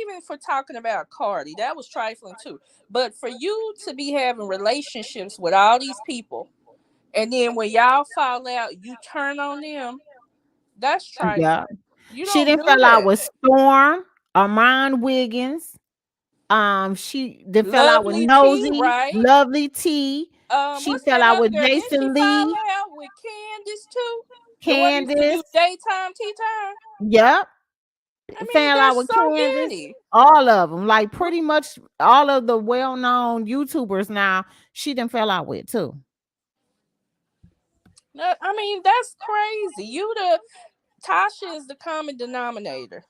even for talking about Cardi. That was trifling too. But for you to be having relationships with all these people, and then when y'all fall out, you turn on them. That's trifling. Yeah. She didn't fell out with Storm, Armand Wiggins. She didn't fell out with Nosy, right? Lovely T. She fell out with Jason Lee. Fell out with Candace too. Candace. Daytime, tea time. Yep. Fell out with so Candace. Many. All of them, like pretty much all of the well-known YouTubers now, she didn't fell out with too. I mean, that's crazy. Tasha is the common denominator.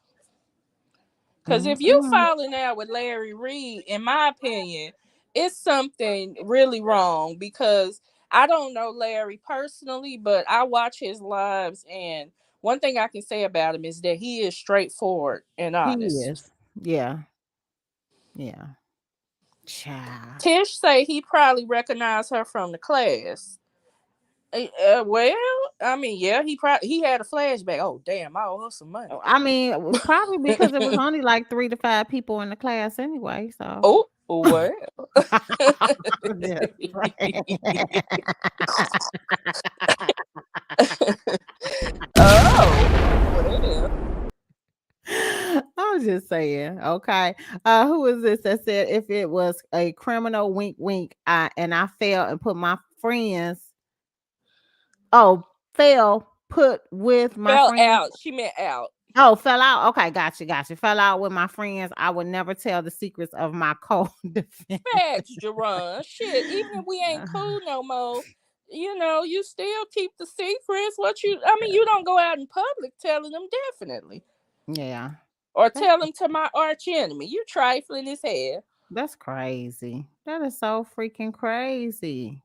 Because if you falling out with Larry Reid, in my opinion, it's something really wrong. Because I don't know Larry personally, but I watch his lives, and one thing I can say about him is that he is straightforward and honest. He is. Yeah. Yeah. Child. Tish say he probably recognized her from the class. Well, I mean, yeah, he had a flashback. Oh, damn, I owe her some money. I mean, probably because it was only like 3 to 5 people in the class anyway. So. Oh, well. I was just saying, okay. Who is this that said if it was a criminal wink wink, and I fell and put my friends. Put with my fell friends. Out. She meant out. Oh, fell out. Okay, gotcha. Fell out with my friends. I would never tell the secrets of my co-defendant. Facts, Jerron. Shit, even if we ain't cool no more, you still keep the secrets. You don't go out in public telling them, definitely. Yeah. Or tell them to my arch enemy. You trifling as hell. That's crazy. That is so freaking crazy.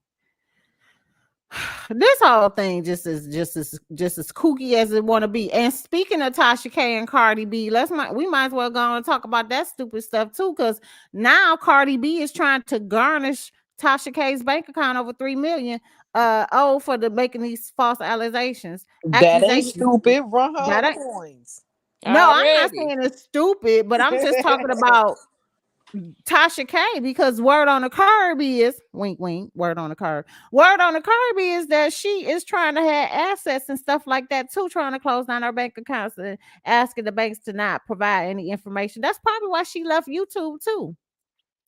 This whole thing just as kooky as it want to be. And speaking of Tasha K and Cardi B, we might as well go on and talk about that stupid stuff too, because now Cardi B is trying to garnish Tasha K's bank account over $3 million for making these false accusations. That ain't stupid. Run her coins. No, I'm not saying it's stupid, but I'm just talking about Tasha K, because word on the curb is wink wink. Word on the curb is that she is trying to have assets and stuff like that too, trying to close down her bank accounts and asking the banks to not provide any information. That's probably why she left YouTube too.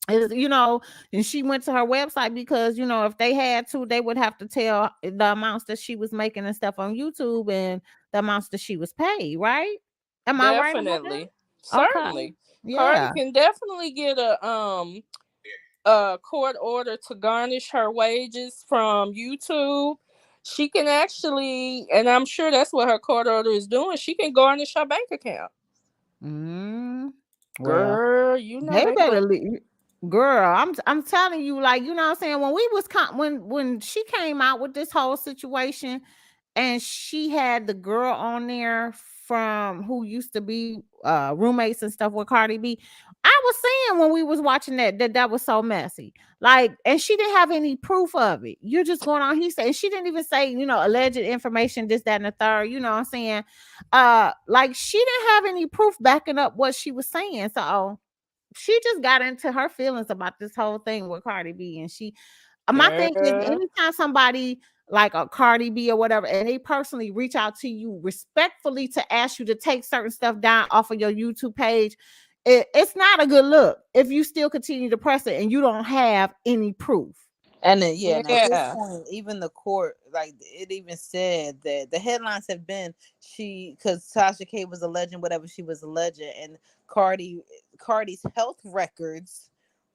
And she went to her website because if they had to, they would have to tell the amounts that she was making and stuff on YouTube and the amounts that she was paid, right? Am I right? Definitely. Certainly. Okay. Yeah. Cardi can definitely get a court order to garnish her wages from YouTube. She can actually, and I'm sure that's what her court order is doing, she can garnish her bank account. Well, girl, they better leave. Girl, I'm telling you, like, you know what I'm saying? When we was when she came out with this whole situation, and she had the girl on there from who used to be roommates and stuff with Cardi B. I was saying when we was watching that was so messy. Like, and she didn't have any proof of it. You're just going on. He said, and she didn't even say, alleged information, this, that, and the third. You know what I'm saying? Like, she didn't have any proof backing up what she was saying. So she just got into her feelings about this whole thing with Cardi B. And my thing is, anytime somebody like a Cardi B or whatever, and they personally reach out to you respectfully to ask you to take certain stuff down off of your YouTube page, it's not a good look if you still continue to press it and you don't have any proof. And then, and at this point, even the court, like, it even said that the headlines have been because Tasha K was alleging whatever she was alleging, and Cardi's health records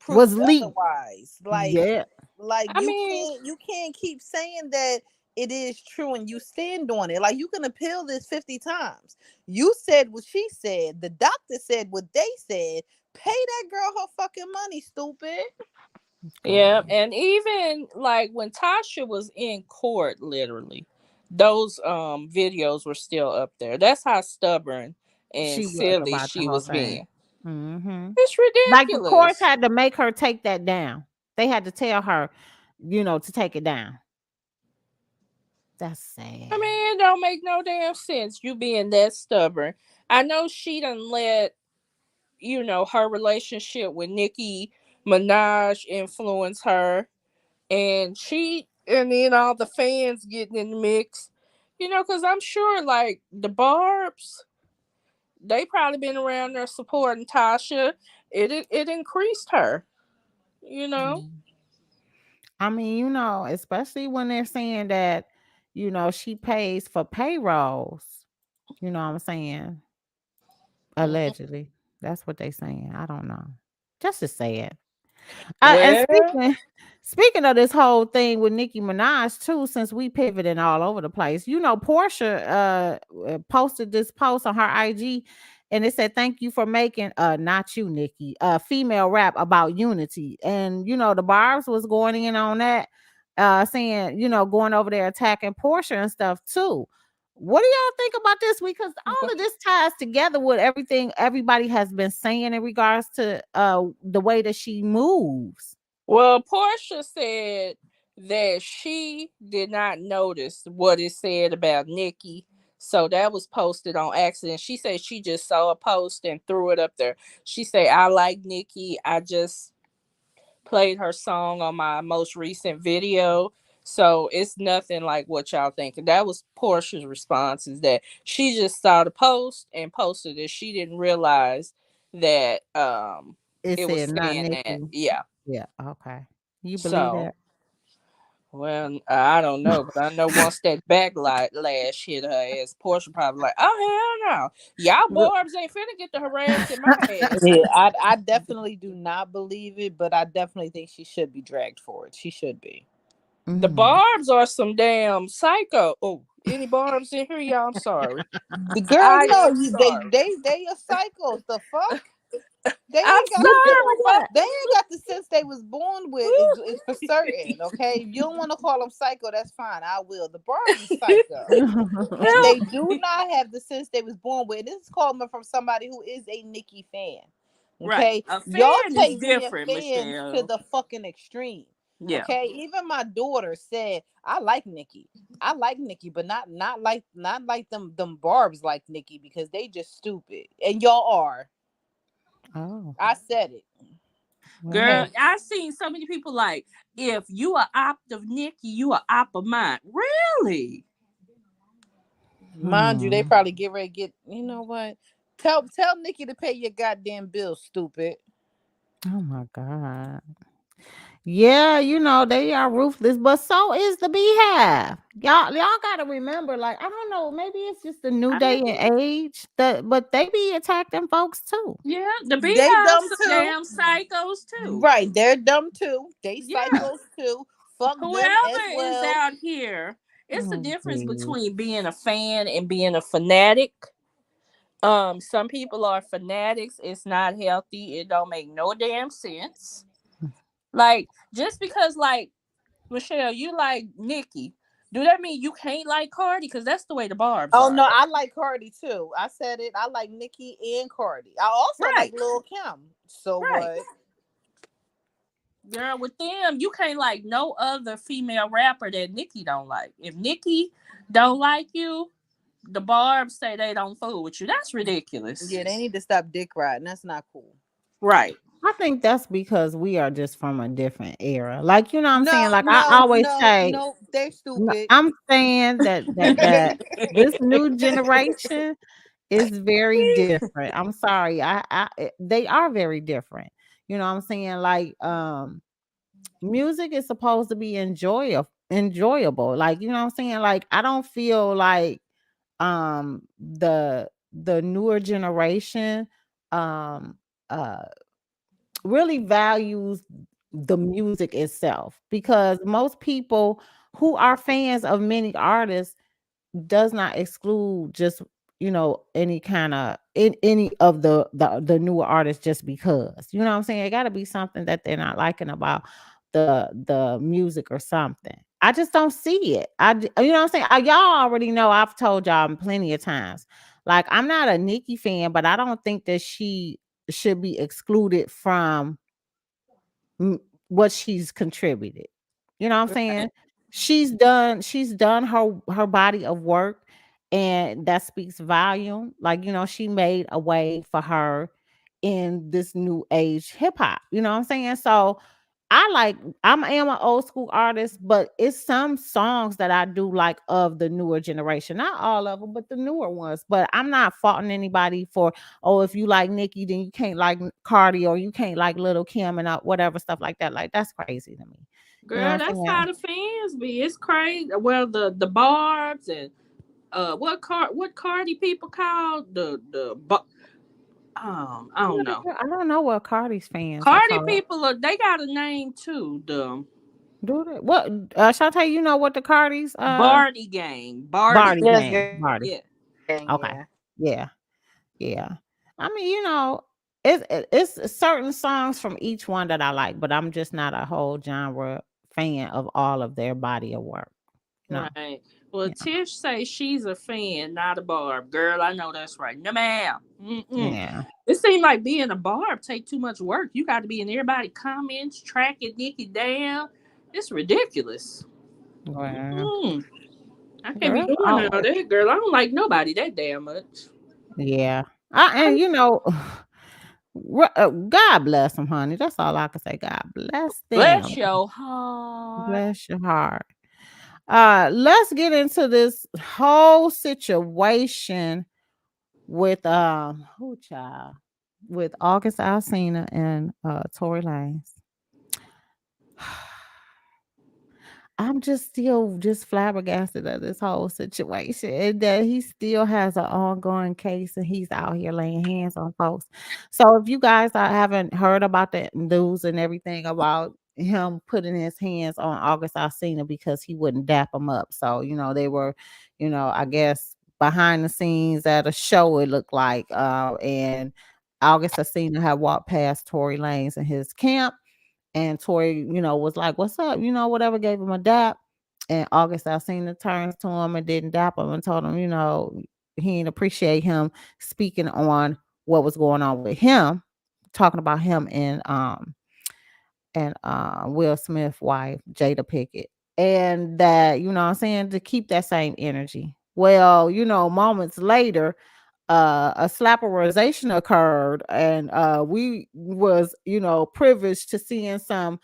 was proved leaked. Otherwise. Like, you can't keep saying that it is true and you stand on it. Like, you can appeal this 50 times. You said what she said. The doctor said what they said. Pay that girl her fucking money, stupid. Yeah, and even like when Tasha was in court, literally, those videos were still up there. That's how stubborn and silly she was being. Mm-hmm. It's ridiculous. Like, the courts had to make her take that down. They had to tell her, to take it down. That's sad. I mean, it don't make no damn sense. You being that stubborn. I know she done let, her relationship with Nicki Minaj influence her. And then all the fans getting in the mix, because I'm sure, like, the Barbs, they probably been around there supporting Tasha. It increased her, I mean, especially when they're saying that, she pays for payrolls. You know what I'm saying? Allegedly. That's what they saying. I don't know. Just to say it. And speaking of this whole thing with Nicki Minaj too, since we pivoting all over the place, Portia posted this post on her IG, and it said, "Thank you for making not you, Nicki, female rap about unity." And the Barbs was going in on that, saying, going over there attacking Portia and stuff too. What do y'all think about this? Because all of this ties together with everything everybody has been saying in regards to the way that she moves. Well, Portia said that she did not notice what it said about Nicki. So that was posted on accident. She said she just saw a post and threw it up there. She said, "I like Nicki. I just played her song on my most recent video. So it's nothing like what y'all think." And that was Portia's response, is that she just saw the post and posted it. She didn't realize that it was saying that. Yeah. Yeah. Okay. You believe that? Well, I don't know, but I know once that backlash hit her ass, Portia probably like, "Oh, hell no. Y'all Barbs ain't finna get the harassing my ass." Yeah, I definitely do not believe it, but I definitely think she should be dragged for it. She should be. The Barbs are some damn psycho. Oh, any Barbs in here? Y'all, I'm sorry. The girl, no, they are psychos. The fuck? They ain't got the sense they was born with. It's for certain. Okay, if you don't want to call them psycho, that's fine. I will. The Barbs is psycho. And they do not have the sense they was born with. This is coming from somebody who is a Nicki fan. Okay, right. Y'all take being fans to the fucking extreme. Yeah. Okay, even my daughter said, "I like Nicki. I like Nicki, but not like them Barbs like Nicki, because they just stupid." And y'all are. Oh, I said it. Girl, I seen so many people like, "If you are op of Nicki, you are op of mine." Really? Mind you, they probably get ready to get, you know what? Tell Nicki to pay your goddamn bills, stupid. Oh my God. Yeah, they are ruthless, but so is the Beehive. Y'all gotta remember, like, I don't know, maybe it's just a new day and age, but they be attacking folks too. Yeah, the Beehive's some damn psychos too. Right, they're dumb too. They psychos too. Fuck them as well. Is out here. It's the difference between being a fan and being a fanatic. Some people are fanatics. It's not healthy. It don't make no damn sense. Like, just because, like, Michelle, you like Nicki, do that mean you can't like Cardi? Because that's the way the barbs Oh are. no, I like Cardi too. I said it. I like Nicki and Cardi. I also like Lil Kim. So what? Girl, with them, you can't like no other female rapper that Nicki don't like. If Nicki don't like you, the barbs say they don't fool with you. That's ridiculous. Yeah, they need to stop dick riding. That's not cool. Right. I think that's because we are just from a different era. Like, you know what I'm saying? Like I always say, no, they're stupid. I'm saying that this new generation is very different. I'm sorry. They are very different. You know what I'm saying? Like music is supposed to be enjoyable. Like, you know what I'm saying? Like I don't feel like the newer generation um uh really values the music itself, because most people who are fans of many artists does not exclude just, you know, any kind of any of the newer artists just because, you know what I'm saying, it got to be something that they're not liking about the music or something. I just don't see it. You know what I'm saying, y'all already know, I've told y'all plenty of times, like I'm not a Nicki fan, but I don't think that she should be excluded from what she's contributed. You know what I'm saying? She's done her body of work, and that speaks volume. Like, you know, she made a way for her in this new age hip hop. You know what I'm saying? So I am an old school artist, but it's some songs that I do like of the newer generation. Not all of them, but the newer ones. But I'm not faulting anybody for, oh, if you like Nicki, then you can't like Cardi, or you can't like Lil Kim and whatever stuff like that. Like that's crazy to me. You know Girl, what I'm that's saying? how the fans be. It's crazy. Well, the barbs and what Cardi people called I don't know. I don't know what Cardi's fans are Cardi called. people they got a name too. The Do they? What Shantae, you know what the Cardi's Barty gang. Barty Barty. gang. Barty. Yeah. Okay. Yeah. Yeah. I mean, you know, it's certain songs from each one that I like, but I'm just not a whole genre fan of all of their body of work. No. Right. Well, Yeah. Tish say she's a fan, not a barb. Girl, I know that's right. No, ma'am. Yeah. It seems like being a barb take too much work. You got to be in everybody comments, tracking Nicki down. It's ridiculous. Well, I can't be girl, doing all that, girl. I don't like nobody that damn much. yeah. And you know, God bless them, honey. That's all I can say. God bless them. Bless your heart. Bless your heart. Let's get into this whole situation with who child? With August Alsina and Tory Lanez. I'm just still flabbergasted at this whole situation, and that he still has an ongoing case and he's out here laying hands on folks. So if you guys haven't heard about the news and everything about him putting his hands on August Alsina because he wouldn't dap him up. So, you know, they were, you know, I guess behind the scenes at a show, it looked like, and August Alsina had walked past Tory Lanez in his camp. And Tory, you know, was like, "What's up?" You know, whatever, gave him a dap. And August Alsina turns to him and didn't dap him and told him, you know, he didn't appreciate him speaking on what was going on with him, talking about him and Will Smith's wife, Jada Pinkett. And that, you know what I'm saying, to keep that same energy. Well, you know, moments later, a slaperization occurred, and we was, you know, privileged to seeing some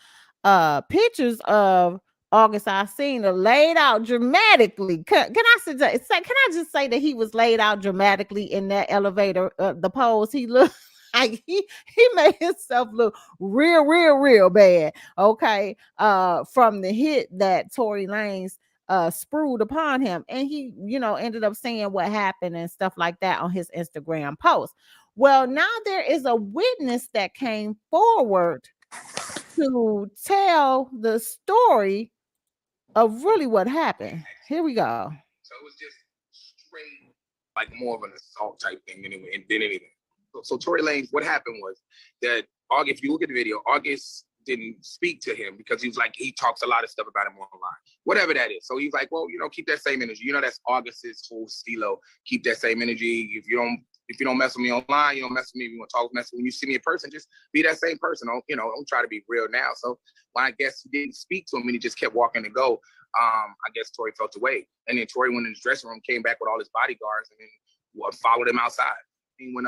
pictures of August Alsina laid out dramatically. Can I just say that he was laid out dramatically in that elevator, the pose he looked like he made himself look real bad. Okay. From the hit that Tory Lanez sprued upon him, and he, you know, ended up saying what happened and stuff like that on his Instagram post. Well, now there is a witness that came forward to tell the story of really what happened. Here we go. So it was just straight, like more of an assault type thing than anything. So Tory Lanez, what happened was that August, if you look at the video, August didn't speak to him because he was like, he talks a lot of stuff about him online, whatever that is. So he's like, well, keep that same energy. That's August's whole stilo. Keep that same energy. If you don't mess with me online, you don't mess with me. If you want to talk, mess with me. When you see me in person, just be that same person. Don't try to be real now. So when I guess he didn't speak to him and he just kept walking to go, I guess Tory felt away. And then Tory went in his dressing room, came back with all his bodyguards, and then followed him outside. And when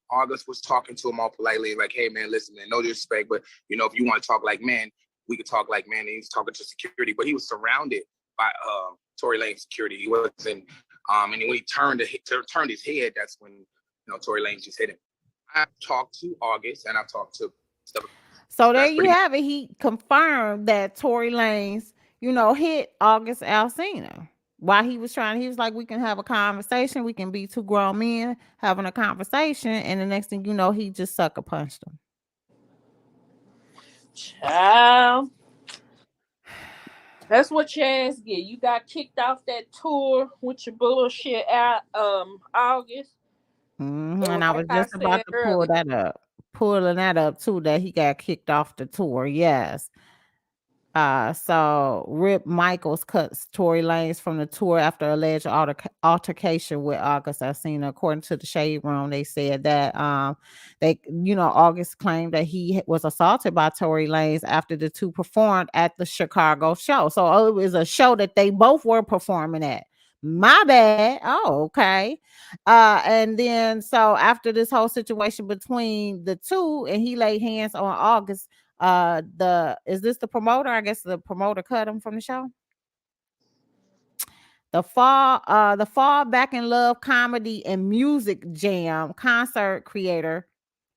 August was talking to him all politely, like, hey man, listen, man, no disrespect, but if you want to talk like men, we could talk like men. And he was talking to security, but he was surrounded by Tory Lanez security. He wasn't, and when he turned his head, that's when Tory Lanez just hit him. I talked to August and I talked to stuff. So there you have it. He confirmed that Tory Lanez, hit August Alsina. While he was like, we can have a conversation. We can be two grown men having a conversation. And the next thing you know, he just sucker punched him. Child. That's what your ass get. You got kicked off that tour with your bullshit out August. Mm-hmm. And I was just about to pulling that up too, that he got kicked off the tour. Yes. So Rip Michaels cuts Tory Lanez from the tour after alleged altercation with August Alsina. According to the Shade Room, they said that August claimed that he was assaulted by Tory Lanez after the two performed at the Chicago show. So it was a show that they both were performing at. My bad. Oh, okay. And then so after this whole situation between the two, and he laid hands on August. Is this the promoter? I guess the promoter cut him from the show. The Fall Back in Love comedy and music jam concert creator.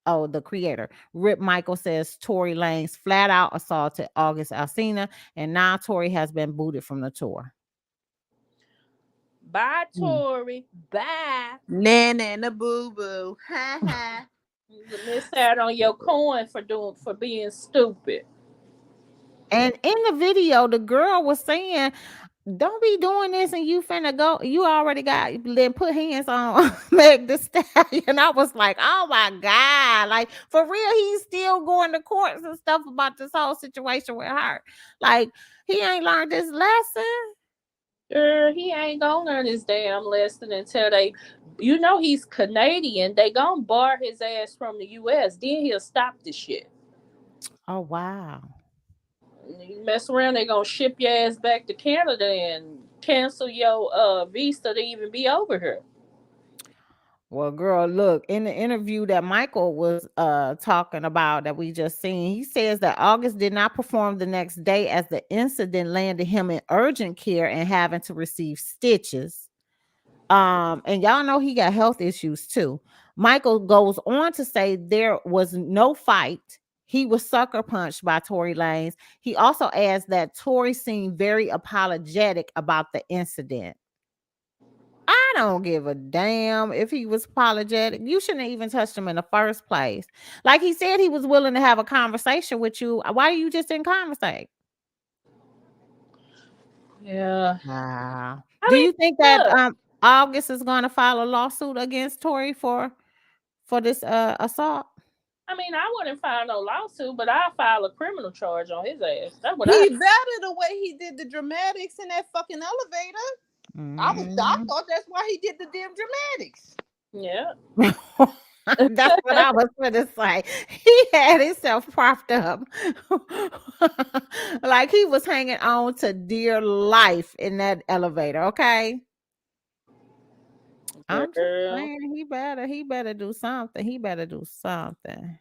Oh, the creator, Rip Michael, says Tory Lanez flat out assaulted August Alsina, and now Tory has been booted from the tour. Bye, Tory. Bye. Nana and the boo boo. Ha ha. You miss out on your coin for being stupid. And in the video, the girl was saying, don't be doing this and you finna go. You already got then put hands on Meg Thee Stallion. I was like, oh my God. Like, for real, he's still going to courts and stuff about this whole situation with her. Like, he ain't learned this lesson. He ain't gonna learn his damn lesson until he's Canadian. They gonna bar his ass from the US. Then he'll stop the shit. Oh wow. You mess around, they gonna ship your ass back to Canada and cancel your visa to even be over here. Well, girl, look, in the interview that Michael was talking about that we just seen, he says that August did not perform the next day as the incident landed him in urgent care and having to receive stitches. And y'all know he got health issues too. Michael goes on to say there was no fight. He was sucker punched by Tory Lanez. He also adds that Tory seemed very apologetic about the incident. I don't give a damn if he was apologetic. You shouldn't have even touched him in the first place. Like he said, he was willing to have a conversation with you. Why you just didn't conversate? Yeah. Wow. Do you think that August is going to file a lawsuit against Tory for this assault? I mean, I wouldn't file no lawsuit, but I'll file a criminal charge on his ass. That's what he better the way he did the dramatics in that fucking elevator. I thought that's why he did the damn dramatics. Yeah. That's what I was going to say. He had himself propped up like he was hanging on to dear life in that elevator. Okay. I'm just saying he better do something. He better do something.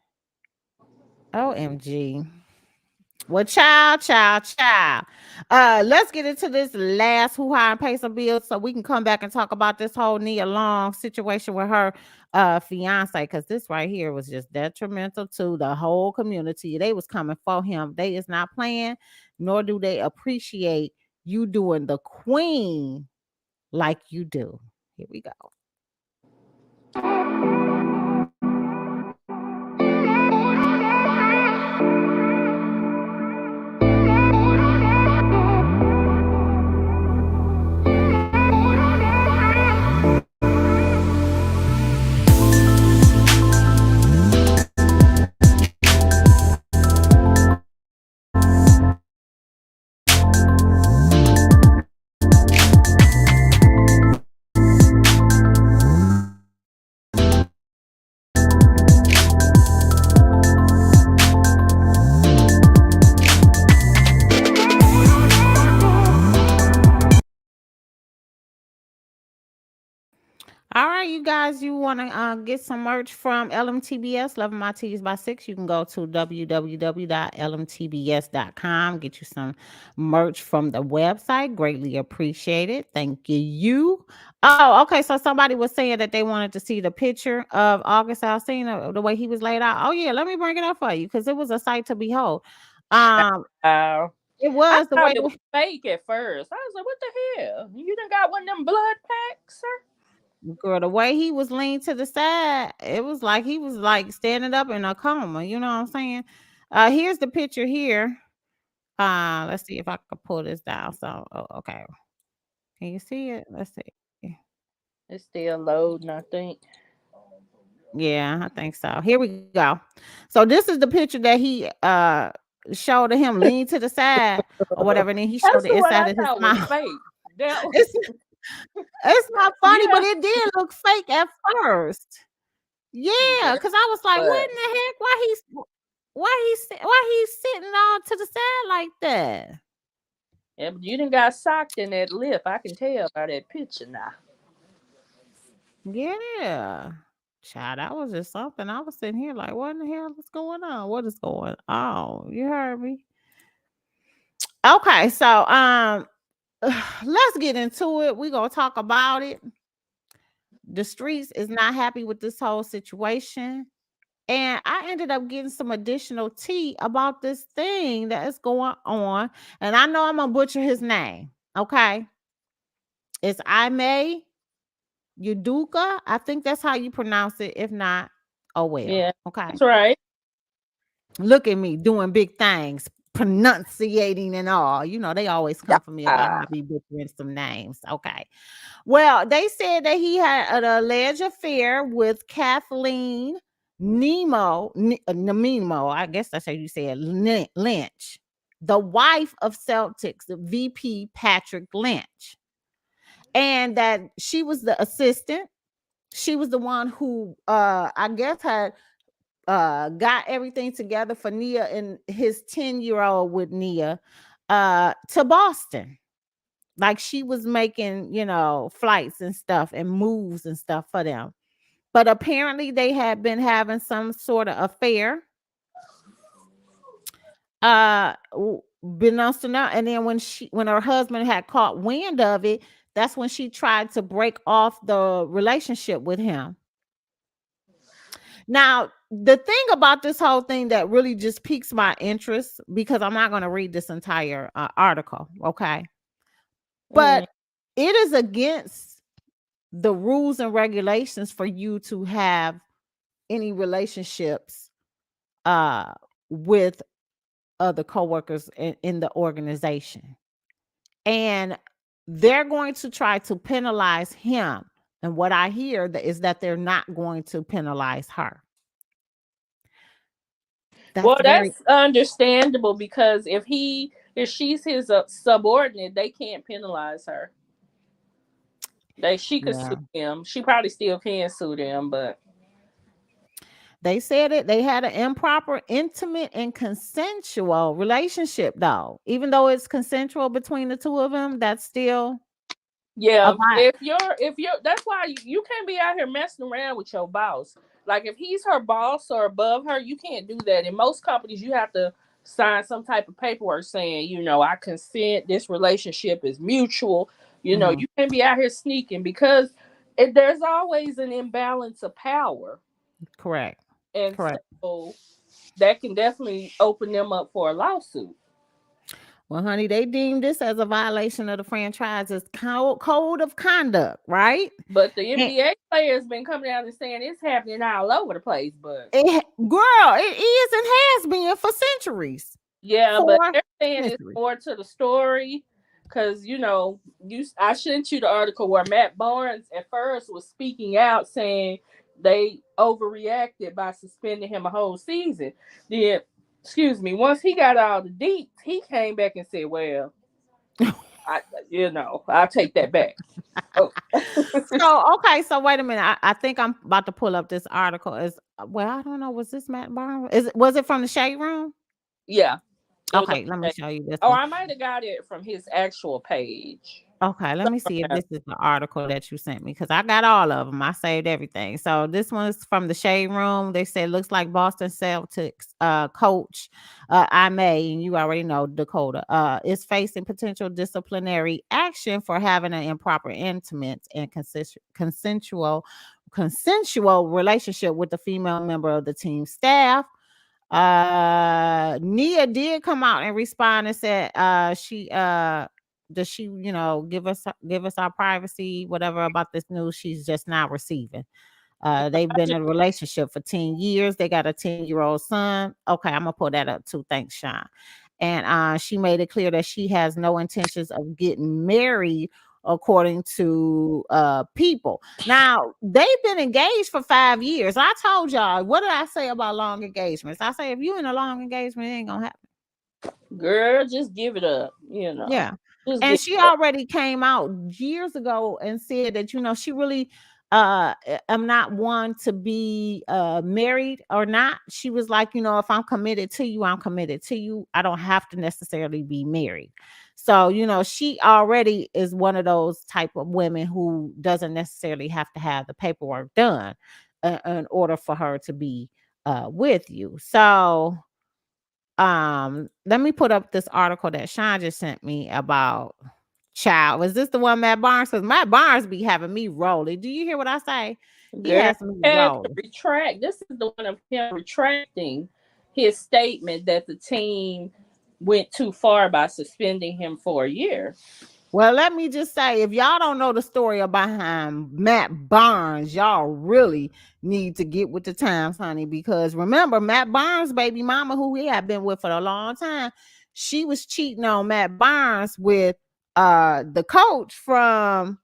OMG. Well, child. Let's get into this last hoo-ha and pay some bills so we can come back and talk about this whole Nia Long situation with her fiance, because this right here was just detrimental to the whole community. They was coming for him. They is not playing, nor do they appreciate you doing the queen like you do. Here we go. you guys, you want to get some merch from LMTBS, Loving My Tees by Sixx, you can go to www.lmtbs.com. Get you some merch from the website. Greatly appreciated. Thank you. Oh, okay. So somebody was saying that they wanted to see the picture of August Alsina, the way he was laid out. Oh yeah, let me bring it up for you because it was a sight to behold. It was I the thought way it was fake at first. I was like, what the hell? You done got one of them blood packs, sir? girl, the way he was leaned to the side, it was like he was like standing up in a coma. You know what I'm saying? Here's the picture here. Let's see if I can pull this down. So, okay, can you see it? Let's see. It's still loading, I think. Yeah, I think so. Here we go. So this is the picture that he showed of him lean to the side or whatever, and then he showed That's the the one inside I of his thought was mouth. fake. That was, It's not funny, yeah, but it did look fake at first. Yeah, because I was like, what but in the heck? Why he's sitting on to the side like that? yeah, but you done got socked in that lip. I can tell by that picture now. Yeah. Child, that was just something. I was sitting here like, what in the hell is going on? What is going on? You heard me? Okay, so let's get into it. We're gonna talk about it. The streets is not happy with this whole situation. And I ended up getting some additional tea about this thing that is going on. And I know I'm gonna butcher his name. Okay. It's Ime Udoka. I think that's how you pronounce it. If not, oh well. Yeah, Okay. that's right. Look at me doing big things, pronunciating and all. You know, they always come for me about how I be butchering some names. Okay. Well, they said that he had an alleged affair with Kathleen Nememo, I guess that's how you say it, Lynch, the wife of Celtics VP Patrick Lynch. And that she was the assistant. She was the one who I guess had got everything together for Nia and his 10-year-old with Nia to Boston. Like she was making, flights and stuff and moves and stuff for them. But apparently they had been having some sort of affair. Unbeknownst to know. And then when her husband had caught wind of it, that's when she tried to break off the relationship with him. Now, the thing about this whole thing that really just piques my interest, because I'm not going to read this entire article, okay? But it is against the rules and regulations for you to have any relationships with other coworkers in the organization. And they're going to try to penalize him. And what I hear is that they're not going to penalize her. That's understandable because if she's his subordinate, they can't penalize her. She could sue them. She probably still can sue them, but they said it. They had an improper, intimate, and consensual relationship, though. Even though it's consensual between the two of them, that's still if you're that's why you can't be out here messing around with your boss. Like if he's her boss or above her, you can't do that. In most companies, you have to sign some type of paperwork saying, I consent. This relationship is mutual. You can't be out here sneaking because there's always an imbalance of power. Correct. And so that can definitely open them up for a lawsuit. Well, honey, they deemed this as a violation of the franchise's code of conduct, right? But the NBA players been coming out and saying it's happening all over the place. But it is and has been for centuries. Yeah, but they're saying it's more to the story because I sent you the article where Matt Barnes at first was speaking out saying they overreacted by suspending him a whole season. Then, once he got all the deets, he came back and said, "Well, I'll take that back." So so wait a minute. I think I'm about to pull up this article. I don't know. Was this Matt Barnes? Was it from the Shade Room? Yeah. Okay, let me show you this. I might have got it from his actual page. Okay, let me see if this is the article that you sent me because I got all of them. I saved everything. So this one is from the Shade Room. They said looks like Boston Celtics coach Ime, and you already know Dakota, is facing potential disciplinary action for having an improper, intimate, and consensual relationship with the female member of the team staff. Nia did come out and respond and said she does she give us our privacy, whatever, about this news she's just now receiving. They've been in a relationship for 10 years. They got a 10-year-old son. Okay, I'm gonna pull that up too. Thanks, Sean. And she made it clear that she has no intentions of getting married, according to people. Now, they've been engaged for 5 years. I told y'all, what did I say about long engagements? I say if you in a long engagement, it ain't gonna happen. Girl, just give it up, you know. Yeah. Just And give she it up. already came out years ago and said that, she really am not one to be married or not. She was like, if I'm committed to you, I'm committed to you. I don't have to necessarily be married. So, she already is one of those type of women who doesn't necessarily have to have the paperwork done in order for her to be with you. So let me put up this article that Sean just sent me about child. Was this the one Matt Barnes? Because Matt Barnes be having me rolling. Do you hear what I say? He Girl, has me had to rolling. retract. This is the one of him retracting his statement that the team went too far by suspending him for a year. Well, let me just say, if y'all don't know the story behind Matt Barnes, y'all really need to get with the times, honey. Because remember, Matt Barnes' baby mama, who he had been with for a long time, she was cheating on Matt Barnes with the coach from,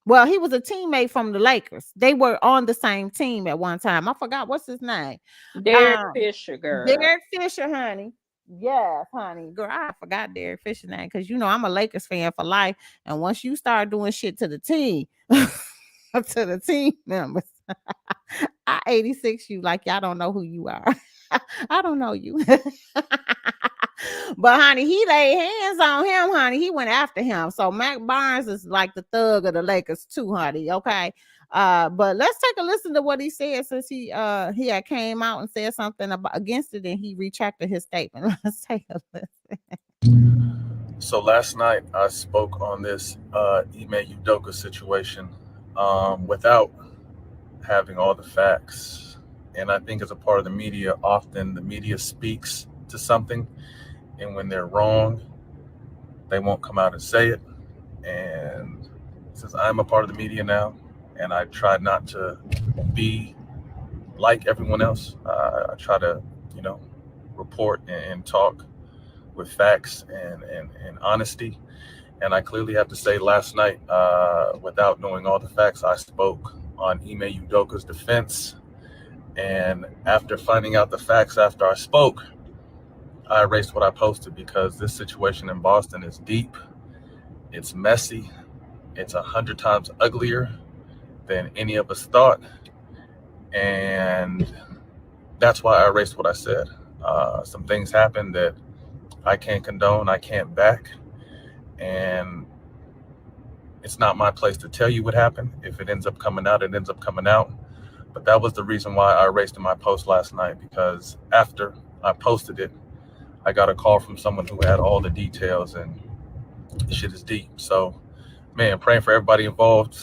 well, he was a teammate from the Lakers. They were on the same team at one time. I forgot what's his name. Derek Fisher, girl. Derek Fisher, honey. Yes, honey. Girl, I forgot Derek Fisher's name because I'm a Lakers fan for life. And once you start doing shit to the team, to the team members, I 86 you like y'all don't know who you are. I don't know you. But honey, he laid hands on him, honey. He went after him. So Matt Barnes is like the thug of the Lakers too, honey. Okay. But let's take a listen to what he said, since he had came out and said something against it, and he retracted his statement. Let's take a listen. So last night I spoke on this Ime Udoka situation without having all the facts. And I think as a part of the media, often the media speaks to something, and when they're wrong, they won't come out and say it. And since I'm a part of the media now, and I try not to be like everyone else, I try to, report and talk with facts and honesty. And I clearly have to say, last night, without knowing all the facts, I spoke on Ime Udoka's defense. And after finding out the facts after I spoke, I erased what I posted, because this situation in Boston is deep, it's messy, it's 100 times uglier than any of us thought. And that's why I erased what I said. Some things happened that I can't condone, I can't back. And it's not my place to tell you what happened. If it ends up coming out, it ends up coming out. But that was the reason why I erased in my post last night, because after I posted it, I got a call from someone who had all the details, and the shit is deep. So, man, praying for everybody involved.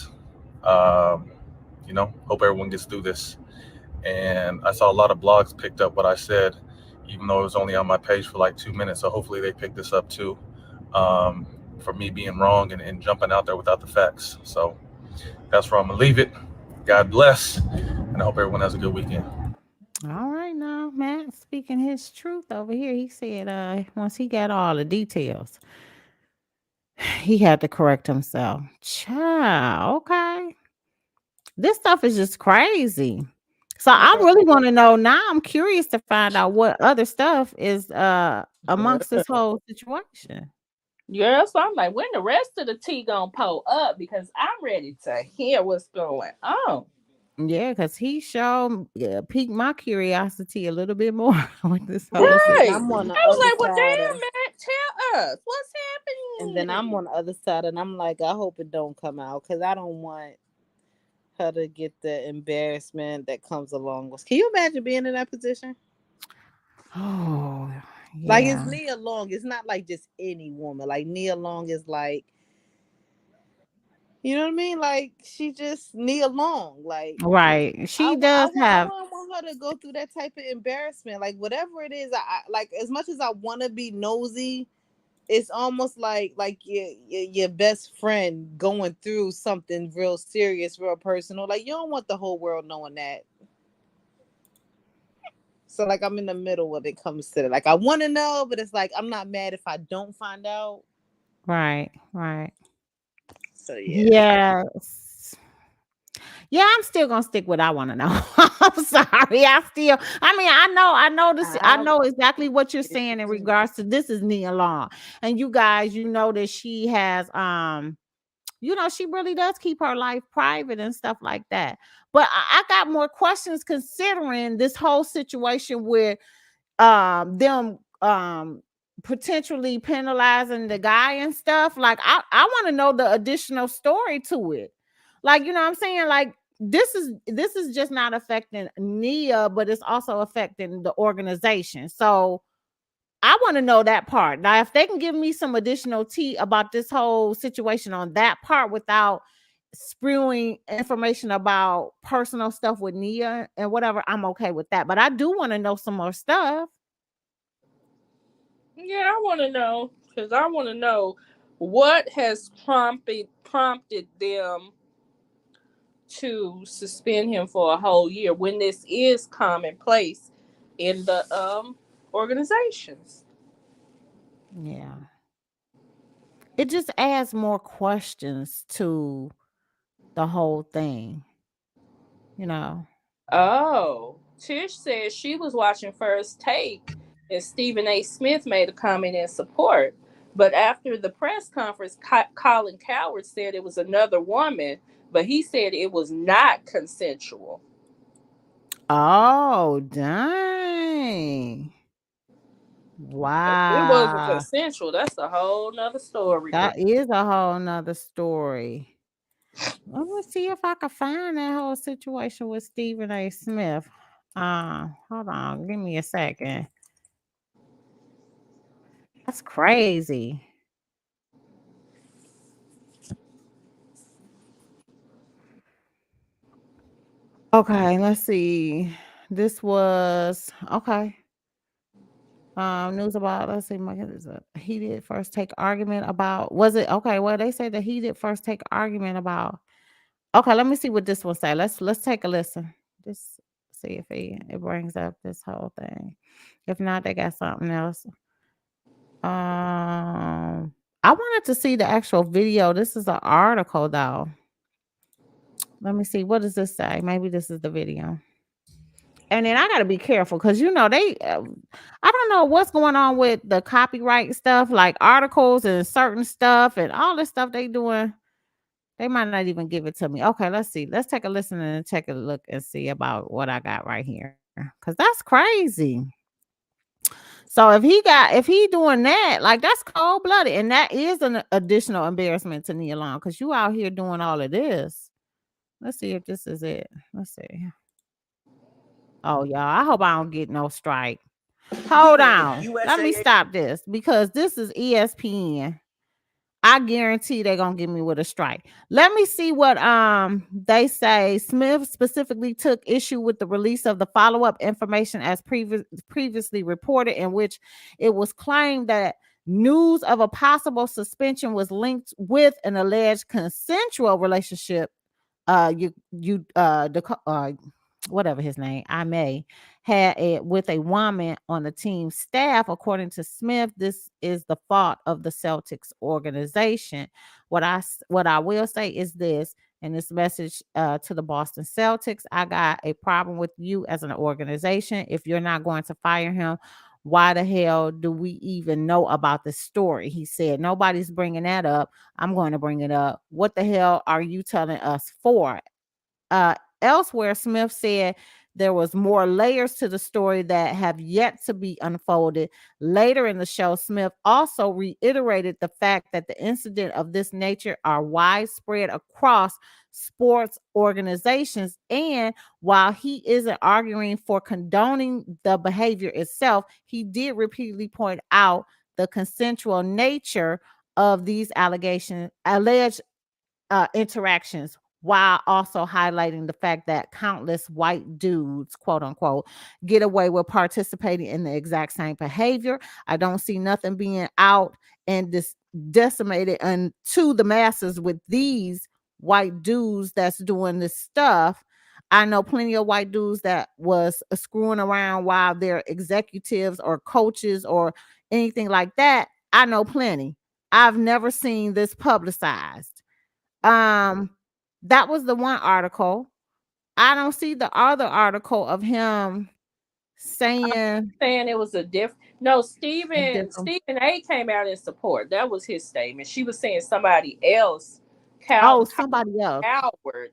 Hope everyone gets through this. And I saw a lot of blogs picked up what I said, even though it was only on my page for like 2 minutes. So hopefully they pick this up too, for me being wrong and jumping out there without the facts. So that's where I'm gonna leave it. God bless, and I hope everyone has a good weekend. All right, now Matt speaking his truth over here. He said once he got all the details, he had to correct himself. Child, okay. This stuff is just crazy. So I really want to know now. I'm curious to find out what other stuff is amongst this whole situation. Yeah, so I'm like, when the rest of the tea gonna pull up, because I'm ready to hear what's going on. Yeah, because he piqued my curiosity a little bit more with this whole right. thing. I was like, well, damn, man, tell us what's And then I'm on the other side, and I'm like, I hope it don't come out because I don't want her to get the embarrassment that comes along with. Can you imagine being in that position? Oh, Like it's yeah. Nia Long. It's not like just any woman. Like Nia Long is like, you know what I mean? Like she just Nia Long. Like Right. She I does have. wouldn't want her to go through that type of embarrassment. Like whatever it is, I like as much as I want to be nosy, it's almost like your best friend going through something real serious, real personal. Like you don't want the whole world knowing that. So like I'm in the middle when it comes to it. Like I want to know, but it's like I'm not mad if I don't find out. Right. Right. So yeah. Yes. Yeah, I'm still gonna stick with I want to know. I'm sorry. I know this. I know exactly what you're saying in regards to this is Nia Long. And you guys, you know that she has she really does keep her life private and stuff like that. But I got more questions considering this whole situation with them potentially penalizing the guy and stuff. Like I want to know the additional story to it. Like, you know what I'm saying? Like this is just not affecting Nia, but it's also affecting the organization. So I want to know that part. Now, if they can give me some additional tea about this whole situation on that part without spewing information about personal stuff with Nia and whatever, I'm okay with that. But I do want to know some more stuff. Yeah, I want to know because I want to know what has prompted them to suspend him for a whole year when this is commonplace in the organizations. Yeah. It just adds more questions to the whole thing. You know. Oh, Tish said she was watching First Take and Stephen A. Smith made a comment in support. But after the press conference, Colin Coward said it was another woman, but he said it was not consensual. Oh, dang. It wasn't Wow. consensual. That's a whole nother story. That is a whole nother story. Let me see if I can find that whole situation with Stephen A. Smith. Hold on, give me a second. That's crazy. Okay, let's see. This was okay. News about let's see, my goodness, he did first take argument about was it okay? Well, they say that he did first take argument about. Okay, let me see what this one say. Let's take a listen. Just see if it brings up this whole thing. If not, they got something else. I wanted to see the actual video. This is an article though. Let me see. What does this say? Maybe this is the video. And then I got to be careful because they I don't know what's going on with the copyright stuff, like articles and certain stuff and all this stuff they doing. They might not even give it to me. Okay, let's see. Let's take a listen and take a look and see about what I got right here. Cause that's crazy. So if he doing that, like that's cold blooded, and that is an additional embarrassment to Nia Long because you out here doing all of this. Let's see if this is it. Let's see. Oh, y'all, I hope I don't get no strike. Hold on. Let me stop this because this is ESPN. I guarantee they're gonna get me with a strike. Let me see what they say. Smith specifically took issue with the release of the follow-up information as previously reported, in which it was claimed that news of a possible suspension was linked with an alleged consensual relationship. Whatever his name, I may had it with a woman on the team staff. According to Smith, this is the fault of the Celtics organization. What I will say is this, and this message to the Boston Celtics: I got a problem with you as an organization. If you're not going to fire him, why the hell do we even know about this story? He said, nobody's bringing that up. I'm going to bring it up. What the hell are you telling us for? Elsewhere, Smith said there was more layers to the story that have yet to be unfolded. Later in the show, Smith also reiterated the fact that the incident of this nature are widespread across sports organizations. And while he isn't arguing for condoning the behavior itself, he did repeatedly point out the consensual nature of these alleged interactions, while also highlighting the fact that countless white dudes, quote unquote, get away with participating in the exact same behavior. I don't see nothing being out and decimated unto the masses with these white dudes that's doing this stuff. I know plenty of white dudes that was screwing around while they're executives or coaches or anything like that. I know plenty. I've never seen this publicized. That was the one article. I don't see the other article of him saying it was a different. No, Stephen A came out in support. That was his statement. She was saying somebody else. Somebody else. Howard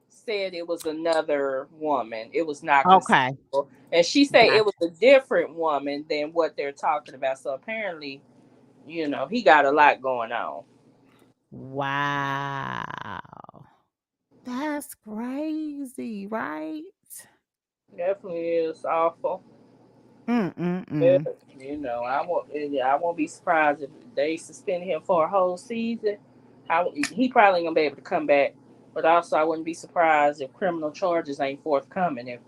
said it was another woman. It was not okay. consensual. And she said it was a different woman than what they're talking about. So apparently, he got a lot going on. Wow. That's crazy, right? Definitely is awful. Yeah, I won't be surprised if they suspend him for a whole season. He probably ain't gonna be able to come back, but also I wouldn't be surprised if criminal charges ain't forthcoming if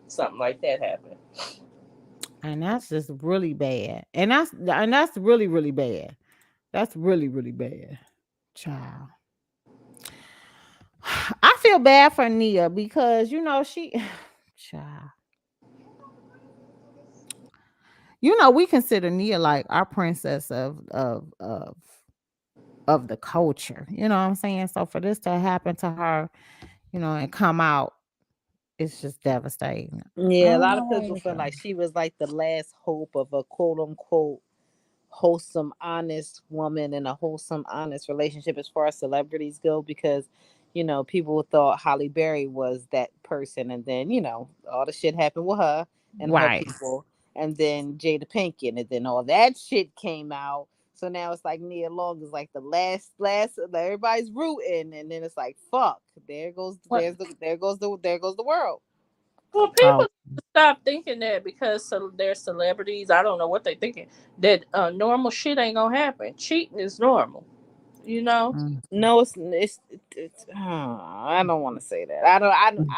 something like that happened. And that's just really bad. And that's really, really bad. That's really, really bad. Child. I feel bad for Nia because she child. We consider Nia like our princess of the culture. You know what I'm saying? So for this to happen to her, and come out, it's just devastating. Yeah, a lot of people feel like she was like the last hope of a quote unquote wholesome, honest woman in a wholesome, honest relationship as far as celebrities go, because people thought Halle Berry was that person, and then all the shit happened with her and her people, and then Jada Pinkett, and then all that shit came out. So now it's like Nia Long is like the last everybody's rooting, and then it's like fuck, there goes the world. Well, people stop thinking that because they're celebrities. I don't know what they're thinking. That normal shit ain't gonna happen. Cheating is normal. No, it's I don't want to say that. I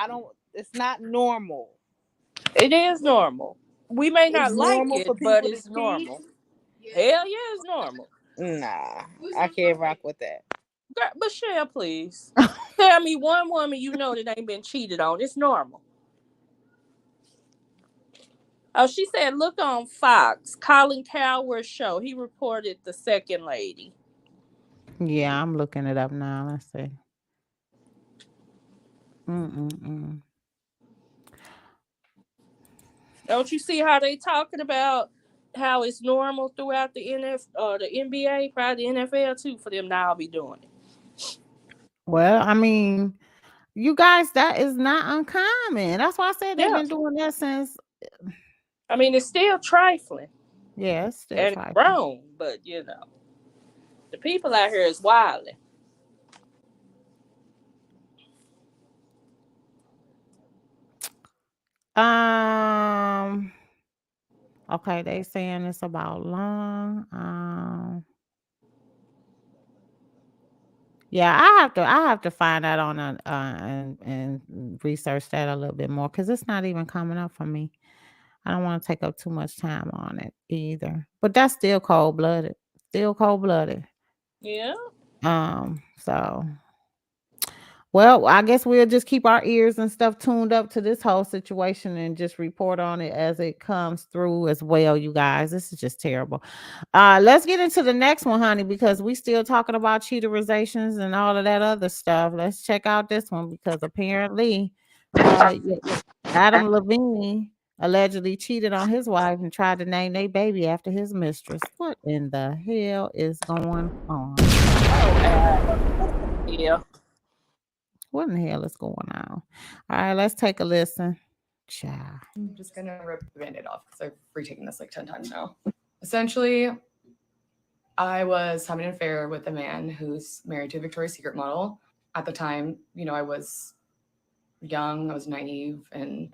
don't. It's not normal. It is normal. We may not like normal it, for but people it's to normal. Hell yeah, it's normal. Nah, I can't rock with that. Girl, Michelle, please tell me one woman that ain't been cheated on. It's normal. Oh, she said, look on Fox, Colin Cowherd's show. He reported the second lady. Yeah, I'm looking it up now. Let's see. Don't you see how they talking about how it's normal throughout the the NBA, probably the NFL too, for them to all be doing it? Well, I mean, you guys, that is not uncommon. That's why I said they've been doing that since. I mean, it's still trifling. Yeah, it's still and trifling. Wrong, but the people out here is wilding. Okay, they saying it's about long. Yeah, I have to find out on and research that a little bit more because it's not even coming up for me. I don't want to take up too much time on it either. But that's still cold-blooded. Still cold-blooded. Yeah. So well, I guess we'll just keep our ears and stuff tuned up to this whole situation and just report on it as it comes through as well, you guys. This is just terrible. Let's get into the next one, honey, because we still talking about cheaterizations and all of that other stuff. Let's check out this one because apparently Adam Levine allegedly cheated on his wife and tried to name their baby after his mistress. What in the hell is going on? Yeah. What in the hell is going on? All right, let's take a listen. Child. I'm just gonna rip the Band-Aid off because I've retaken this like 10 times now. Essentially, I was having an affair with a man who's married to a Victoria's Secret model. At the time, you know, I was young, I was naive, and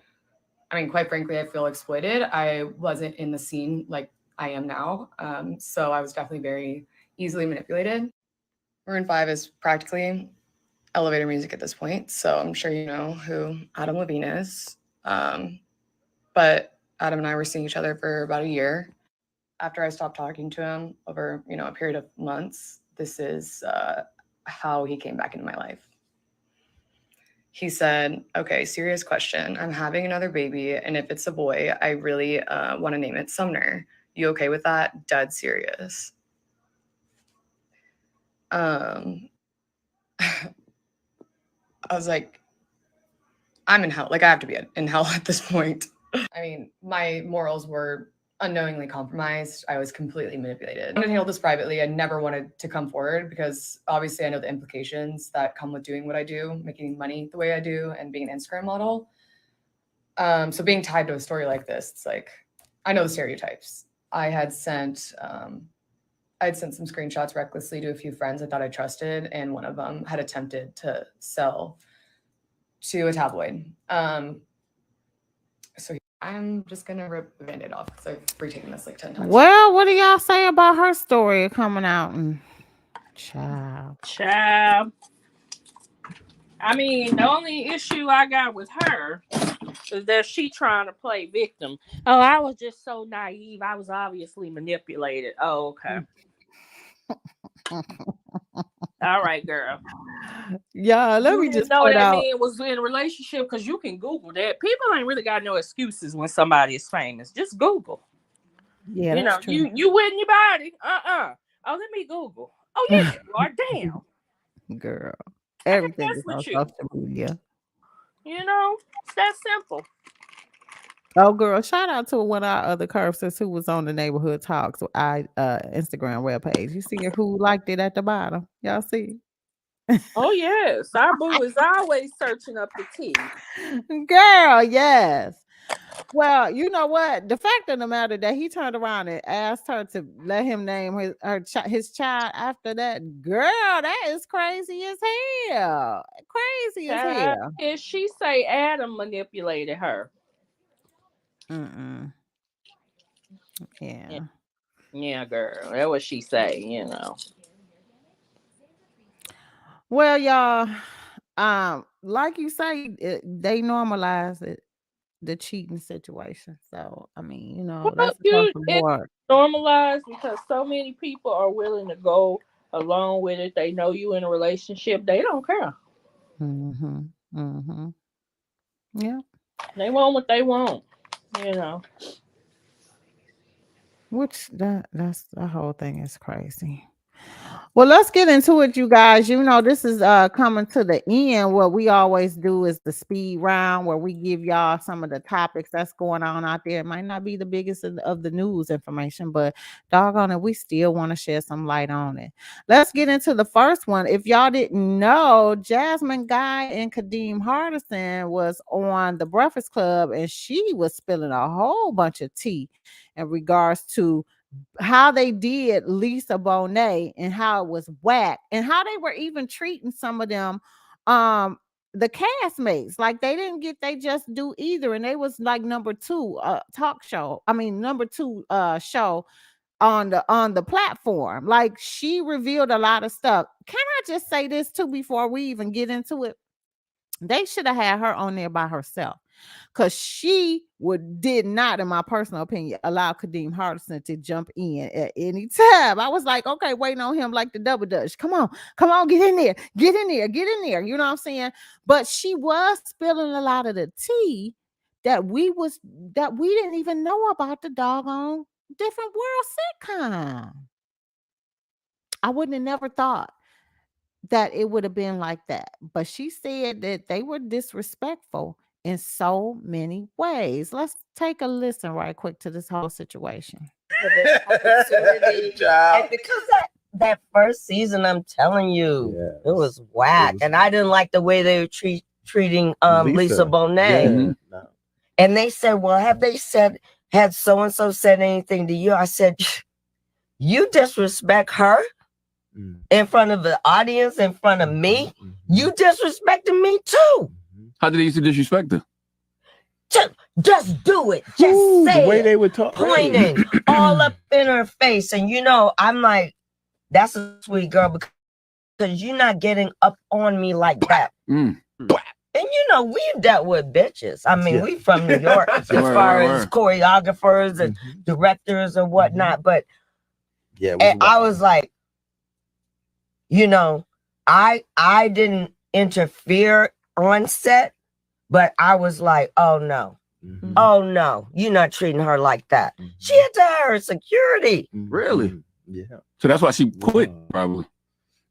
I mean, quite frankly, I feel exploited. I wasn't in the scene like I am now. So I was definitely very easily manipulated. Maroon 5 is practically elevator music at this point. So I'm sure you know who Adam Levine is. But Adam and I were seeing each other for about a year. After I stopped talking to him over, you know, a period of months, this is how he came back into my life. He said, okay, serious question. I'm having another baby, and if it's a boy, I really want to name it Sumner. You okay with that? Dead serious. I was like, I'm in hell. Like, I have to be in hell at this point. I mean, my morals were unknowingly compromised. I was completely manipulated. I wanted to handle this privately. I never wanted to come forward because obviously I know the implications that come with doing what I do, making money the way I do, and being an Instagram model. So being tied to a story like this, it's like, I know the stereotypes. I had sent some screenshots recklessly to a few friends I thought I trusted, and one of them had attempted to sell to a tabloid. So I'm just gonna rip the Band-Aid off because I've retaken this like 10 times. Well, what do y'all say about her story coming out? And child. I mean, the only issue I got with her is that she trying to play victim. Oh, I was just so naive. I was obviously manipulated. Oh, okay. All right, girl. Yeah, let me just know point that out. man was in a relationship because you can Google that. People ain't really got no excuses when somebody is famous. Just Google. Yeah, you know, that's true. you with your body. Oh, let me Google. Oh, yes, you are. Damn. Girl, everything That's is on with you. social media. You know, it's that simple. Oh, girl, shout out to one of our other Curbsters who was on the Neighborhood Talks Instagram webpage. You see who liked it at the bottom? Y'all see? Oh, yes. Our boo is always searching up the tea. Girl, yes. Well, you know what? The fact of the matter that he turned around and asked her to let him name his child after that, girl, that is crazy as hell. Crazy as hell. And she say Adam manipulated her. Yeah. Yeah, girl. That's what she say, you know. Well, y'all, like you say, they normalize it, the cheating situation. So, I mean, you know, that's across the board. Normalized because so many people are willing to go along with it. They know you in a relationship. They don't care. Yeah. They want what they want, you know. Which that's the whole thing is crazy. Well, let's get into it, you guys. You know, this is coming to the end. What we always do is the speed round where we give y'all some of the topics that's going on out there. It might not be the biggest of the news information, but doggone it, we still want to shed some light on it. Let's get into the first one. If y'all didn't know, Jasmine Guy and Kadeem Hardison was on the Breakfast Club, and she was spilling a whole bunch of tea in regards to how they did Lisa Bonet and how it was whack, and how they were even treating some of them the castmates like they didn't get they just do either, and they was like number 2 number 2 show on the platform. Like, she revealed a lot of stuff. Can I just say this too before we even get into it? They should have had her on there by herself, because she did not, in my personal opinion, allow Kadeem Hardison to jump in at any time. I was like, okay, waiting on him like the double dutch. Come on, get in there. You know what I'm saying? But she was spilling a lot of the tea that we didn't even know about the doggone Different World sitcom. I wouldn't have never thought that it would have been like that. But she said that they were disrespectful in so many ways. Let's take a listen right quick to this whole situation. And because that first season, I'm telling you, it was whack. And I didn't like the way they were treating Lisa Bonet. No. And they said, well, had so-and-so said anything to you? I said, you disrespect her in front of the audience, in front of me. You disrespecting me too. How did they used to disrespect her? Just do it. Just say the way it. they would talk, pointing all up in her face. And I'm like, that's a sweet girl because you're not getting up on me like that. And we've dealt with bitches. I mean, we from New York as far as choreographers and directors and whatnot. But I was like, I didn't interfere on set, but I was like, oh no. Oh no, you're not treating her like that. She had to hire security. Really? Yeah. So that's why she quit, probably.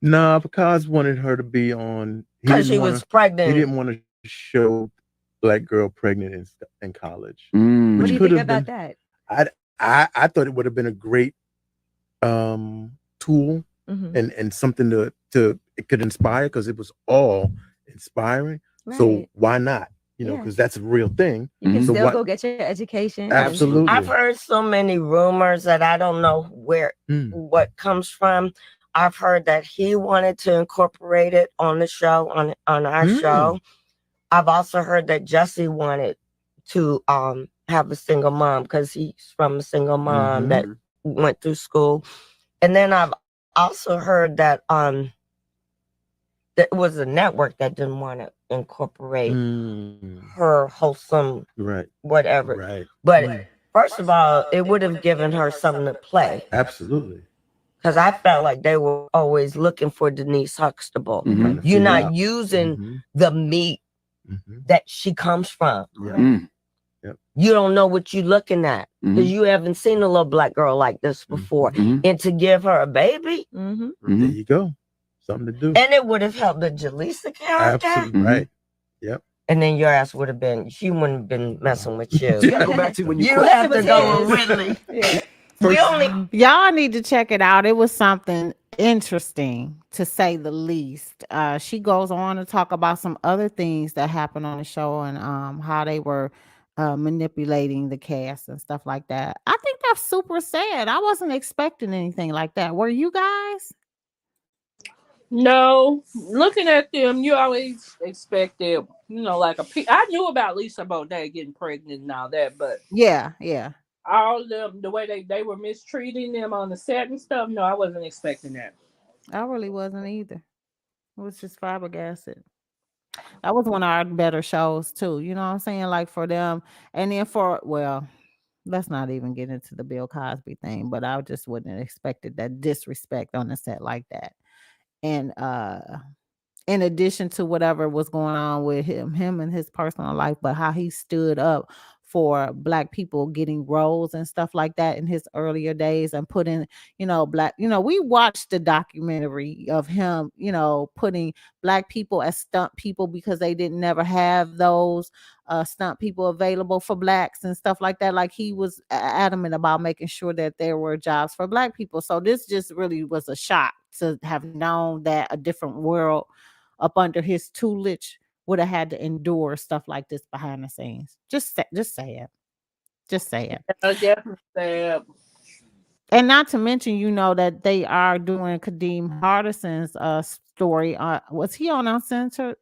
No, because wanted her to be on. Because she was pregnant. He didn't want to show black girl pregnant in college. What do you think about that? I thought it would have been a great tool and something to it could inspire, because it was all inspiring. Right. So why not? Because that's a real thing. You can still go get your education. Absolutely. I've heard so many rumors that I don't know what comes from. I've heard that he wanted to incorporate it on the show, on our show. I've also heard that Jesse wanted to have a single mom because he's from a single mom that went through school. And then I've also heard that that was a network that didn't want to incorporate her wholesome whatever. Right. But first of all, it would have given her something to play. Absolutely. Because I felt like they were always looking for Denise Huxtable. You're not using the meat that she comes from. You don't know what you're looking at because you haven't seen a little black girl like this before. And to give her a baby, there you go. Something to do. And it would have helped the Jaleesa character. Absolutely right. Yep. And then your ass would have been, she wouldn't have been messing with you. You gotta go back to when you have to go with Ridley. Y'all need to check it out. It was something interesting, to say the least. She goes on to talk about some other things that happened on the show and how they were manipulating the cast and stuff like that. I think that's super sad. I wasn't expecting anything like that. Were you guys? No, looking at them, you always expected, like I knew about Lisa Bonet getting pregnant and all that, but yeah, all them, the way they were mistreating them on the set and stuff. No, I wasn't expecting that. I really wasn't either. It was just flabbergasted. That was one of our better shows too. You know what I'm saying? Like for them, and then let's not even get into the Bill Cosby thing, but I just wouldn't have expected that disrespect on the set like that. And in addition to whatever was going on with him and his personal life, but how he stood up for black people getting roles and stuff like that in his earlier days and putting, black, we watched the documentary of him, putting black people as stunt people because they didn't never have those stunt people available for blacks and stuff like that. Like he was adamant about making sure that there were jobs for black people. So this just really was a shock to have known that a different world up under his tutelage would have had to endure stuff like this behind the scenes. Just say it. I definitely say it. And not to mention, that they are doing Kadeem Hardison's story. Was he on Uncensored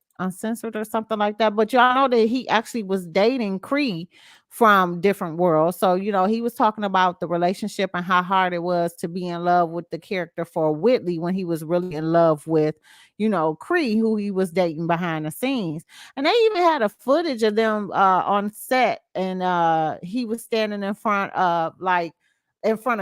or something like that? But y'all know that he actually was dating Cree from Different Worlds. So, he was talking about the relationship and how hard it was to be in love with the character for Whitley when he was really in love with, Cree, who he was dating behind the scenes. And they even had a footage of them on set, and he was standing in front of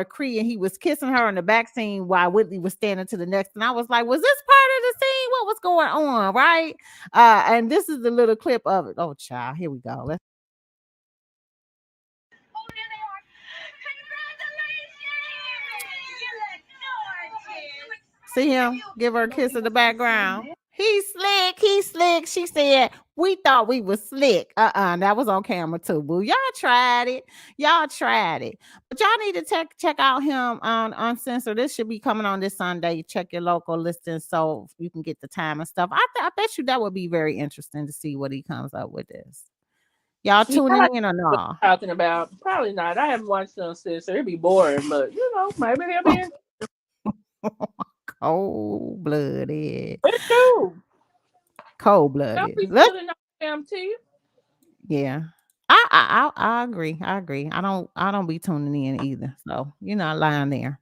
Cree, and he was kissing her in the back scene while Whitley was standing to the next. And I was like, was this part of the scene? What was going on? Right. And this is the little clip of it. Oh, child. Here we go. Let's see him give her a kiss in the background. He's slick. She said, we thought we was slick. That was on camera too, boo. Y'all tried it. But y'all need to check out him on Uncensored. This should be coming on this Sunday. Check your local listings so you can get the time and stuff. I bet you that would be very interesting to see what he comes up with this. Y'all Yeah, I tuning like in or what no? you're talking about. Probably not. I haven't watched it on Sis, so it'd be boring. But maybe he'll be in. Cold blooded. It do. Cold Don't blooded. be Let's spilling no damn tea. yeah. I agree. I agree. I don't be tuning in either. So you're not lying there.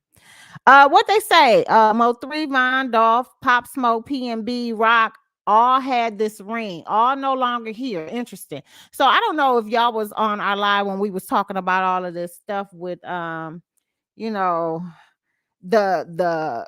What they say? Mo3, Von Dolph, Pop Smoke, PNB, Rock, all had this ring, all no longer here. Interesting. So I don't know if y'all was on our live when we was talking about all of this stuff with you know, the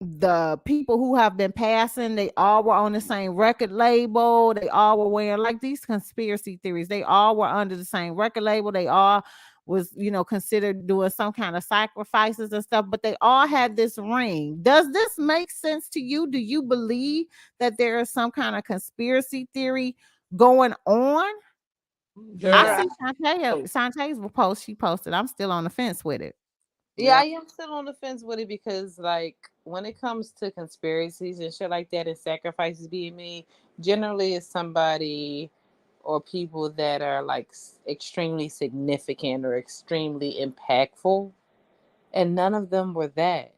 the people who have been passing, they all were on the same record label. They all were wearing like these conspiracy theories. They all were under the same record label. They all was, considered doing some kind of sacrifices and stuff, but they all had this ring. Does this make sense to you? Do you believe that there is some kind of conspiracy theory going on? I Girl, see Shantae's post. She posted. I'm still on the fence with it. Yeah, I am still on the fence with it because, like, when it comes to conspiracies and shit like that and sacrifices being made, generally it's somebody or people that are like extremely significant or extremely impactful, and none of them were that.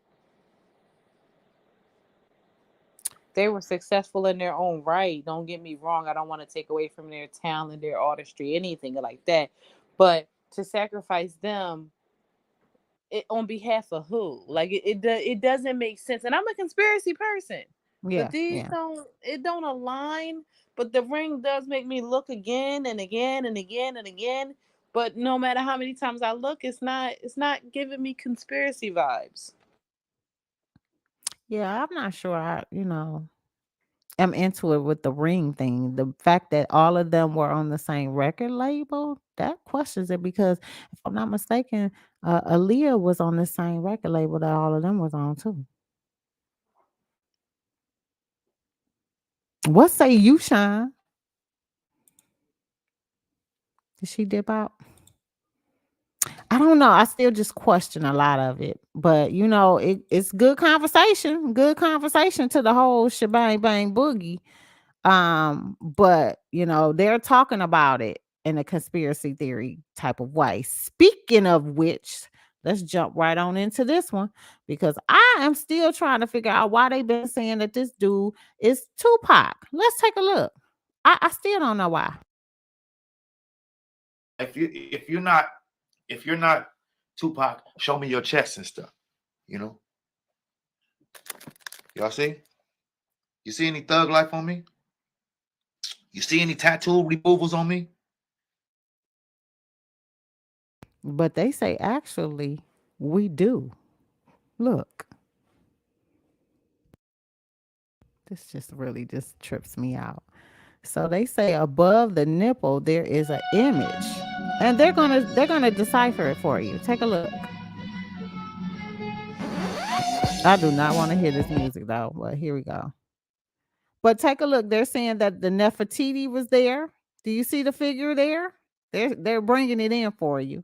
They were successful in their own right. Don't get me wrong. I don't want to take away from their talent, their artistry, anything like that. But to sacrifice them on behalf of who? Like it doesn't make sense. And I'm a conspiracy person, but Yeah, these yeah. don't align. But the ring does make me look again and again and again and again. But no matter how many times I look, it's not giving me conspiracy vibes. Yeah, I'm not sure am into it with the ring thing. The fact that all of them were on the same record label, that questions it because if I'm not mistaken, Aaliyah was on the same record label that all of them was on too. What say you, Sean? Did she dip out? I don't know. I still just question a lot of it, but it's good conversation. Good conversation to the whole shebang bang boogie. But they're talking about it in a conspiracy theory type of way. Speaking of which, let's jump right on into this one because I am still trying to figure out why they've been saying that this dude is Tupac. Let's take a look. I still don't know why. If you're not Tupac, show me your chest and stuff. Y'all see? You see any thug life on me? You see any tattoo removals on me? But they say actually we do. Look. This just really just trips me out. So they say above the nipple there is an image. And they're gonna decipher it for you. Take a look. I do not want to hear this music though, but here we go. But take a look. They're saying that the Nefertiti was there. Do you see the figure there? They're bringing it in for you.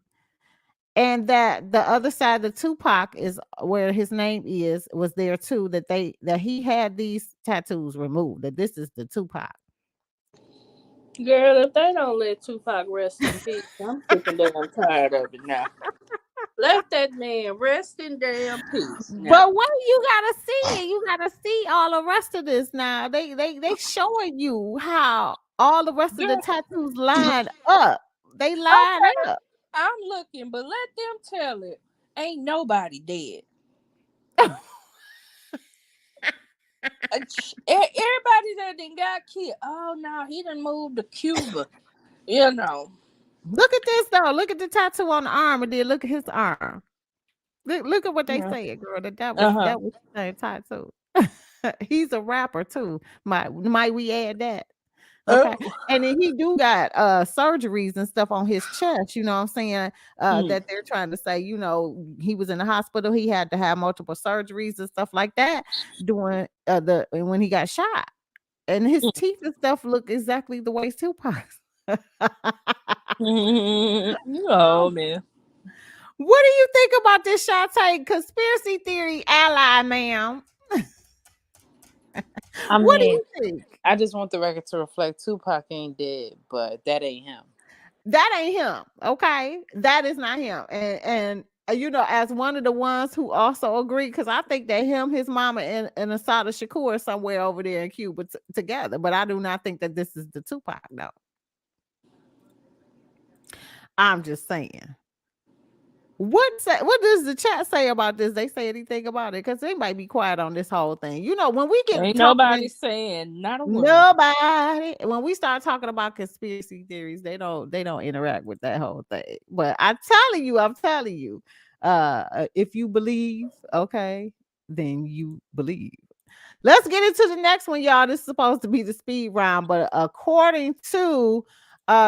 And that the other side of Tupac is where his name was there too. That he had these tattoos removed. That this is the Tupac. Girl, if they don't let Tupac rest in peace, I'm sick and damn tired of it now. Let that man rest in damn peace now. But what you gotta see? You gotta see all the rest of this now. They showing you how all the rest of the tattoos line up. They line Okay, up. I'm looking, but let them tell it. Ain't nobody dead. Everybody that done got killed. Oh no, he done moved to Cuba. Look at this though. Look at the tattoo on the arm, and then look at his arm. Look at what they say, girl. That was the same tattoo. He's a rapper too. Might we add that? Okay. And then he do got surgeries and stuff on his chest, you know what I'm saying? That they're trying to say, he was in the hospital, he had to have multiple surgeries and stuff like that doing when he got shot. And his teeth and stuff look exactly the way Tupac's. Oh man. What do you think about this Shantae conspiracy theory ally, ma'am? What do you think? I just want the record to reflect Tupac ain't dead, but that ain't him. that ain't him. Okay, that is not him. And you know, as one of the ones who also agree, because I think that him, his mama, and Asada Shakur are somewhere over there in Cuba together. But I do not think that this is the Tupac. No, I'm just saying. What does the chat say about this? They say anything about it? Because they might be quiet on this whole thing. You know, when we get Ain't nobody saying not a word. Nobody. When we start talking about conspiracy theories, they don't interact with that whole thing. But I'm telling you, if you believe, okay, then you believe. Let's get into the next one, y'all. This is supposed to be the speed round, but according to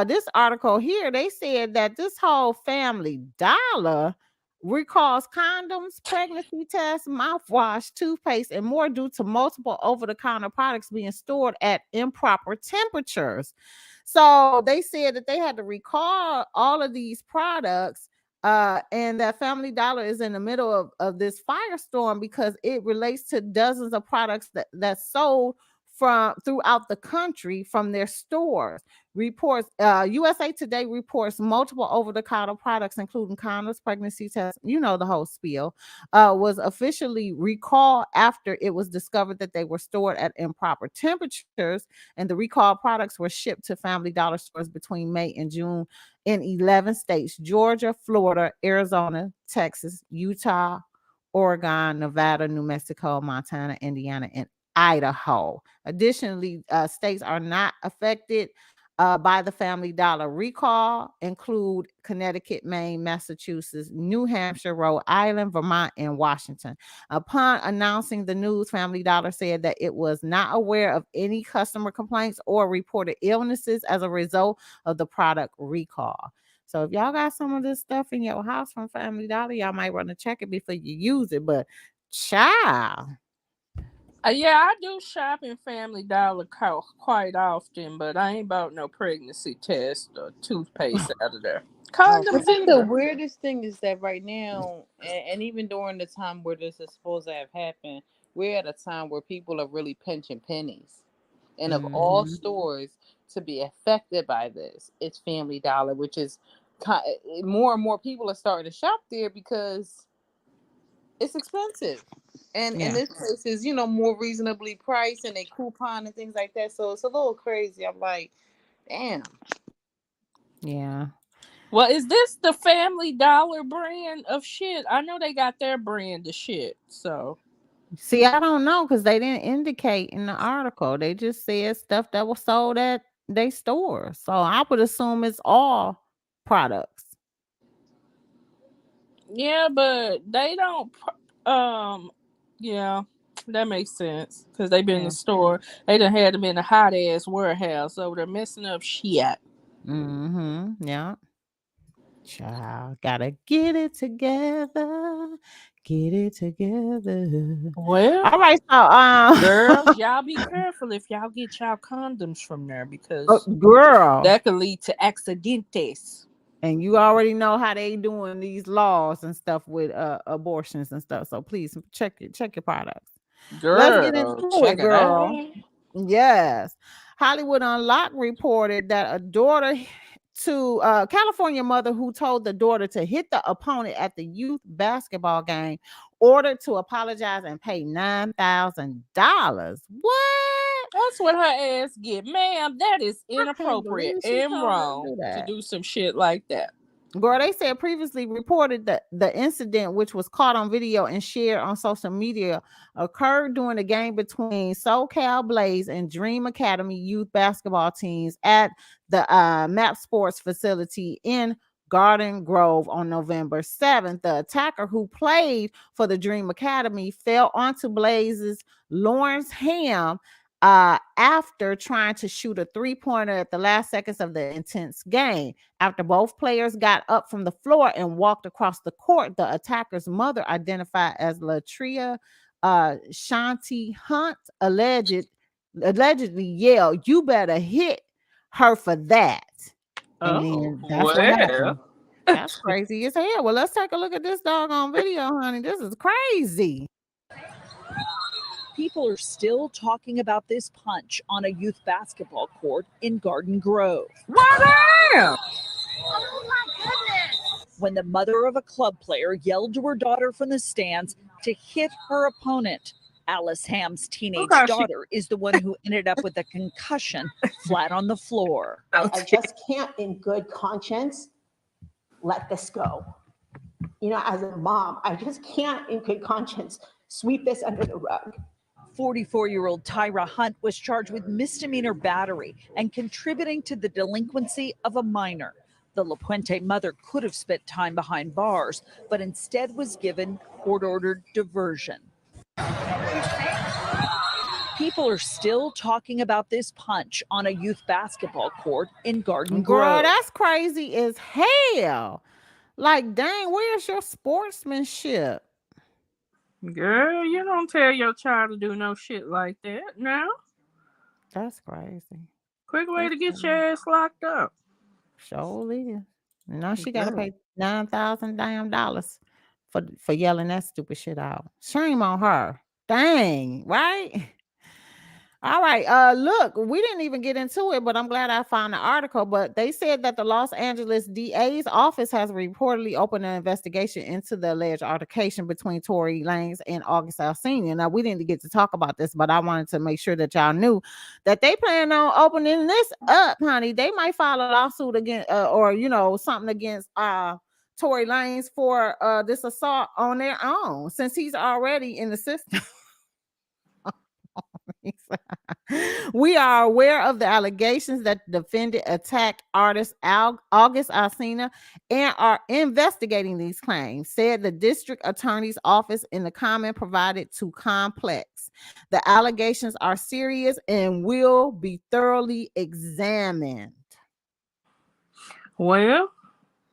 this article here, they said that this whole Family Dollar recalls condoms, pregnancy tests, mouthwash, toothpaste, and more due to multiple over-the-counter products being stored at improper temperatures. So they said that they had to recall all of these products, and that Family Dollar is in the middle of this firestorm because it relates to dozens of products that's sold from throughout the country from their stores. Reports USA Today reports multiple over-the-counter products, including condoms, pregnancy tests, you know, the whole spiel, was officially recalled after it was discovered that they were stored at improper temperatures, and the recalled products were shipped to Family Dollar stores between May and June in 11 states: Georgia, Florida, Arizona, Texas, Utah, Oregon, Nevada, New Mexico, Montana, Indiana, and Idaho. Additionally, states are not affected by the Family Dollar recall include Connecticut, Maine, Massachusetts, New Hampshire, Rhode Island, Vermont, and Washington. Upon announcing the news, Family Dollar said that it was not aware of any customer complaints or reported illnesses as a result of the product recall. So if y'all got some of this stuff in your house from Family Dollar, y'all might want to check it before you use it. But child. Yeah, I do shop in Family Dollar quite often, but I ain't bought no pregnancy test or toothpaste out of there. I Condoms think the either. weirdest thing is that right now, and even during the time where this is supposed to have happened, we're at a time where people are really pinching pennies. And of all stores to be affected by this, it's Family Dollar, which is more and more people are starting to shop there because it's expensive. And this place is, you know, more reasonably priced and they coupon and things like that. So it's a little crazy. I'm like, damn. Yeah. Well, is this the Family Dollar brand of shit? I know they got their brand of shit. So see, I don't know because they didn't indicate in the article. They just said stuff that was sold at they store. So I would assume it's all products. yeah, but they don't. Yeah, that makes sense because they've been in the store. They done had them in a hot ass warehouse, so they're messing up shit. Yeah. Child, gotta get it together. Get it together. Well, all right, so girls, y'all be careful if y'all get y'all condoms from there because girl, that could lead to accidentes. And you already know how they doing these laws and stuff with abortions and stuff. So please check your products. Girl, let's get into check it, girl. Out. Yes. Hollywood Unlocked reported that a daughter to California mother who told the daughter to hit the opponent at the youth basketball game ordered to apologize and pay $9,000. What? That's what her ass get, ma'am. That is inappropriate and wrong to do some shit like that. Girl, they said previously reported that the incident, which was caught on video and shared on social media, occurred during a game between SoCal Blaze and Dream Academy youth basketball teams at the MAP Sports facility in Garden Grove on November 7th. The attacker who played for the Dream Academy fell onto Blaze's Lawrence Ham after trying to shoot a three-pointer at the last seconds of the intense game. After both players got up from the floor and walked across the court, the attacker's mother, identified as Latria Shanti Hunt, allegedly yelled, "You better hit her for that." And then that's what happened. That's crazy as hell. Well, let's take a look at this doggone video, honey. This is crazy. People are still talking about this punch on a youth basketball court in Garden Grove. What? Oh my goodness. When the mother of a club player yelled to her daughter from the stands to hit her opponent. Alice Ham's teenage daughter is the one who ended up with a concussion flat on the floor. I just can't in good conscience let this go. You know, as a mom, I just can't in good conscience sweep this under the rug. 44-year-old Tyra Hunt was charged with misdemeanor battery and contributing to the delinquency of a minor. The La Puente mother could have spent time behind bars, but instead was given court-ordered diversion. People are still talking about this punch on a youth basketball court in Garden Grove. Girl, that's crazy as hell. Like, dang, where's your sportsmanship? Girl, you don't tell your child to do no shit like that now. That's crazy. Quick way to get your ass locked up. Surely is. Now she got to pay $9,000 damn for yelling that stupid shit out. Shame on her. Dang, right? All right. Look, we didn't even get into it, but I'm glad I found the article. But they said that the Los Angeles DA's office has reportedly opened an investigation into the alleged altercation between Tory Lanez and August Alsina. Now, we didn't get to talk about this, but I wanted to make sure that y'all knew that they plan on opening this up, honey. They might file a lawsuit against, or something against Tory Lanez for this assault on their own, since he's already in the system. We are aware of the allegations that the defendant attacked artist August Alsina and are investigating these claims, said the district attorney's office in the comment provided to Complex. The allegations are serious and will be thoroughly examined. Well,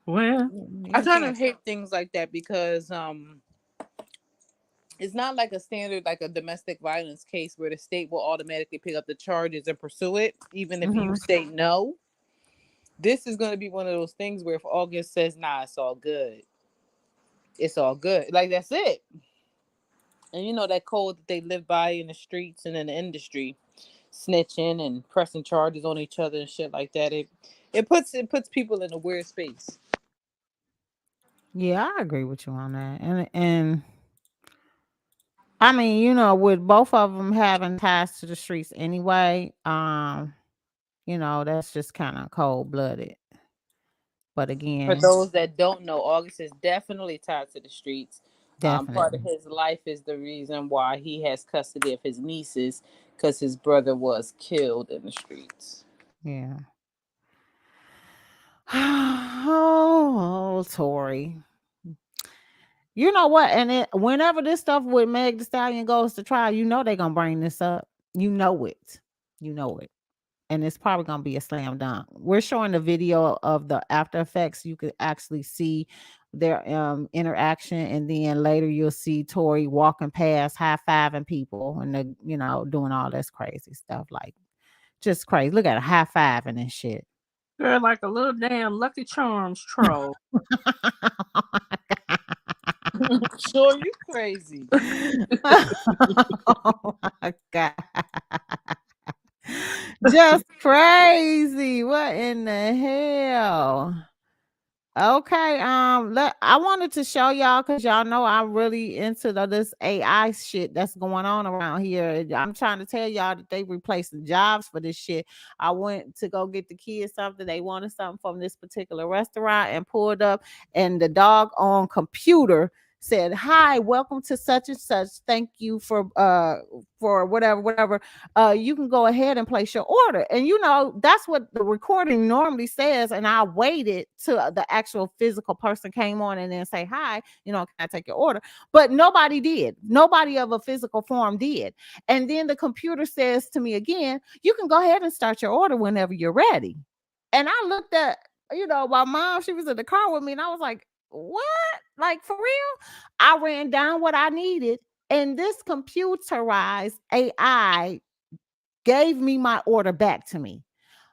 I kind of hate things like that because it's not like a standard, like a domestic violence case where the state will automatically pick up the charges and pursue it, even if you say no. This is going to be one of those things where if August says, nah, it's all good. It's all good. Like, that's it. And you know that code that they live by in the streets and in the industry, snitching and pressing charges on each other and shit like that. It puts people in a weird space. Yeah, I agree with you on that. And I mean, with both of them having ties to the streets anyway, that's just kind of cold-blooded. But again, for those that don't know, August is definitely tied to the streets. Definitely. Part of his life is the reason why he has custody of his nieces, because his brother was killed in the streets. Yeah. Oh, Tory. You know what? And whenever this stuff with Meg Thee Stallion goes to trial, they're going to bring this up. You know it. And it's probably going to be a slam dunk. We're showing the video of the after effects. You could actually see their interaction. And then later you'll see Tory walking past, high-fiving people. And they're, doing all this crazy stuff. Like, just crazy. Look at her high-fiving and shit. Girl, like a little damn Lucky Charms troll. Sure, you crazy. Oh my God. Just crazy. What in the hell? Okay, I wanted to show y'all because y'all know I'm really into this AI shit that's going on around here. I'm trying to tell y'all that they replacing jobs for this shit. I went to go get the kids something. They wanted something from this particular restaurant and pulled up, and the dog on computer said, "Hi, welcome to such and such. Thank you for whatever. You can go ahead and place your order." And that's what the recording normally says. And I waited till the actual physical person came on and then say, "Hi, can I take your order?" But nobody did. Nobody of a physical form did. And then the computer says to me again, "You can go ahead and start your order whenever you're ready." And I looked at, my mom, she was in the car with me, and I was like, what? Like, for real? I ran down what I needed, and this computerized AI gave me my order back to me.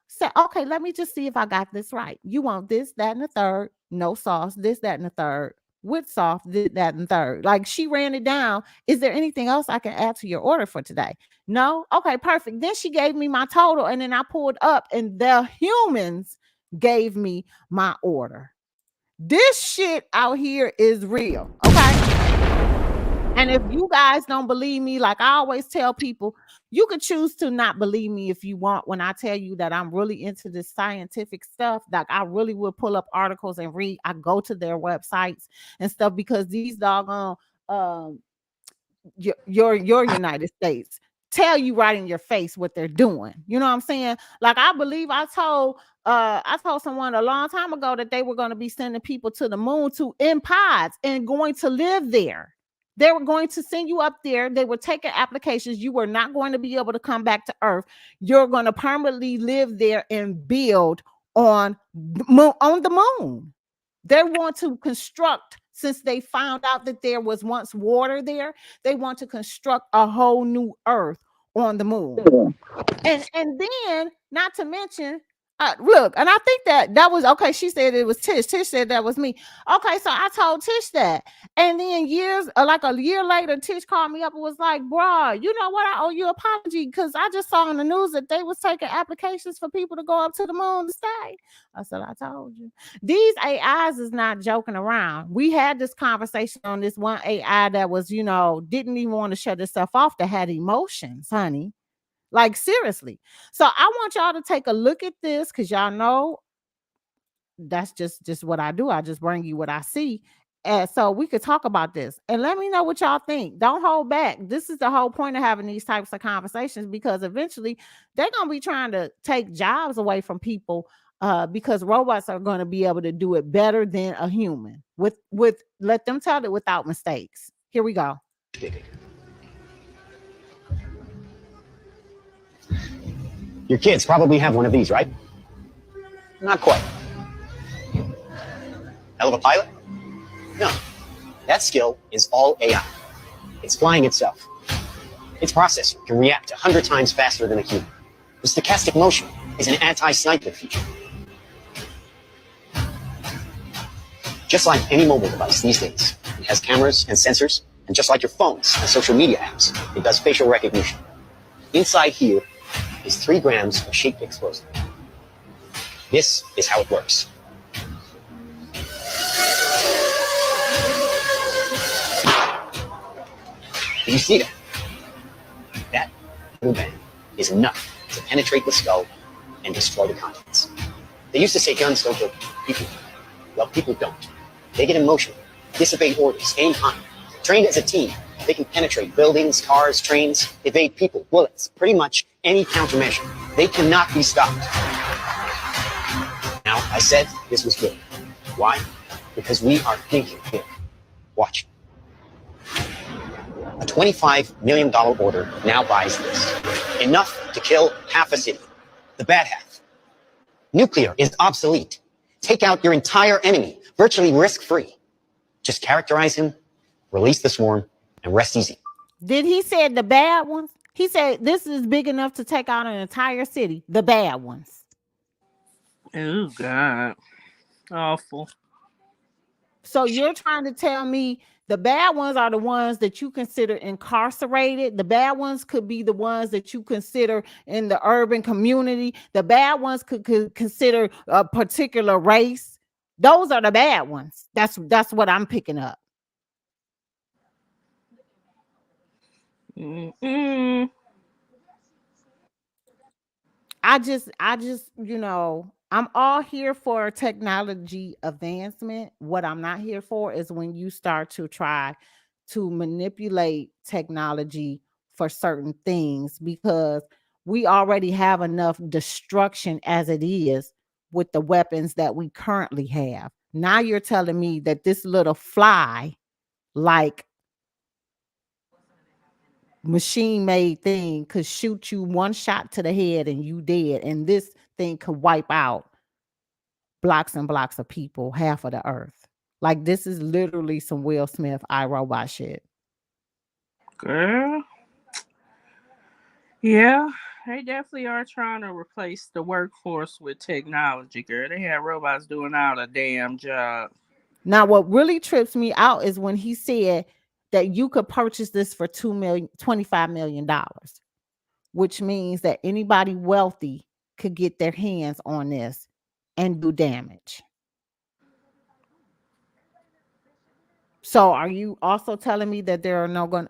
So, okay, let me just see if I got this right. You want this, that, and the third, no sauce, this, that, and the third, with sauce, this, that, and third. Like, she ran it down. Is there anything else I can add to your order for today? No? Okay, perfect. Then she gave me my total, and then I pulled up, and the humans gave me my order. This shit out here is real, okay? And if you guys don't believe me, like I always tell people, you can choose to not believe me if you want when I tell you that I'm really into this scientific stuff. Like I really will pull up articles and read. I go to their websites and stuff because these doggone your United States tell you right in your face what they're doing. You know what I'm saying? Like I believe I told someone a long time ago that they were going to be sending people to the moon in pods and going to live there. They were going to send you up there. They were taking applications. You were not going to be able to come back to Earth. You're going to permanently live there and build on the moon. They want to construct, since they found out that there was once water there, they want to construct a whole new Earth on the moon. And then, not to mention, look, and I think that was okay. She said it was Tish. Tish said that was me. Okay, so I told Tish that, and then like a year later, Tish called me up and was like, "Bruh, you know what? I owe you an apology because I just saw on the news that they was taking applications for people to go up to the moon to stay." I said, "I told you, these AIs is not joking around." We had this conversation on this one AI that was, didn't even want to shut itself off, that had emotions, honey. Like seriously. So I want y'all to take a look at this because y'all know that's just what I do. I just bring you what I see. And so we could talk about this and let me know what y'all think. Don't hold back. This is the whole point of having these types of conversations because eventually they're going to be trying to take jobs away from people because robots are going to be able to do it better than a human with let them tell it without mistakes. Here we go. Your kids probably have one of these, right? Not quite. Hell of a pilot? No. That skill is all AI. It's flying itself. Its processor can react 100 times faster than a human. The stochastic motion is an anti-sniper feature. Just like any mobile device these days, it has cameras and sensors, and just like your phones and social media apps, it does facial recognition. Inside here is 3 grams of shaped explosive. This is how it works. Do you see that? That little bang is enough to penetrate the skull and destroy the contents. They used to say guns don't kill people. Well, people don't. They get emotional, disobey orders, aim high. Trained as a team, they can penetrate buildings, cars, trains, evade people, bullets, pretty much any countermeasure. They cannot be stopped. Now, I said this was good. Why? Because we are thinking here. Watch. A $25 million order now buys this. Enough to kill half a city. The bad half. Nuclear is obsolete. Take out your entire enemy, virtually risk-free. Just characterize him, release the swarm, and rest easy. Did he say the bad ones? He said this is big enough to take out an entire city. The bad ones. Oh, God. Awful. So you're trying to tell me the bad ones are the ones that you consider incarcerated. The bad ones could be the ones that you consider in the urban community. The bad ones could consider a particular race. Those are the bad ones. That's what I'm picking up. Mm-mm. I just, I'm all here for technology advancement. What I'm not here for is when you start to try to manipulate technology for certain things, because we already have enough destruction as it is with the weapons that we currently have. Now you're telling me that this little fly, like machine-made thing, could shoot you one shot to the head and you dead, and this thing could wipe out blocks and blocks of people, half of the earth. Like, this is literally some Will Smith iRobot shit. Girl. Yeah, they definitely are trying to replace the workforce with technology, girl. They have robots doing all the damn job. Now, what really trips me out is when he said that you could purchase this for $25 million, which means that anybody wealthy could get their hands on this and do damage. So are you also telling me that there not going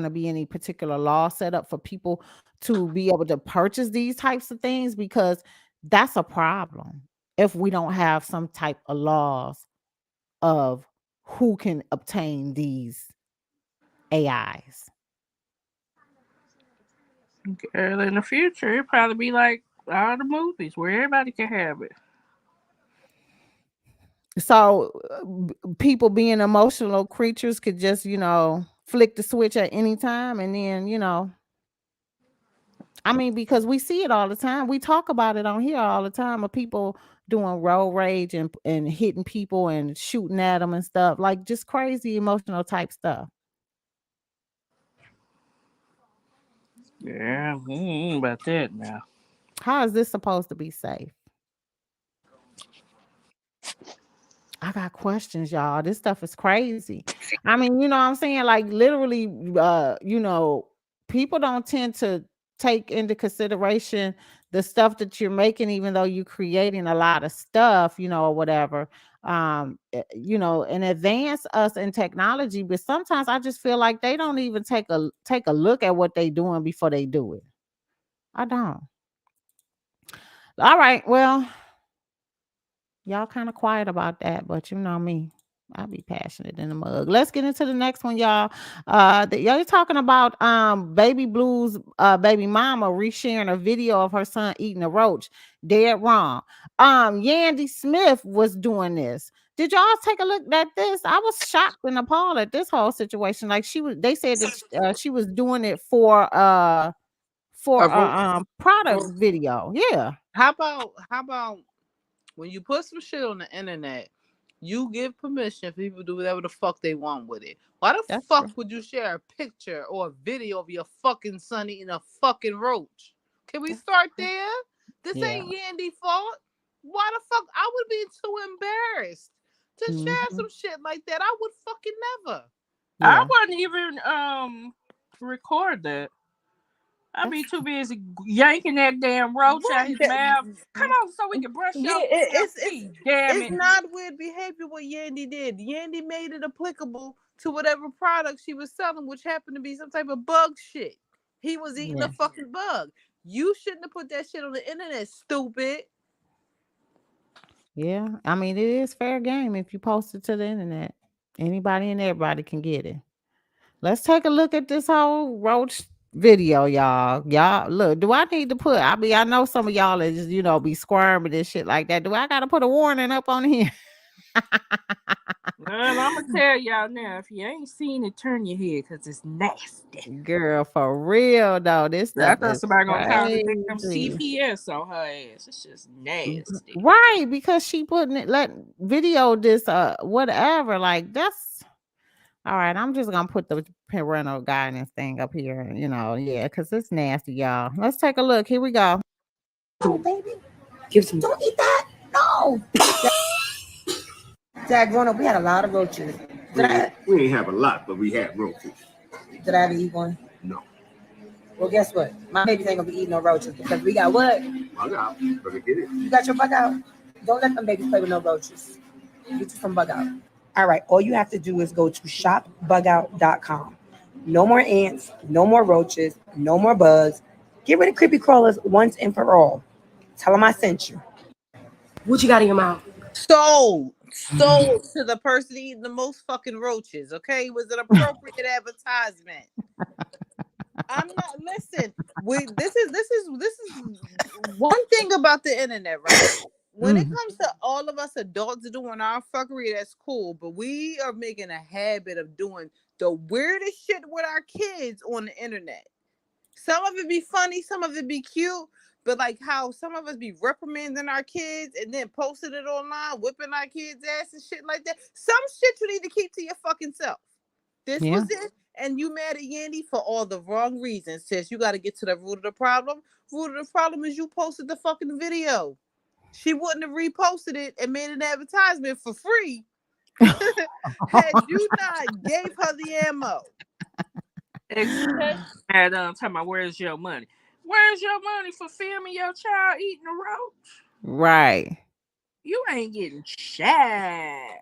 to be any particular law set up for people to be able to purchase these types of things? Because that's a problem if we don't have some type of laws of who can obtain these AIs. Girl, in the future, it'll probably be like all the movies where everybody can have it. So people being emotional creatures could just, flick the switch at any time. And then, I mean, because we see it all the time. We talk about it on here all the time of people doing road rage and hitting people and shooting at them and stuff, like just crazy emotional type stuff. Yeah, about that now. How is this supposed to be safe? I got questions, y'all. This stuff is crazy. I mean, you know what I'm saying? Like literally, people don't tend to take into consideration the stuff that you're making, even though you're creating a lot of stuff, or whatever, and advance us in technology. But sometimes I just feel like they don't even take a look at what they're doing before they do it. I don't. All right. Well, y'all kind of quiet about that, but you know me. I'll be passionate in the mug. Let's get into the next one, y'all. Y'all talking about Baby Blue's baby mama resharing a video of her son eating a roach. Dead wrong. Yandy Smith was doing this. Did y'all take a look at this? I was shocked and appalled at this whole situation. Like they said that she was doing it for a product video. Yeah. How about when you put some shit on the internet, you give permission for people to do whatever the fuck they want with it. Why the fuck would you share a picture or a video of your fucking son eating a fucking roach? Can we start there? This ain't Yandy fault. Why the fuck? I would be too embarrassed to share some shit like that. I would fucking never. I wouldn't even record that. I'd be too busy yanking that damn roach out his mouth. Come on, so we can brush your teeth. It's not weird behavior what Yandy did. Yandy made it applicable to whatever product she was selling, which happened to be some type of bug shit. He was eating a fucking bug. You shouldn't have put that shit on the internet, stupid. Yeah, I mean, it is fair game if you post it to the internet. Anybody and everybody can get it. Let's take a look at this whole roach video, y'all. Y'all, look, do I need to put, I know some of y'all are just, be squirming and shit like that. Do I got to put a warning up on here? Well, I'm going to tell y'all now, if you ain't seen it, turn your head because it's nasty. Girl, for real, though. This stuff I thought somebody going to call the victim crazy. CPS on her ass. It's just nasty. Right, because she putting it, video this, whatever. Like, that's, all right, I'm just going to put the parental guidance thing up here, because it's nasty, y'all. Let's take a look. Here we go. Oh, baby. Give some. Don't eat that. No. Dad, growing up, we had a lot of roaches. We didn't have a lot, but we had roaches. Did I ever eat one? No. Well, guess what? My babies ain't going to be eating no roaches because we got what? Bug out. Better get it. You got your bug out? Don't let them babies play with no roaches. Get you some bug out. All right, all you have to do is go to shopbugout.com. No more ants, no more roaches, no more bugs. Get rid of creepy crawlers once and for all. Tell them I sent you. What you got in your mouth? Sold to the person eating the most fucking roaches, okay? Was it appropriate advertisement? I'm not, listen, this is one thing about the internet, right? When it comes to all of us adults doing our fuckery, that's cool. But we are making a habit of doing the weirdest shit with our kids on the internet. Some of it be funny, some of it be cute. But like how some of us be reprimanding our kids and then posting it online, whipping our kids' ass and shit like that. Some shit you need to keep to your fucking self. This was it. And you mad at Yandy for all the wrong reasons. Sis, you got to get to the root of the problem. Root of the problem is you posted the fucking video. She wouldn't have reposted it and made an advertisement for free had you not gave her the ammo. And talking about where's your money? Where's your money for filming your child eating a roach? Right. You ain't getting shot.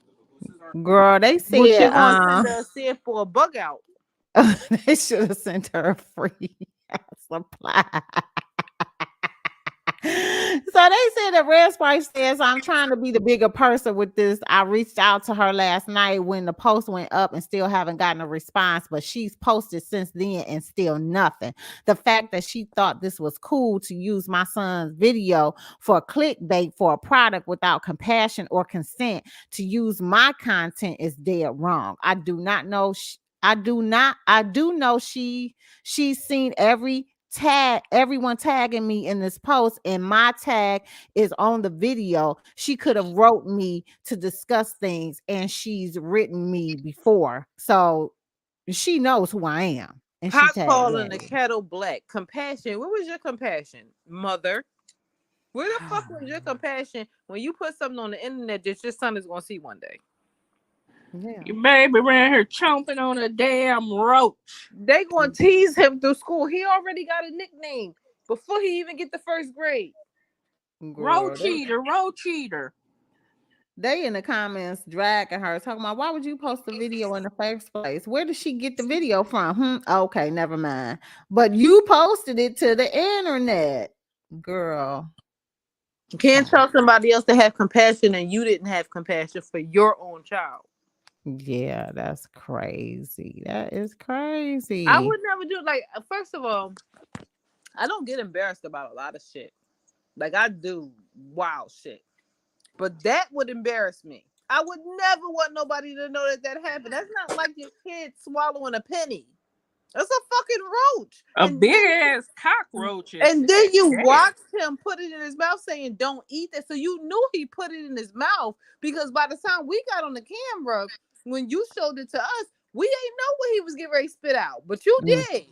Girl, they But you're said gonna send us in for a bug out. they should have sent her a free supply. So they said that Red Sprite says, I'm trying to be the bigger person with this. I reached out to her last night when the post went up and still haven't gotten a response, but she's posted since then and still nothing. The fact that she thought this was cool to use my son's video for clickbait for a product without compassion or consent to use my content is dead wrong. I do know she's seen everyone tagging me in this post, and my tag is on the video. She could have wrote me to discuss things, and she's written me before, so she knows who I am. And she Hot tagged calling the me. kettle black. Compassion. Where was your compassion, mother? Where the fuck was your compassion when you put something on the internet that your son is gonna see one day? Yeah. Your baby around here chomping on a damn roach. They gonna tease him through school. He already got a nickname before he even get to first grade. Roach eater. They in the comments dragging her, talking about, why would you post the video in the first place? Where did she get the video from? Okay, never mind. But you posted it to the internet, girl. You can't tell somebody else to have compassion and you didn't have compassion for your own child. Yeah, that's crazy. That is crazy. I would never do it. Like, first of all, I don't get embarrassed about a lot of shit. Like, I do wild shit. But that would embarrass me. I would never want nobody to know that happened. That's not like your kid swallowing a penny. That's a fucking roach. A big ass cockroach. And then you watched him put it in his mouth saying, don't eat that. So you knew he put it in his mouth, because by the time we got on the camera, when you showed it to us, we ain't know what he was getting ready to spit out. But you did.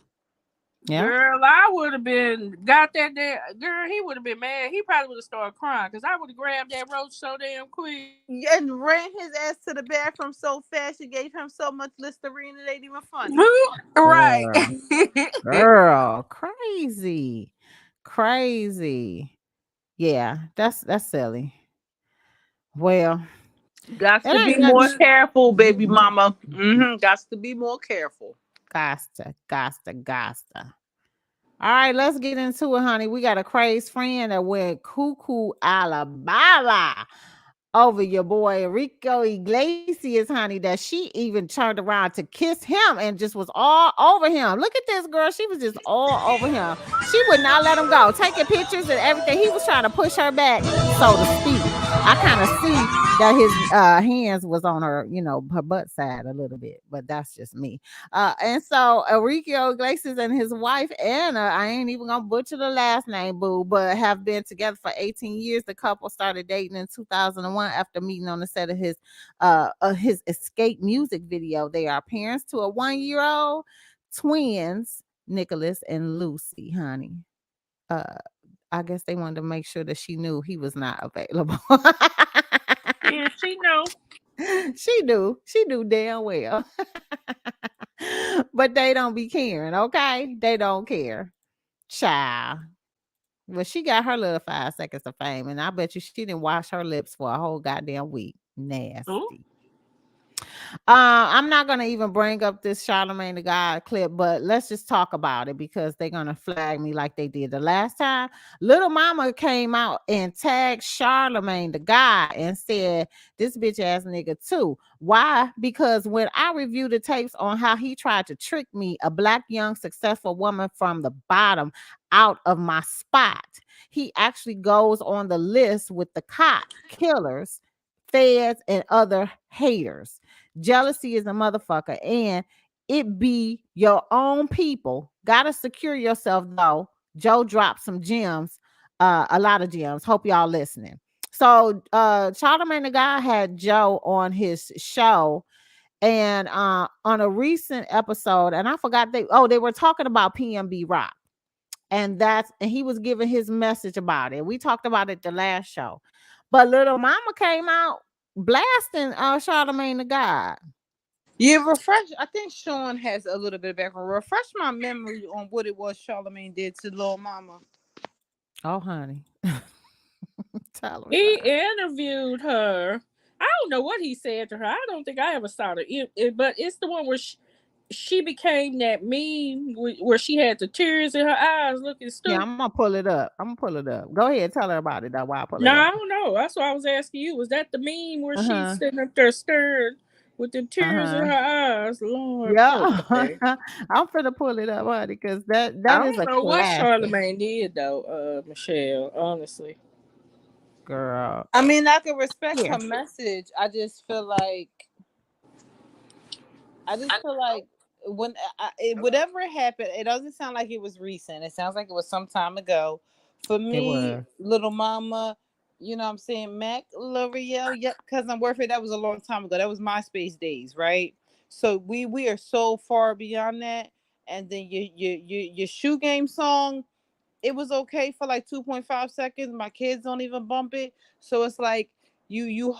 Yeah. Girl, I would have got that there. Girl, he would have been mad. He probably would have started crying because I would have grabbed that roach so damn quick. And ran his ass to the bathroom so fast, she gave him so much Listerine it ain't even funny. Right. Girl, crazy. Yeah, that's silly. Well, got to be more careful, baby mama. Got to be more careful. Gosta. All right, let's get into it, honey. We got a crazed friend that went cuckoo Alabama over your boy Rico Iglesias, honey, that she even turned around to kiss him and just was all over him. Look at this girl. She was just all over him. She would not let him go. Taking pictures and everything. He was trying to push her back, so to speak. I kind of see that his hands was on her, her butt side a little bit, but that's just me. And so Enrique Iglesias and his wife, Anna, I ain't even going to butcher the last name, boo, but have been together for 18 years. The couple started dating in 2001 after meeting on the set of his Escape music video. They are parents to a 1-year-old, twins, Nicholas and Lucy, honey. I guess they wanted to make sure that she knew he was not available. Yeah, she know. She knew damn well. But they don't be caring, okay? They don't care. Child. Well, she got her little 5 seconds of fame, and I bet you she didn't wash her lips for a whole goddamn week. Nasty. Ooh. I'm not gonna even bring up this Charlamagne the God clip, but let's just talk about it because they're gonna flag me like they did the last time. Little Mama came out and tagged Charlamagne the God and said, "This bitch ass nigga too." Why? Because when I reviewed the tapes on how he tried to trick me, a black young successful woman from the bottom, out of my spot, he actually goes on the list with the cop killers, feds, and other haters. Jealousy is a motherfucker, and it be your own people. Gotta secure yourself though. Joe dropped some gems, a lot of gems. Hope y'all listening. So Charlamagne the God had Joe on his show, and on a recent episode, and I forgot they were talking about PNB Rock, and he was giving his message about it. We talked about it the last show, but Little Mama came out blasting Charlamagne the God. Yeah, refresh. I think Sean has a little bit of background. Refresh my memory on what it was Charlamagne did to Lil Mama. Oh, honey. He interviewed her. I don't know what he said to her. I don't think I ever saw it, but it's the one where she became that meme where she had the tears in her eyes looking stupid. Yeah, I'm gonna pull it up. Go ahead, tell her about it though while I pull it No, up. I don't know. That's why I was asking you. Was that the meme where she's sitting up there staring with the tears in her eyes? Lord, Yeah, okay. I'm finna pull it up, honey, because that I is don't a know what classic, Charlamagne did though, Michelle. Honestly, girl. I mean, I can respect Here. her message. I just feel like when whatever happened, it doesn't sound like it was recent. It sounds like it was some time ago. For me, was. Little Mama, you know what I'm saying, Mac, L'Oreal, yep, Cousin Worthy, that was a long time ago. That was MySpace days, right? So we are so far beyond that. And then your shoe game song, it was okay for like 2.5 seconds. My kids don't even bump it. So it's like you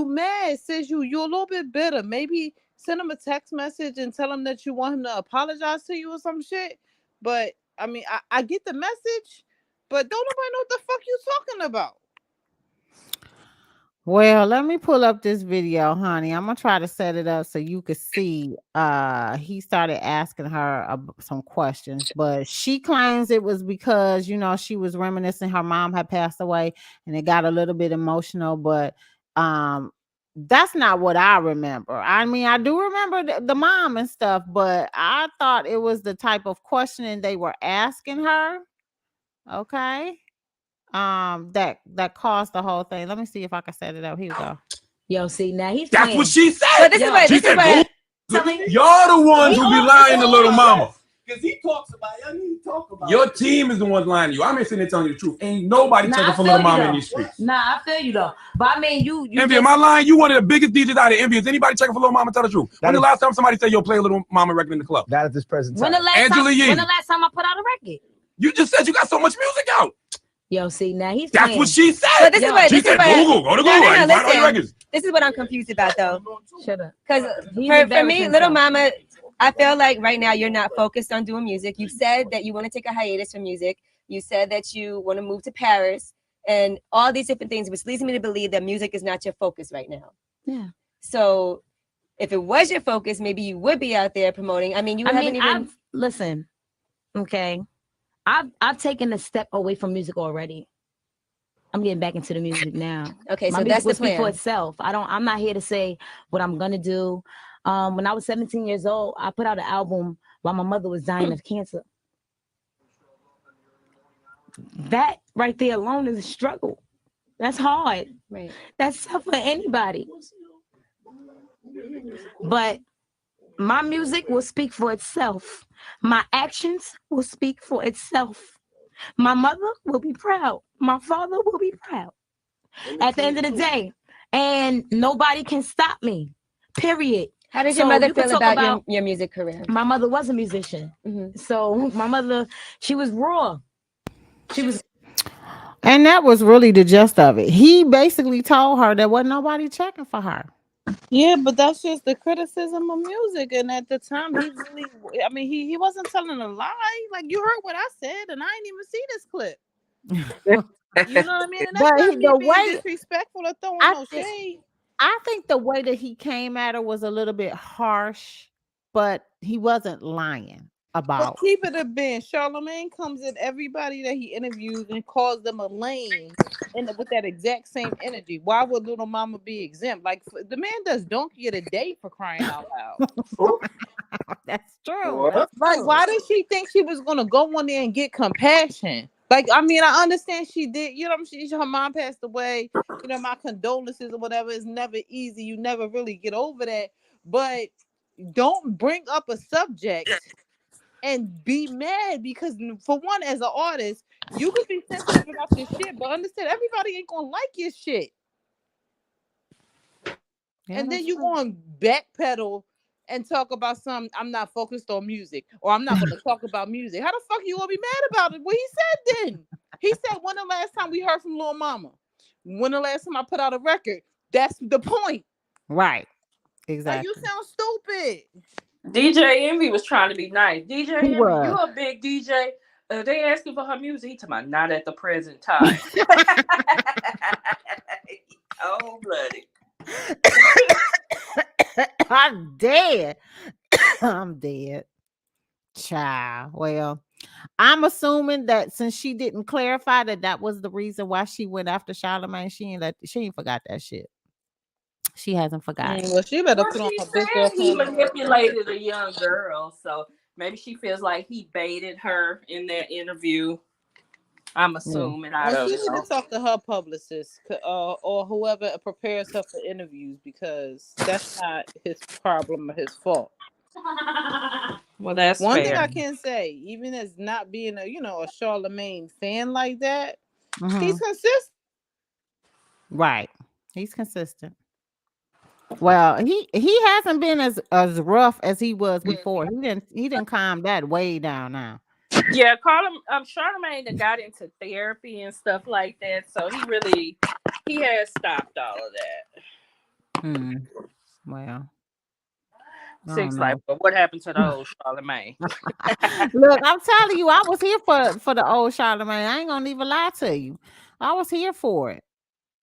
mad, sis. You a little bit bitter. Maybe send him a text message and tell him that you want him to apologize to you or some shit. But I mean, I get the message, but don't nobody know what the fuck you talking about. Well, let me pull up this video, honey. I'm gonna try to set it up so you could see. He started asking her some questions, but she claims it was because she was reminiscing. Her mom had passed away, and it got a little bit emotional. But that's not what I remember. I mean, I do remember the mom and stuff, but I thought it was the type of questioning they were asking her. Okay. That caused the whole thing. Let me see if I can set it up. Here we go. Yo, see, now he's That's playing. what she said. But this is what She said, y'all the ones who be lying to Little Mama. Because he talks about it. I need to talk about Your it. team is the ones lying to you. I'm here sitting there telling you the truth. Ain't nobody checking for Little Mama in these streets. Nah, I feel you though. But I mean, you Envy, am I lying? You one of the biggest DJs out of Envy. Is anybody checking for Little Mama? Tell the truth. When the last time somebody said, yo, play a Little Mama record in the club? Not at this present time. When the last time I put out a record? You just said you got so much music out. Yo, see, now he's That's playing. what she said. So this is what she said, Google, go to Google. I find all your records. This is what I'm confused about though. Shut up. Because for me, Little Mama, I feel like right now you're not focused on doing music. You said that you want to take a hiatus from music. You said that you want to move to Paris and all these different things, which leads me to believe that music is not your focus right now. Yeah. So if it was your focus, maybe you would be out there promoting. I mean, listen, okay. I've taken a step away from music already. I'm getting back into the music now. Okay, my so music that's the will speak for plan. itself. I'm not here to say what I'm gonna do. When I was 17 years old, I put out an album while my mother was dying of cancer. That right there alone is a struggle. That's hard. Right. That's tough for anybody. But my music will speak for itself. My actions will speak for itself. My mother will be proud. My father will be proud. At the end of the day, and nobody can stop me. Period. How does your mother feel about your music career? My mother was a musician. So my mother, she was raw. She was. And that was really the gist of it. He basically told her there wasn't nobody checking for her. Yeah, but that's just the criticism of music. And at the time, he wasn't telling a lie. Like, you heard what I said, and I didn't even see this clip. You know what I mean? And that's not me being disrespectful or throwing no shade. I think the way that he came at her was a little bit harsh, but he wasn't lying about. But keep it a bench. Charlamagne comes at everybody that he interviews and calls them a lame, and with that exact same energy. Why would Little Mama be exempt? Like, the man does donkey a day, for crying out loud. That's true. Like, why did she think she was gonna go on there and get compassion? Like, I mean, I understand she did. You know, her mom passed away. You know, my condolences or whatever. It's never easy. You never really get over that. But don't bring up a subject and be mad, because for one, as an artist, you could be sensitive about your shit, but understand everybody ain't gonna like your shit. Yeah, and then you go and backpedal and talk about something. I'm not focused on music, or I'm not going to talk about music. How the fuck you gonna be mad about it? What he said then? He said, when the last time we heard from Lil Mama? When the last time I put out a record? That's the point. Right. Exactly. Like, you sound stupid. DJ Envy was trying to be nice. DJ Envy, was. you a big DJ. They asking for her music. He talking about not at the present time. Cold-blooded. I'm dead. I'm dead. Child. Well, I'm assuming that since she didn't clarify that was the reason why she went after Charlamagne, she ain't forgot that shit. She hasn't forgotten. Well, she better put on She her big said girl he panties. manipulated a young girl, so maybe she feels like he baited her in that interview. I'm assuming. I Well, she don't need know. to talk to her publicist or whoever prepares her for interviews, because that's not his problem or his fault. Well, that's one fair. thing I can say, even as not being a Charlamagne fan like that, he's consistent. Right. He's consistent. Well, he hasn't been as rough as he was before. He didn't calm that way down now. Yeah, Charlamagne that got into therapy and stuff like that, so he has stopped all of that. Well, Sixx like, but what happened to the old Charlamagne? Look, I'm telling you, I was here for the old Charlamagne. I ain't gonna even lie to you. I was here for it.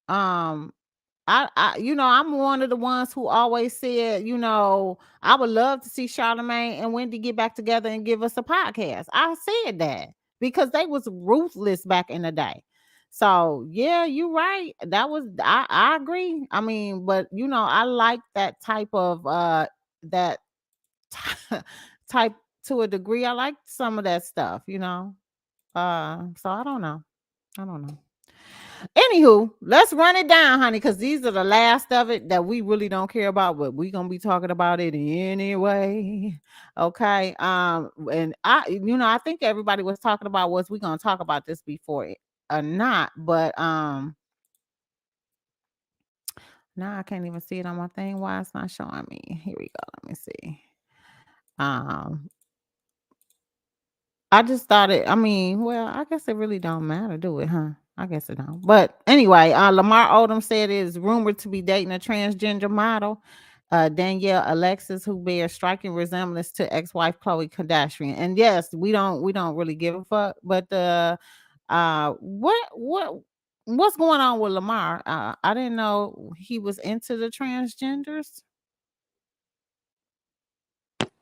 I I'm one of the ones who always said, I would love to see Charlamagne and Wendy get back together and give us a podcast. I said that because they was ruthless back in the day. So yeah, you're right. That was I agree. I mean, but I like that type of that type to a degree. I like some of that stuff, so I don't know. Anywho, let's run it down, honey, because these are the last of it that we really don't care about, but we're gonna be talking about it anyway. Okay. And I think everybody was talking about was we gonna talk about this before or not, but now I can't even see it on my thing. Why it's not showing me? Here we go. Let me see. I just thought I guess it really don't matter, do it, huh? I guess it don't. But anyway, Lamar Odom said it is rumored to be dating a transgender model, Danielle Alexis, who bears striking resemblance to ex-wife Khloe Kardashian. And yes, we don't really give a fuck. But what's going on with Lamar? I didn't know he was into the transgenders.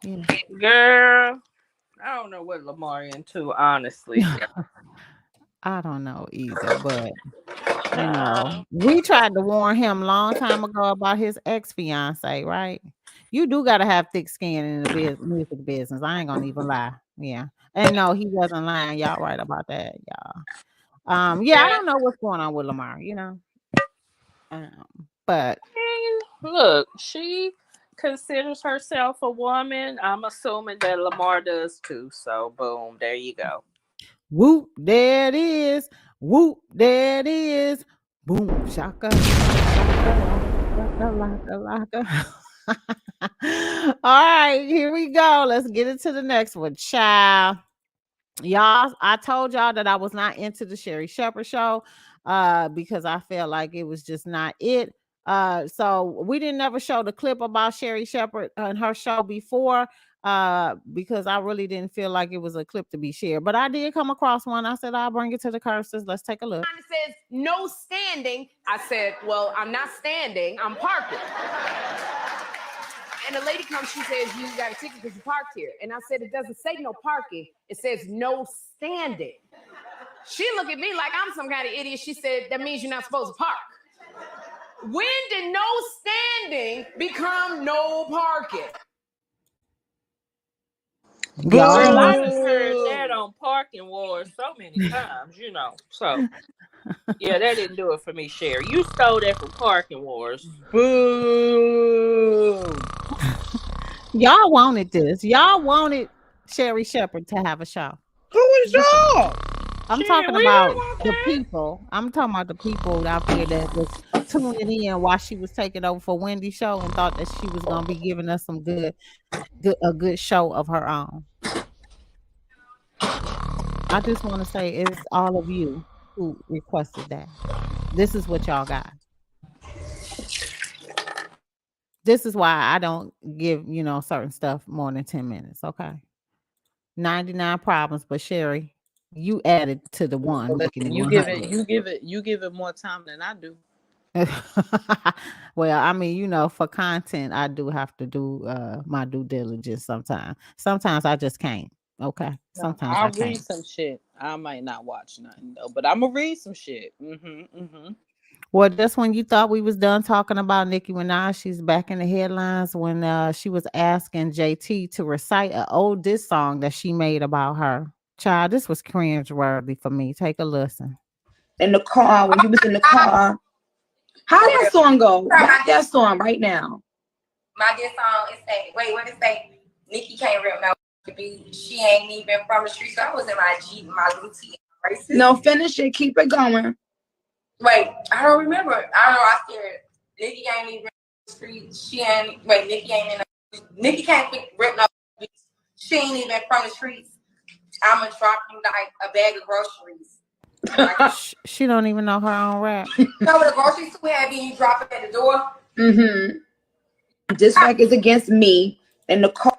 Yeah. Girl, I don't know what Lamar into, honestly. I don't know either, but we tried to warn him a long time ago about his ex-fiancé, right? You do gotta have thick skin in the music business. I ain't gonna even lie. Yeah. And no, he wasn't lying. Y'all right about that, y'all. Yeah, I don't know what's going on with Lamar, but look, she considers herself a woman. I'm assuming that Lamar does too. So boom, there you go. Whoop, there it is. Whoop, there it is. Boom, shaka. All right, here we go. Let's get into the next one, child. Y'all, I told y'all that I was not into the Sherri Shepherd show because I felt like it was just not it. So we didn't ever show the clip about Sherri Shepherd and her show before because I really didn't feel like it was a clip to be shared. But I did come across one. I said, I'll bring it to the Curbsters. Let's take a look. It says no standing. I said, well, I'm not standing, I'm parking. And the lady comes, she says, you got a ticket because you parked here. And I said, it doesn't say no parking. It says no standing. She looked at me like I'm some kind of idiot. She said, that means you're not supposed to park. When did no standing become no parking? Girl, I done heard that on Parking Wars so many times, So yeah, that didn't do it for me, Sherri. You stole that from Parking Wars. Boo. Y'all wanted this. Y'all wanted Sherri Shepherd to have a show. Who is y'all? I'm talking about the people. I'm talking about the people out there that was tuning in while she was taking over for Wendy's show and thought that she was gonna be giving us some a good show of her own. I just want to say it's all of you who requested that. This is what y'all got. This is why I don't give, certain stuff more than 10 minutes. Okay. 99 problems, but Sherri, You added to the one, making it You 100. give it more time than I do. Well, I mean, for content, I do have to do my due diligence sometimes. Sometimes I just can't. Okay. Sometimes I I'll can't. read some shit. I might not watch nothing though, but I'm gonna read some shit. Well, just when you thought we was done talking about Nicki Minaj, she's back in the headlines when she was asking JT to recite an old diss song that she made about her. Child, this was cringe-worthy for me. Take a listen. In the car, when you was in the car. How that song go? Rock that song right now. My diss song is say, wait, what it say? Nicki can't rip no beat. She ain't even from the street. So I was in my Jeep, my little T. No, finish it. Keep it going. Wait, I don't remember. I don't know. I scared. Nicki ain't even from the street. She ain't. Wait, Nicki ain't in the. Nicki can't rip no beat. She ain't even from the streets. I'ma drop you like a bag of groceries. She don't even know her own rap. You know what a grocery store have you drop it at the door? Mm-hmm. This track is against me in the car.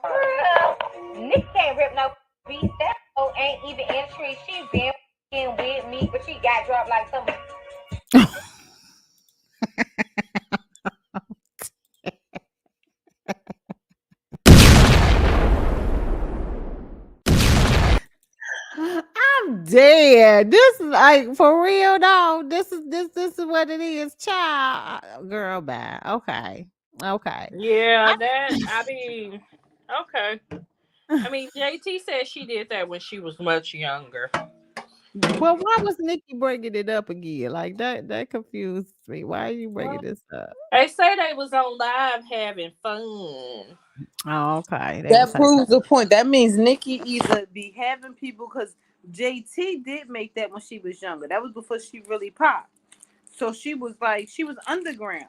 Nicki can't rip no beat. That hoe ain't even in the street. She been with me, but she got dropped like something. I'm dead. This is like for real though. This is what it is, child. Girl, bye. Okay. Yeah, okay. I mean, JT said she did that when she was much younger. Well, why was Nicki bringing it up again? Like that confused me. Why are you bringing this up? They say they was on live having fun. Oh, okay. That proves the point. That means Nicki either be having people because JT did make that when she was younger. That was before she really popped. So she was underground.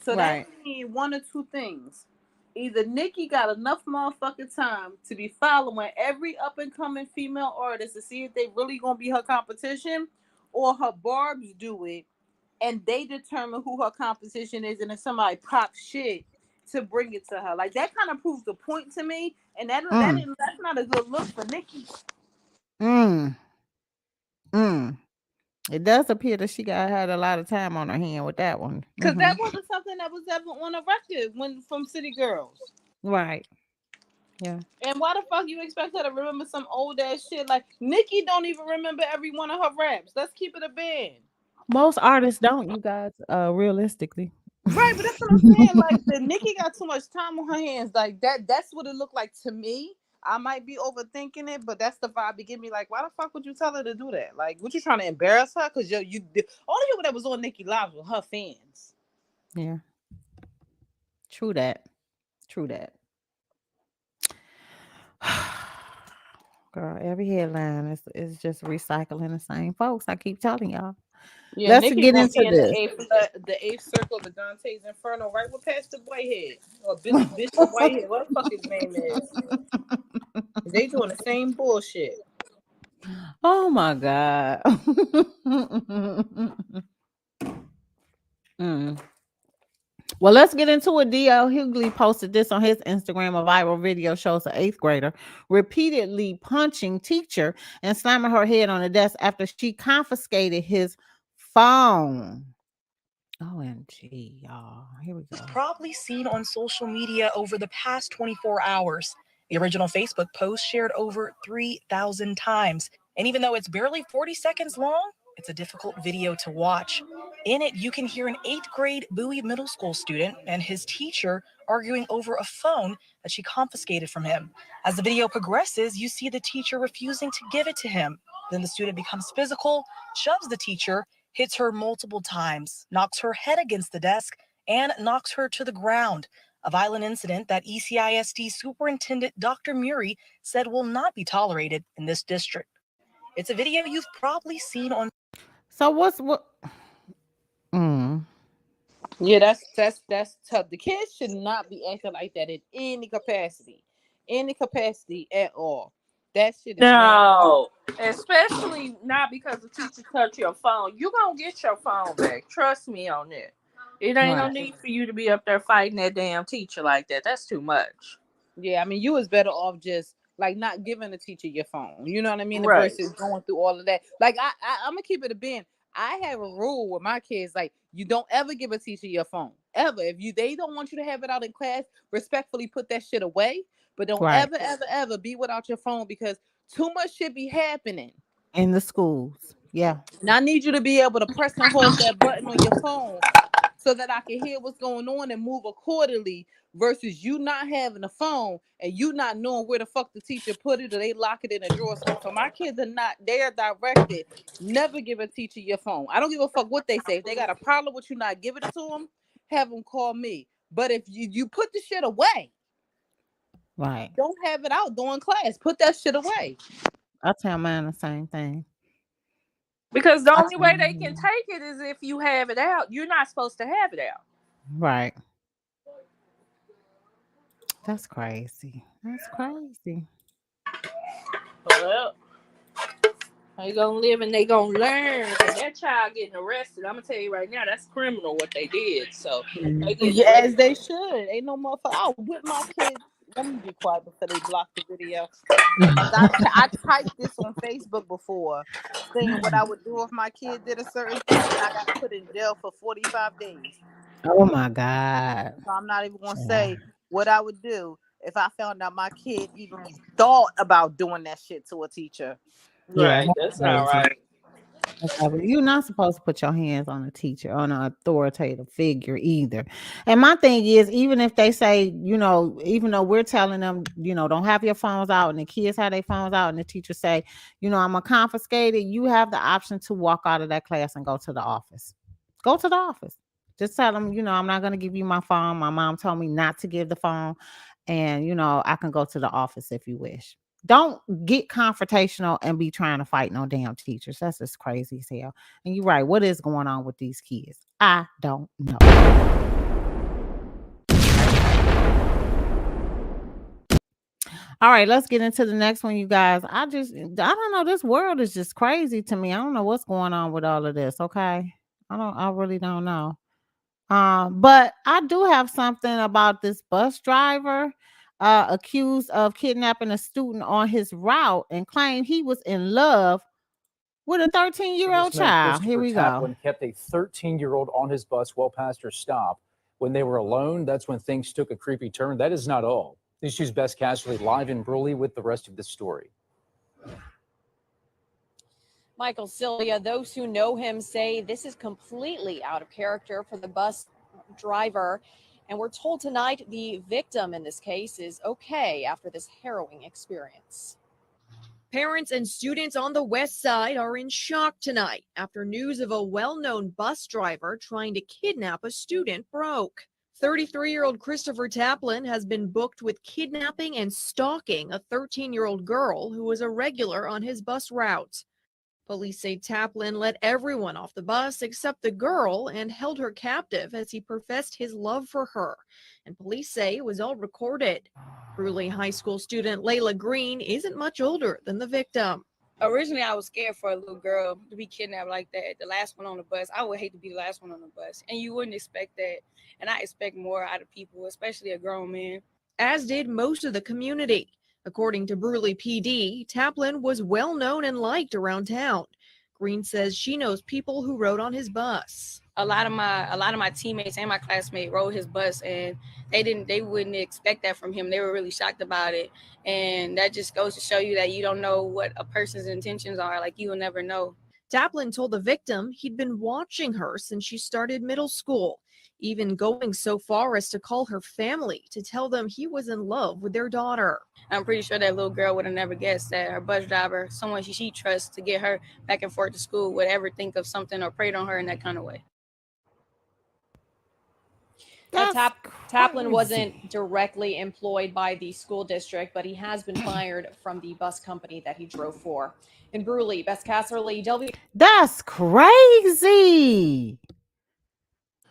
So Right. that means one or two things. Either Nicki got enough motherfucking time to be following every up and coming female artist to see if they really gonna be her competition, or her barbs do it and they determine who her competition is, and if somebody pops shit to bring it to her. Like that kind of proves the point to me, and that's not a good look for Nicki. It does appear that she had a lot of time on her hand with that one. Because that wasn't something that was ever on a record from City Girls. Right. Yeah. And why the fuck you expect her to remember some old ass shit? Like Nicki don't even remember every one of her raps. Let's keep it a band. Most artists don't, you guys, realistically. Right, but that's what I'm saying. Like the Nicki got too much time on her hands. Like that's what it looked like to me. I might be overthinking it, but that's the vibe it give me. Like, why the fuck would you tell her to do that? Like, what you trying to embarrass her? Because all the people that was on Nicki Live were her fans. Yeah. True that. Girl, every headline is just recycling the same folks. I keep telling y'all. Yeah, Let's Nicki get gonna into be in this. the eighth circle of Dante's Inferno, right with Pastor Whitehead or Bishop Whitehead, what the fuck his name is. They doing the same bullshit. Oh my God. Well, let's get into it. D.L. Hughley posted this on his Instagram. A viral video shows an 8th grader repeatedly punching teacher and slamming her head on the desk after she confiscated his phone. OMG, y'all. Here we go. Probably seen on social media over the past 24 hours. The original Facebook post shared over 3,000 times. And even though it's barely 40 seconds long, it's a difficult video to watch. In it, you can hear an 8th grade Bowie middle school student and his teacher arguing over a phone that she confiscated from him. As the video progresses, you see the teacher refusing to give it to him. Then the student becomes physical, shoves the teacher, hits her multiple times, knocks her head against the desk, and knocks her to the ground. A violent incident that ECISD Superintendent Dr. Murray said will not be tolerated in this district. It's a video you've probably seen on. So what? Yeah, that's tough. The kids should not be acting like that in any capacity at all. That shit is no, especially not because the teacher touched your phone. You gonna get your phone back. Trust me on that. It ain't no need for you to be up there fighting that damn teacher like that. That's too much. Yeah, I mean, you was better off just like not giving the teacher your phone. You know what I mean? Right. Versus going through all of that. Like I'm gonna keep it a bin. I have a rule with my kids, like you don't ever give a teacher your phone. Ever. If they don't want you to have it out in class, respectfully put that shit away. But don't ever be without your phone, because too much shit be happening in the schools. Yeah. And I need you to be able to press and hold that button on your phone so that I can hear what's going on and move accordingly, versus you not having a phone and you not knowing where the fuck the teacher put it, or they lock it in a drawer. So my kids they are directed. Never give a teacher your phone. I don't give a fuck what they say. If they got a problem with you not giving it to them, have them call me. But if you put the shit away, right, don't have it out during class. Put that shit away. I tell mine the same thing. Because the only way they can take it is if you have it out. You're not supposed to have it out. Right. That's crazy. That's crazy. Well, they gonna live and they gonna learn. And that child getting arrested, I'm gonna tell you right now, that's criminal what they did. So as they should. Ain't no motherfucker. Oh, with my kids. Let me be quiet before they block the video. I typed this on Facebook before, saying what I would do if my kid did a certain thing, and I got put in jail for 45 days. Oh my God. So I'm not even gonna say what I would do if I found out my kid even thought about doing that shit to a teacher. Yeah, right, that's not right. You're not supposed to put your hands on a teacher, on an authoritative figure either. And my thing is, even if they say, even though we're telling them, don't have your phones out, and the kids have their phones out, and the teacher say, I'm gonna confiscate it, you have the option to walk out of that class and go to the office. Go to the office. Just tell them, I'm not gonna give you my phone. My mom told me not to give the phone, and I can go to the office if you wish. Don't get confrontational and be trying to fight no damn teachers. That's just crazy as hell. And you're right. What is going on with these kids? I don't know. All right, let's get into the next one, you guys. I don't know. This world is just crazy to me. I don't know what's going on with all of this. Okay. I really don't know. But I do have something about this bus driver accused of kidnapping a student on his route and claimed he was in love with a 13-year-old child. Here we go. Taplin kept a 13-year-old on his bus well past her stop. When they were alone, that's when things took a creepy turn. That is not all. This is Bess Casserly live in Bruley with the rest of the story. Michael Sylvia, those who know him say this is completely out of character for the bus driver. And we're told tonight the victim in this case is okay after this harrowing experience. Parents and students on the west side are in shock tonight after news of a well-known bus driver trying to kidnap a student broke. 33-year-old Christopher Taplin has been booked with kidnapping and stalking a 13-year-old girl who was a regular on his bus route. Police say Taplin let everyone off the bus except the girl and held her captive as he professed his love for her. And police say it was all recorded. Bruley High School student Layla Green isn't much older than the victim. Originally, I was scared for a little girl to be kidnapped like that. The last one on the bus. I would hate to be the last one on the bus. And you wouldn't expect that. And I expect more out of people, especially a grown man. As did most of the community. According to Bruley PD, Taplin was well known and liked around town. Green says she knows people who rode on his bus. A lot of my teammates and my classmates rode his bus, and they wouldn't expect that from him. They were really shocked about it. And that just goes to show you that you don't know what a person's intentions are. Like, you will never know. Taplin told the victim he'd been watching her since she started middle school, even going so far as to call her family to tell them he was in love with their daughter. I'm pretty sure that little girl would have never guessed that her bus driver, someone she trusts to get her back and forth to school, would ever think of something or preyed on her in that kind of way. Taplin wasn't directly employed by the school district, but he has been fired from the bus company that he drove for. In Bruley, Bess Casserly, That's crazy.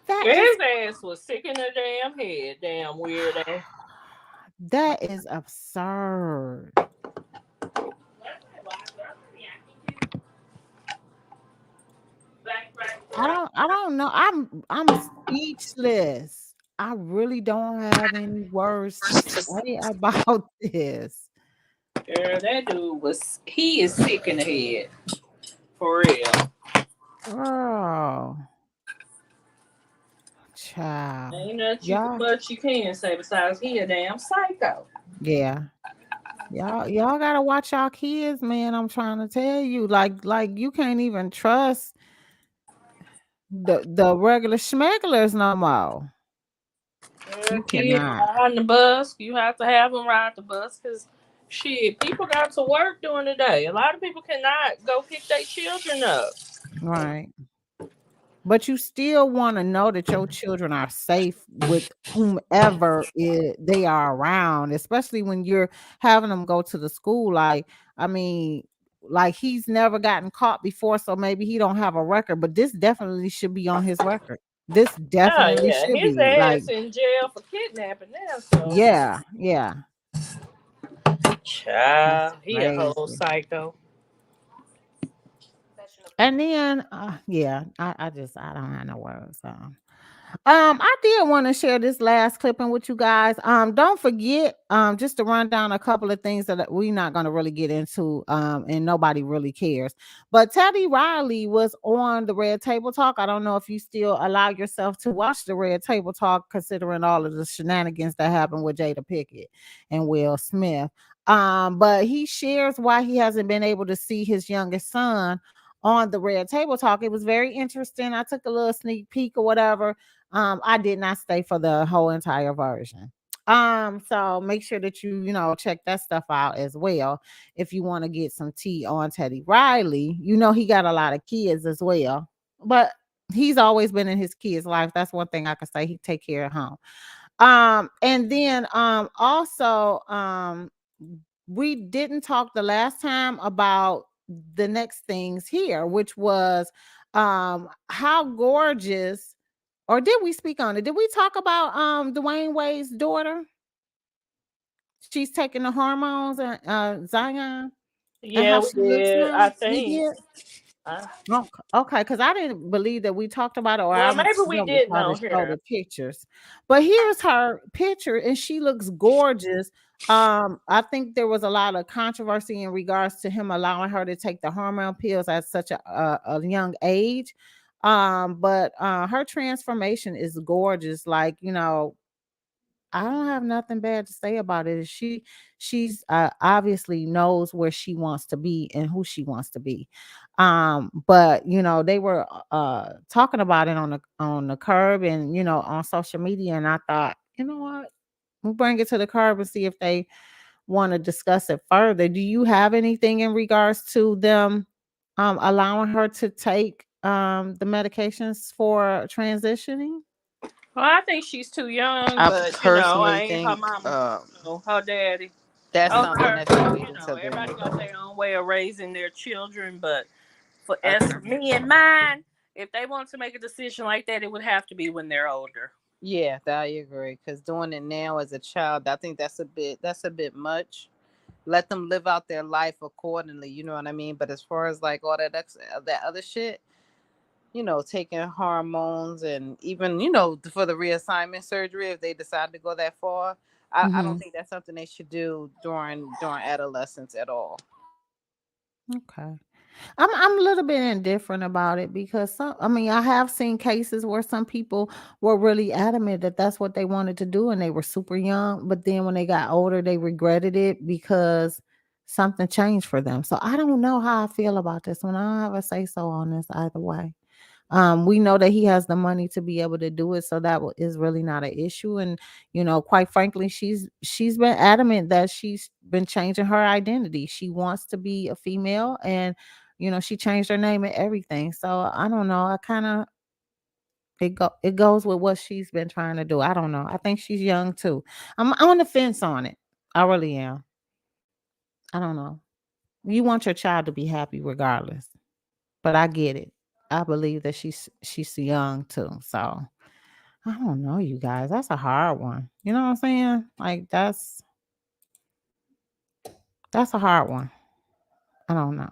His ass was sick in the damn head, damn weirdo. That is absurd. I don't know. I'm speechless. I really don't have any words to say about this. Girl, that dude he is sick in the head. For real. Oh. Child. Ain't nothing much you can say besides he a damn psycho. Yeah. Y'all gotta watch y'all kids, man. I'm trying to tell you. Like you can't even trust the regular schmegglers no more. You Kid cannot. riding the bus. You have to have them ride the bus because shit, people got to work during the day. A lot of people cannot go pick their children up. Right. But you still want to know that your children are safe with whomever they are around, especially when you're having them go to the school. Like, I mean, like he's never gotten caught before, so maybe he don't have a record, but this definitely should be on his record. This definitely Yeah, should his be. Like, ass in jail for kidnapping now. So yeah. child, That's he a whole crazy. psycho. And then, I don't have no words. So. I did want to share this last clipping with you guys. Don't forget, just to run down a couple of things that we're not going to really get into, and nobody really cares. But Teddy Riley was on the Red Table Talk. I don't know if you still allow yourself to watch the Red Table Talk, considering all of the shenanigans that happened with Jada Pinkett and Will Smith. But he shares why he hasn't been able to see his youngest son on the Red Table Talk. It was very interesting. I took a little sneak peek or whatever. I did not stay for the whole entire version. So make sure that you check that stuff out as well if you want to get some tea on Teddy Riley. He got a lot of kids as well, but he's always been in his kids' life. That's one thing I can say. He take care of home. And then also we didn't talk the last time about the next things here, which was how gorgeous. Or did we speak on it? Did we talk about Dwayne Wade's daughter? She's taking the hormones and Zion, and Yeah, how we she looks did. now. I We think. did. Okay, because I didn't believe that we talked about it, or I Well, maybe was we never didn't saw to on show here. the pictures. But here's her picture, and she looks gorgeous. I think there was a lot of controversy in regards to him allowing her to take the hormone pills at such a young age. But her transformation is gorgeous. Like, I don't have nothing bad to say about it. She's obviously knows where she wants to be and who she wants to be. But they were talking about it on the curb and on social media, and I thought, you know what? We'll bring it to the curb and see if they want to discuss it further. Do you have anything in regards to them allowing her to take the medications for transitioning? Well, I think she's too young, I but personally I ain't her think mama, her daddy. that's Over something her, that should lead into everybody them. got their own way of raising their children, but as for me and mine, if they want to make a decision like that, it would have to be when they're older. Yeah, I agree. Because doing it now as a child, I think that's a bit much. Let them live out their life accordingly. You know what I mean? But as far as like all that other shit, taking hormones and even for the reassignment surgery, if they decide to go that far, I don't think that's something they should do during adolescence at all. Okay. I'm a little bit indifferent about it because I have seen cases where some people were really adamant that that's what they wanted to do and they were super young, but then when they got older they regretted it because something changed for them. So I don't know how I feel about this one. I don't have a say so on this either way. We know that he has the money to be able to do it, so that is really not an issue. And quite frankly, she's been adamant that she's been changing her identity. She wants to be a female, and she changed her name and everything. So I don't know. I kind of it goes with what she's been trying to do. I don't know. I think she's young too. I'm on the fence on it. I really am. I don't know. You want your child to be happy regardless, but I get it. I believe that she's young too. So I don't know, you guys. That's a hard one. You know what I'm saying? Like that's a hard one. I don't know.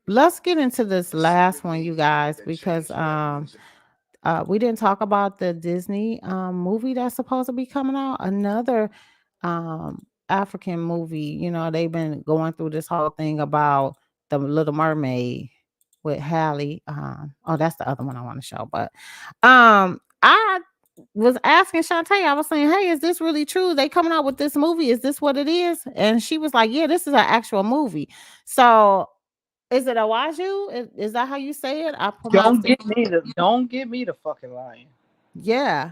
Let's get into this last one, you guys, because we didn't talk about the Disney movie that's supposed to be coming out. Another African movie. You know, they've been going through this whole thing about the Little Mermaid with Halle. Oh, that's the other one I want to show. But I was asking Shantae, I was saying, hey, is this really true? They coming out with this movie? Is this what it is? And she was like, yeah, this is an actual movie. So is it Awaju? Is that how you say it? I pronounced it. Don't get me the fucking lying. Yeah.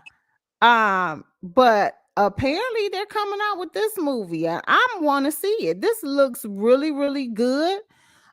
But apparently they're coming out with this movie, and I want to see it. This looks really, really good.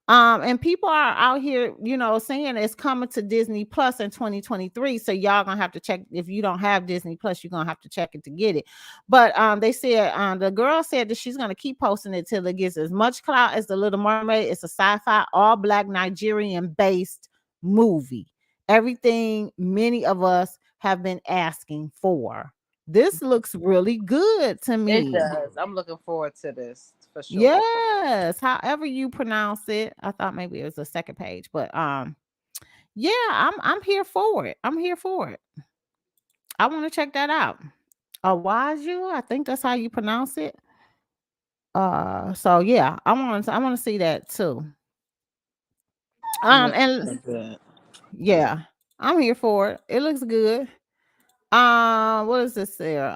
And people are out here, you know, saying it's coming to Disney Plus in 2023. So y'all gonna have to check. If you don't have Disney Plus, you're gonna have to check it to get it. But they said the girl said that she's gonna keep posting it till it gets as much clout as The Little Mermaid. It's a sci-fi, all black Nigerian based movie. Everything many of us have been asking for. This looks really good to me. It does. I'm looking forward to this for sure. Yes, however you pronounce it. I thought maybe it was the second page, but yeah, I'm here for it. I'm here for it. I want to check that out. Awaju, I think that's how you pronounce it. So yeah, I want to see that too. And yeah, I'm here for it. It looks good. What is this there?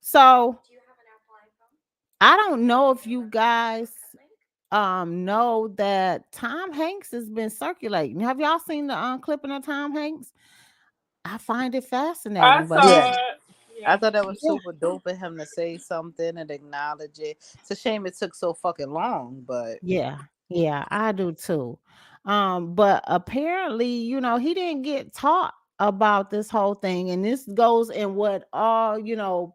So I don't know if you guys know that Tom Hanks has been circulating. Have y'all seen the clipping of Tom Hanks? I find it fascinating. I saw it. I thought that was super dope of him to say something and acknowledge it. It's a shame it took so fucking long, but yeah, I do too. But apparently, you know, he didn't get taught about this whole thing, and this goes in what all, you know,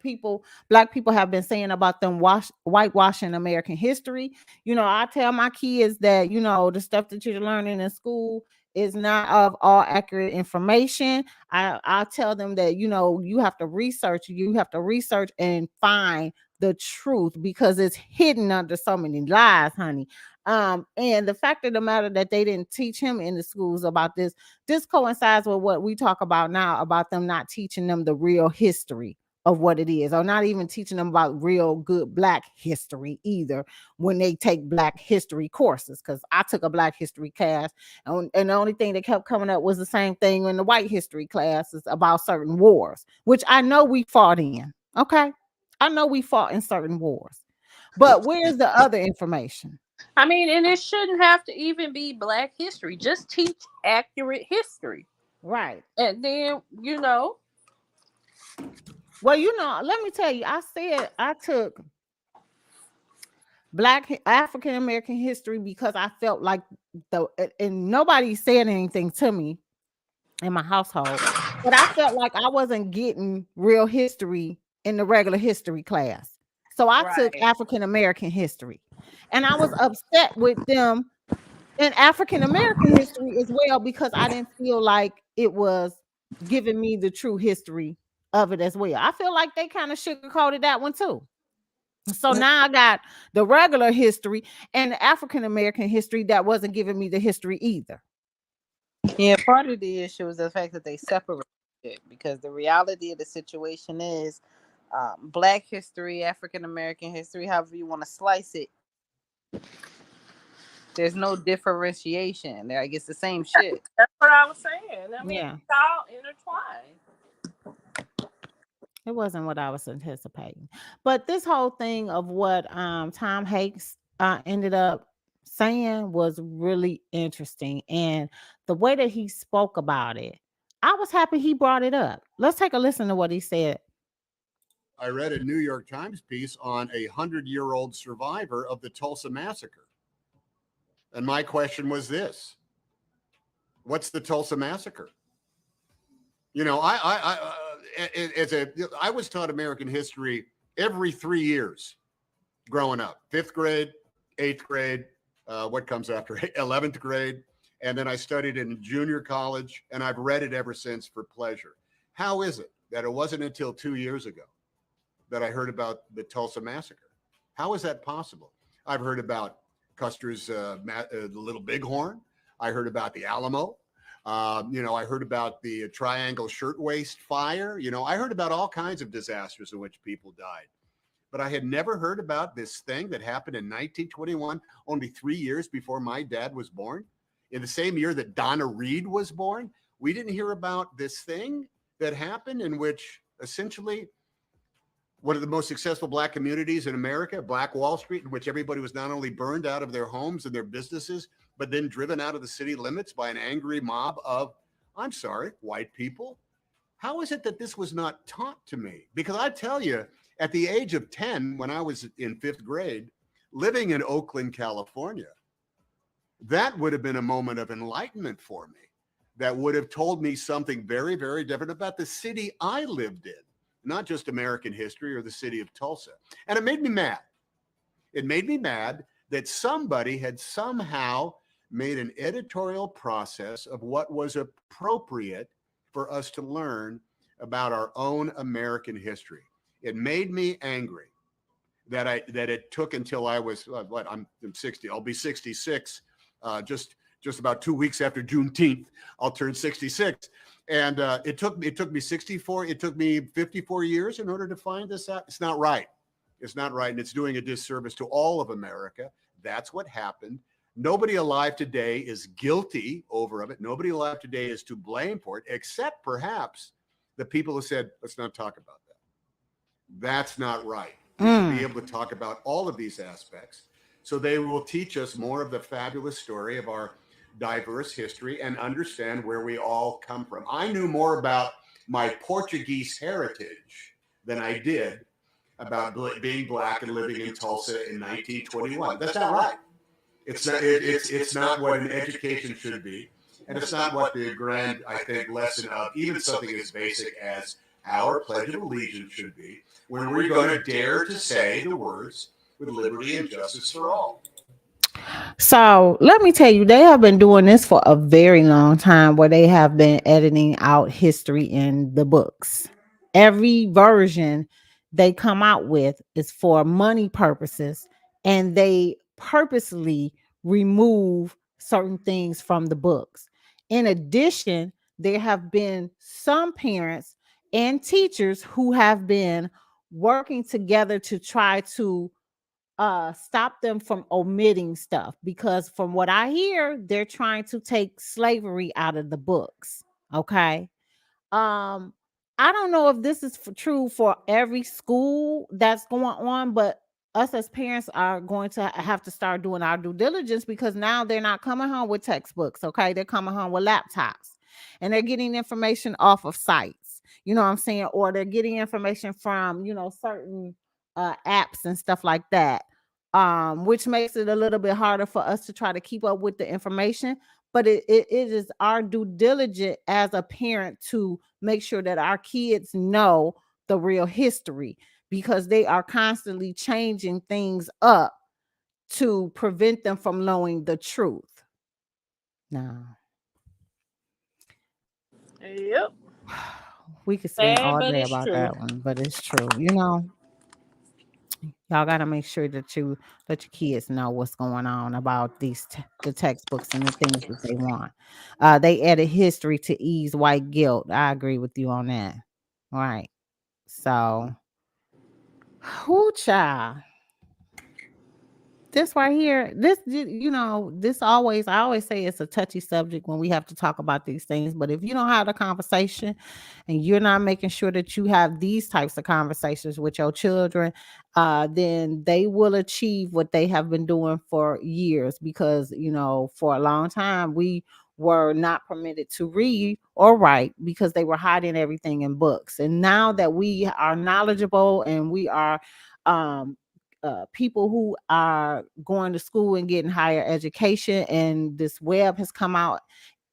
black people have been saying about them whitewashing American history. You know, I tell my kids that, you know, the stuff that you're learning in school is not of all accurate information. I tell them that, you know, you have to research and find the truth, because it's hidden under so many lies, honey. And the fact of the matter that they didn't teach him in the schools about this coincides with what we talk about now, about them not teaching them the real history of what it is, or not even teaching them about real good black history either when they take black history courses. Because I took a black history class, and the only thing that kept coming up was the same thing in the white history classes about certain wars, which I know we fought in. Okay, I know we fought in certain wars, but where's the other information? I mean, and it shouldn't have to even be black history. Just teach accurate history. Right. And then, you know. Well, you know, let me tell you, I said I took Black African American history because I felt like and nobody said anything to me in my household, but I felt like I wasn't getting real history in the regular history class. So I took African American history, and I was upset with them in African American history as well, because I didn't feel like it was giving me the true history of it as well. I feel like they kind of sugarcoated that one too. So now I got the regular history and the African American history that wasn't giving me the history either. Yeah, part of the issue is the fact that they separate it, because the reality of the situation is black history, African American history, however you want to slice it, there's no differentiation. Like, it's the same shit. That's what I was saying. I mean, Yeah. it's all intertwined. It wasn't what I was anticipating. But this whole thing of what Tom Hanks ended up saying was really interesting. And the way that he spoke about it, I was happy he brought it up. Let's take a listen to what he said. I read a New York Times piece on a 100-year-old survivor of the Tulsa Massacre. And my question was this: what's the Tulsa Massacre? You know, I was taught American history every 3 years growing up. 5th grade, 8th grade, what comes after 11th grade. And then I studied in junior college, and I've read it ever since for pleasure. How is it that it wasn't until 2 years ago that I heard about the Tulsa Massacre? How is that possible? I've heard about Custer's Little Bighorn. I heard about the Alamo. You know, I heard about the Triangle Shirtwaist Fire. You know, I heard about all kinds of disasters in which people died. but I had never heard about this thing that happened in 1921, only 3 years before my dad was born. In the same year that Donna Reed was born, we didn't hear about this thing that happened in which essentially one of the most successful Black communities in America, Black Wall Street, in which everybody was not only burned out of their homes and their businesses, but then driven out of the city limits by an angry mob of, I'm sorry, white people. How is it that this was not taught to me? Because I tell you, at the age of 10, when I was in 5th grade, living in Oakland, California, that would have been a moment of enlightenment for me. That would have told me something very, very different about the city I lived in, not just American history or the city of Tulsa. And it made me mad. It made me mad that somebody had somehow made an editorial process of what was appropriate for us to learn about our own American history. It made me angry that it took until I was I'm 60. I'll be 66 just about 2 weeks after Juneteenth. I'll turn 66, and it took me 64. It took me 54 years in order to find this out. It's not right. It's not right, and it's doing a disservice to all of America. That's what happened. Nobody alive today is guilty over of it. Nobody alive today is to blame for it, except perhaps the people who said, let's not talk about that. That's not right. We should be able to talk about all of these aspects. So they will teach us more of the fabulous story of our diverse history and understand where we all come from. I knew more about my Portuguese heritage than I did about being Black and living in Tulsa in 1921. That's not right. It's not what an education should be. And it's not what the grand, I think, lesson of even something as basic as our Pledge of Allegiance should be, when we're going to dare to say the words with liberty and justice for all. So let me tell you, they have been doing this for a very long time, where they have been editing out history in the books. Every version they come out with is for money purposes, and they purposely remove certain things from the books. In addition, there have been some parents and teachers who have been working together to try to stop them from omitting stuff, because from what I hear, they're trying to take slavery out of the books. Okay. I don't know if this is true for every school that's going on, but us as parents are going to have to start doing our due diligence, because now they're not coming home with textbooks. Okay, they're coming home with laptops, and they're getting information off of sites, you know what I'm saying, or they're getting information from, you know, certain apps and stuff like that, which makes it a little bit harder for us to try to keep up with the information. But it is our due diligence as a parent to make sure that our kids know the real history, because they are constantly changing things up to prevent them from knowing the truth. Now, yep, we could sing sad, all but day it's about true. that one, but it's true. You know, y'all got to make sure that you let your kids know what's going on about these the textbooks and the things that they want. They added history to ease white guilt. I agree with you on that. Right. So, who child? This right here, this, you know, this always, I always say it's a touchy subject when we have to talk about these things. But if you don't have the conversation and you're not making sure that you have these types of conversations with your children, then they will achieve what they have been doing for years. Because, you know, for a long time, we were not permitted to read or write because they were hiding everything in books. And now that we are knowledgeable and we are, people who are going to school and getting higher education, and this web has come out,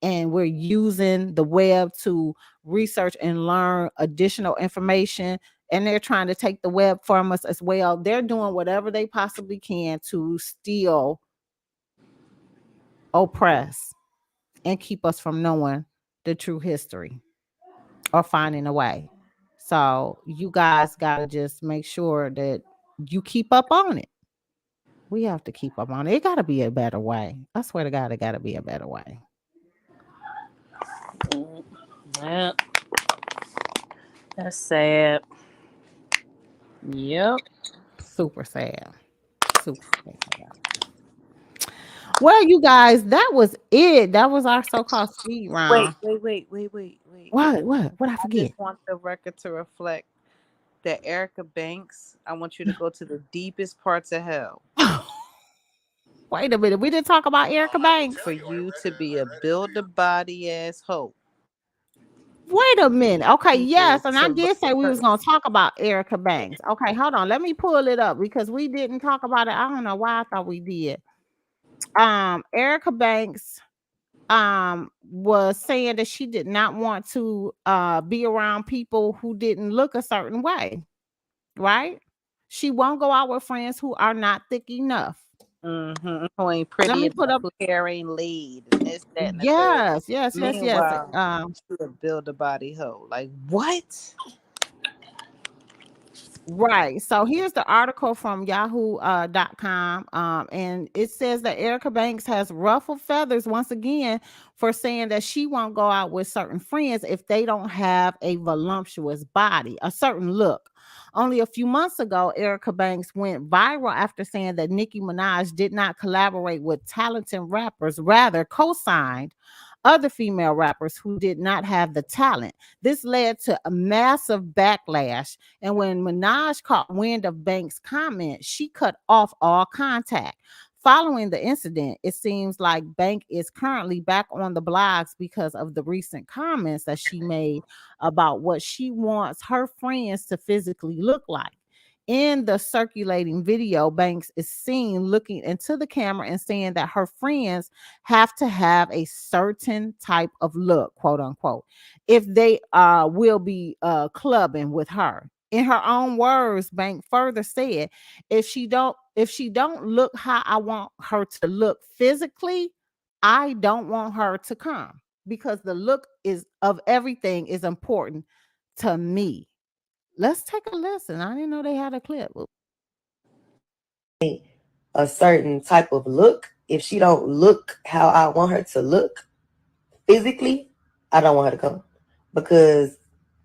and we're using the web to research and learn additional information, and they're trying to take the web from us as well. They're doing whatever they possibly can to steal, oppress, and keep us from knowing the true history or finding a way. So you guys got to just make sure that you keep up on it. We have to keep up on it. It got to be a better way. I swear to God, it got to be a better way. Yeah, that's sad. Yep. Super sad. Super sad. Well, you guys, that was it. That was our so-called speed round. Wait. What I I forget? just want the record to reflect that Erica Banks, I want you to go to the deepest parts of hell. Wait a minute. We didn't talk about Erica Banks. For you to be a build a body ass hoe. Wait a minute. Okay, yes, and I to look did say at we her. was gonna talk about Erica Banks. Okay, hold on. Let me pull it up because we didn't talk about it. I don't know why I thought we did. Erica Banks was saying that she did not want to be around people who didn't look a certain way, right? She won't go out with friends who are not thick enough. Who ain't pretty Let me enough, put up. who hair ain't laid, and this, that, and the third. Yes. Meanwhile, she a build a body hoe. Like what? Right. So here's the article from yahoo.com. And it says that Erica Banks has ruffled feathers once again for saying that she won't go out with certain friends if they don't have a voluptuous body, a certain look. Only a few months ago, Erica Banks went viral after saying that Nicki Minaj did not collaborate with talented rappers, rather co-signed other female rappers who did not have the talent. This led to a massive backlash. And when Minaj caught wind of Banks' comment, she cut off all contact. Following the incident, it seems like Bank is currently back on the blogs because of the recent comments that she made about what she wants her friends to physically look like. In the circulating video, Banks is seen looking into the camera and saying that her friends have to have a certain type of look, quote unquote, if they will be clubbing with her. In her own words, Bank further said, if she don't look how I want her to look physically, I don't want her to come because the look is of everything is important to me. Let's take a listen. I didn't know they had a clip. A certain type of look. If she don't look how I want her to look physically, I don't want her to come because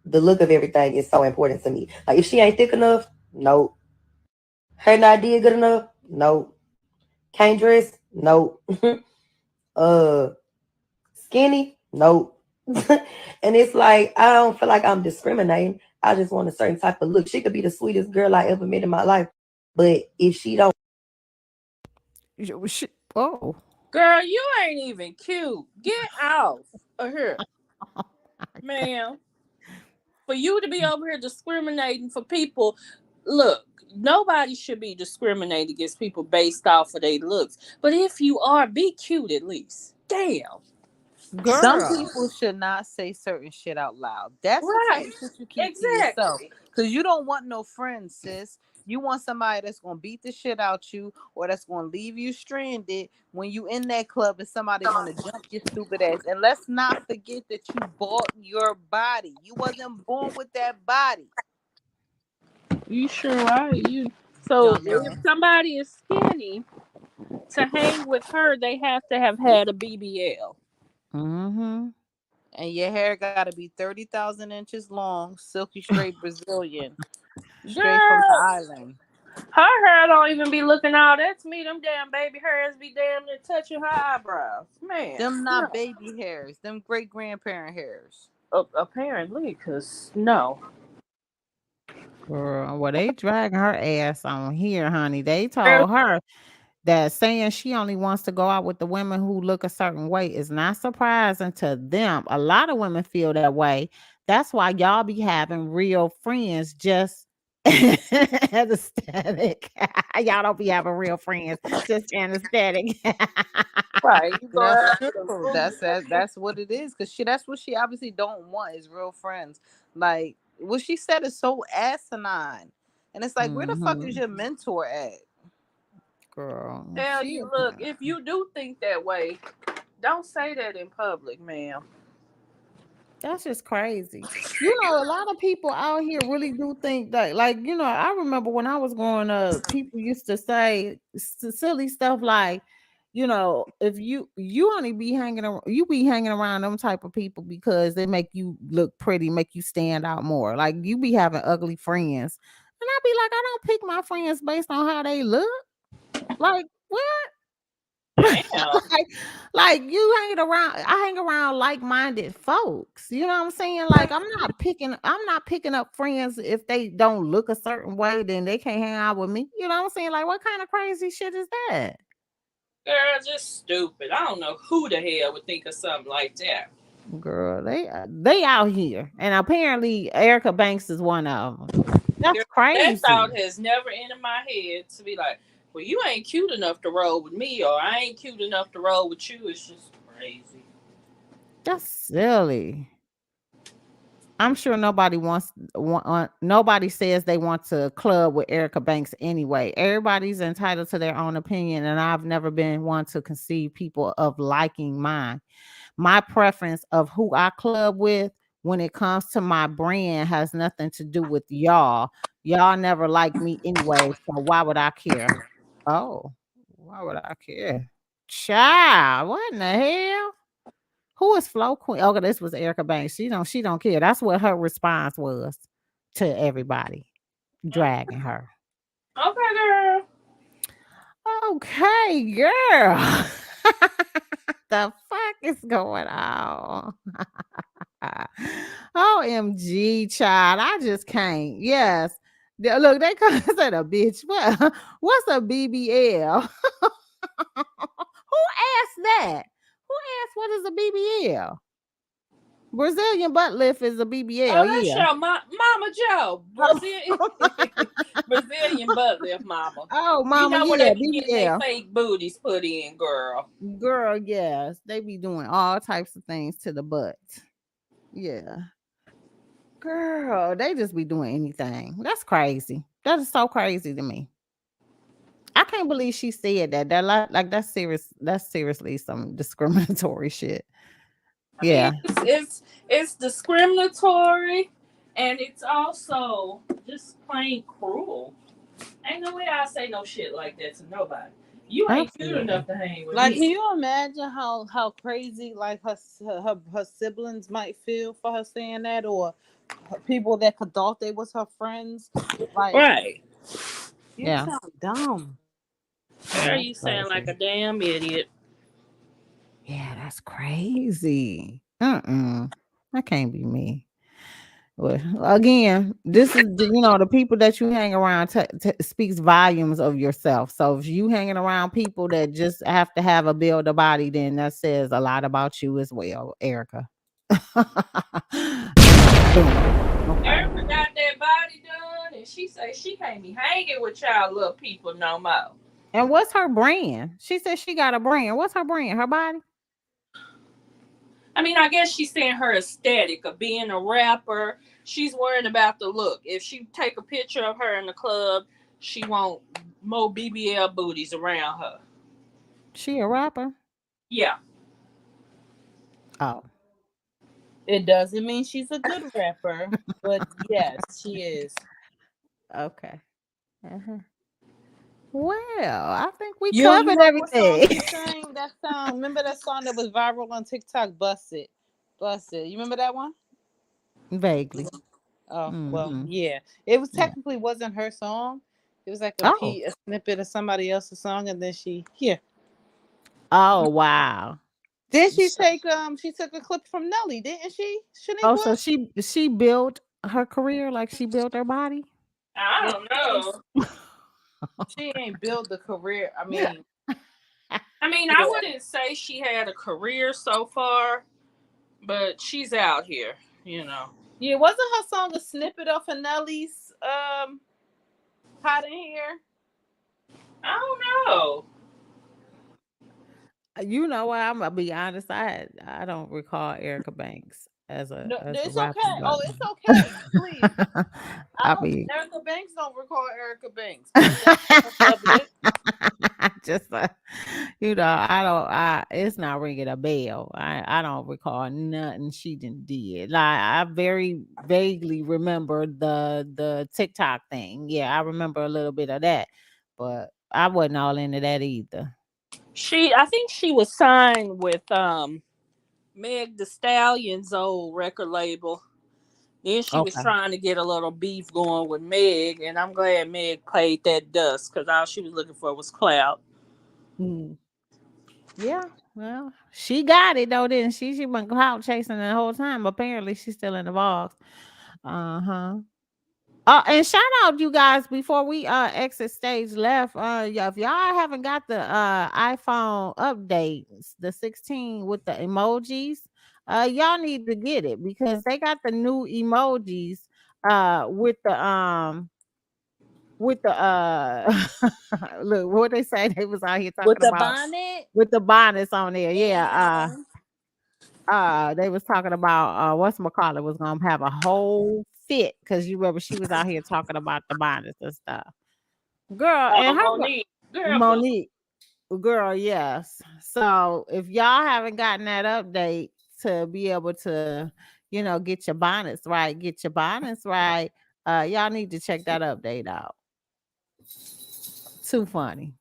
the look of everything is so important to me. Like if she ain't thick enough, no. Her not did good enough, no. Can't dress, no. Skinny, no. And it's like I don't feel like I'm discriminating. I just want a certain type of look. She could be the sweetest girl I ever met in my life, but if she don't, oh, girl, you ain't even cute. Get out of here, man. For you to be over here discriminating for people, look, nobody should be discriminated against people based off of their looks. But if you are, be cute at least. Damn. Girl. Some people should not say certain shit out loud. That's the type of shit you keep to yourself. Because you don't want no friends, sis. You want somebody that's going to beat the shit out you or that's going to leave you stranded when you in that club and somebody want to jump your stupid ass. And let's not forget that you bought your body. You wasn't born with that body. You sure are. So if somebody is skinny, to hang with her, they have to have had a BBL. Mm-hmm. And your hair got to be 30,000 inches long, silky straight Brazilian, straight from the island. Her hair don't even be looking all that to me. Them damn baby hairs be damn near touching her eyebrows. Man. Them not baby hairs. Them great grandparent hairs. Apparently, because no. Girl, well, they dragging her ass on here, honey. They told her that saying she only wants to go out with the women who look a certain way is not surprising to them. A lot of women feel that way. That's why y'all be having real friends just anesthetic. Y'all don't be having real friends, just anesthetic. Right. That's true. That's what it is. Because that's what she obviously don't want is real friends. Like what she said is so asinine. And it's like, where the fuck is your mentor at? Girl. Tell you, look, if you do think that way, don't say that in public, ma'am. That's just crazy. You know, a lot of people out here really do think that, like, you know, I remember when I was growing up, people used to say silly stuff like, you know, if you only be hanging around, you be hanging around them type of people because they make you look pretty, make you stand out more. Like you be having ugly friends. I be like, I don't pick my friends based on how they look. Like, what? like you hang around, I hang around like-minded folks. You know what I'm saying? Like I'm not picking up friends if they don't look a certain way, then they can't hang out with me. You know what I'm saying? Like what kind of crazy shit is that? Girl, just stupid. I don't know who the hell would think of something like that. Girl, they out here, and apparently Erica Banks is one of them. That's Girl, crazy. that thought has never entered my head to be like, well, you ain't cute enough to roll with me, or I ain't cute enough to roll with you. It's just crazy. That's silly. I'm sure nobody nobody says they want to club with Erica Banks anyway. Everybody's entitled to their own opinion, and I've never been one to conceive people of liking mine. My preference of who I club with when it comes to my brand has nothing to do with y'all. Y'all never liked me anyway, so why would I care? Oh, why would I care? Child, what in the hell? Who is Flo Queen? Okay, this was Erica Banks. She don't care. That's what her response was to everybody dragging her. Okay, girl. Okay, girl. The fuck is going on? OMG, child. I just can't. Yes. Look, they come said a bitch. What's a BBL? Who asked that? Who asked what is a BBL? Brazilian butt lift is a BBL. Oh, that's yeah. your Mama Joe. Brazilian butt lift, Mama. Oh, Mama, you know where yeah, they be getting their BBL. fake booties put in, girl. Girl, yes. They be doing all types of things to the butt. Yeah. Girl, they just be doing anything. That's crazy. That is so crazy to me. I can't believe she said that. That like that's serious. That's seriously some discriminatory shit. Yeah. I mean, it's discriminatory, and it's also just plain cruel. Ain't no way I say no shit like that to nobody. You ain't cute enough to hang with Like, me. can you imagine how crazy like her siblings might feel for her saying that, or people that thought they was her friends? Like, Right. You Yeah. sound dumb. Girl, you sound like a damn idiot. Yeah, that's crazy. That can't be me. Well, again, this is the people that you hang around speaks volumes of yourself. So if you hanging around people that just have to have a build a body, then that says a lot about you as well, Erica. Erica got that body done, and she say she can't be hanging with y'all little people no more. And what's her brand? She said she got a brand. What's her brand? Her body? I mean, I guess she's saying her aesthetic of being a rapper. She's worrying about the look. If she take a picture of her in the club, she want more BBL booties around her. She a rapper? Yeah. Oh. It doesn't mean she's a good rapper, but yes, she is. Okay. Well, I think we You covered know what song everything. she sang? That song. Remember that song that was viral on TikTok? Bust It. You remember that one? Vaguely. Oh, well, yeah. It was technically wasn't her song. It was like a snippet of somebody else's song, and then she Oh wow. Did she take she took a clip from Nelly, didn't she? Oh, so she built her career like she built her body? I don't know. She ain't built the career. I mean, I wouldn't say she had a career so far, but she's out here, Yeah, wasn't her song a snippet of Nelly's Hot in Here? I don't know. You know what? I'm gonna be honest. I don't recall Erica Banks as a It's rapper. okay. Oh, it's okay. Please. Erica Banks don't recall Erica Banks. Just it's not ringing a bell. I don't recall nothing she did. Like I very vaguely remember the TikTok thing. Yeah, I remember a little bit of that, but I wasn't all into that either. I think she was signed with Meg Thee Stallion's old record label, Then she was trying to get a little beef going with Meg, and I'm glad Meg played that dust because all she was looking for was clout. Yeah, well, she got it though, didn't she? She been clout chasing the whole time. Apparently, she's still in the box. And shout out you guys before we exit stage left. Yeah, if y'all haven't got the iPhone updates, the 16 with the emojis, y'all need to get it because they got the new emojis with the look what they say they was out here talking with the about bonnet, with the bonnets on there. Yeah. They was talking about whatchamacallit was gonna have a whole fit because you remember she was out here talking about the bonnets and stuff. Girl, and her Monique. Girl, yes. So if y'all haven't gotten that update to be able to, get your bonnets right, y'all need to check that update out. Too funny.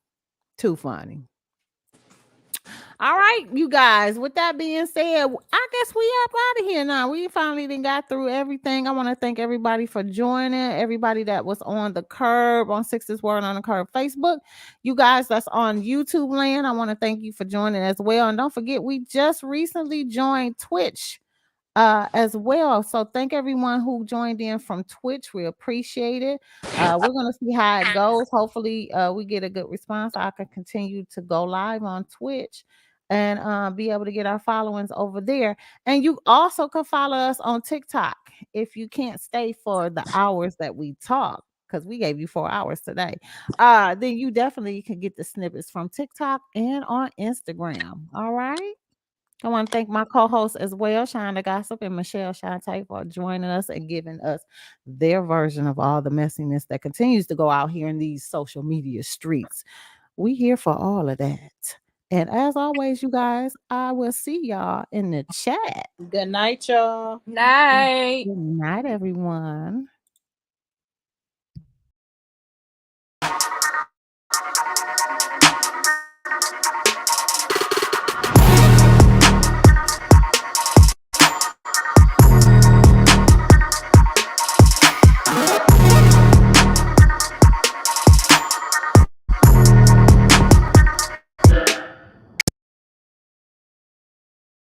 All right, you guys. With that being said, I guess we up out of here now. We finally done got through everything. I want to thank everybody for joining. Everybody that was on the Curb, on Sixx's Word on the Curb Facebook. You guys that's on YouTube land, I want to thank you for joining as well. And don't forget, we just recently joined Twitch as well. So thank everyone who joined in from Twitch. We appreciate it. We're going to see how it goes. Hopefully we get a good response. I can continue to go live on Twitch and be able to get our followings over there. And you also can follow us on TikTok if you can't stay for the hours that we talk, because we gave you 4 hours today. Then you definitely can get the snippets from TikTok and on Instagram. All right. I want to thank my co-hosts as well, Shine the Gossip and Michelle Shantae, for joining us and giving us their version of all the messiness that continues to go out here in these social media streets. We here for all of that. And as always, you guys, I will see y'all in the chat. Good night, y'all. Night. Good night, everyone.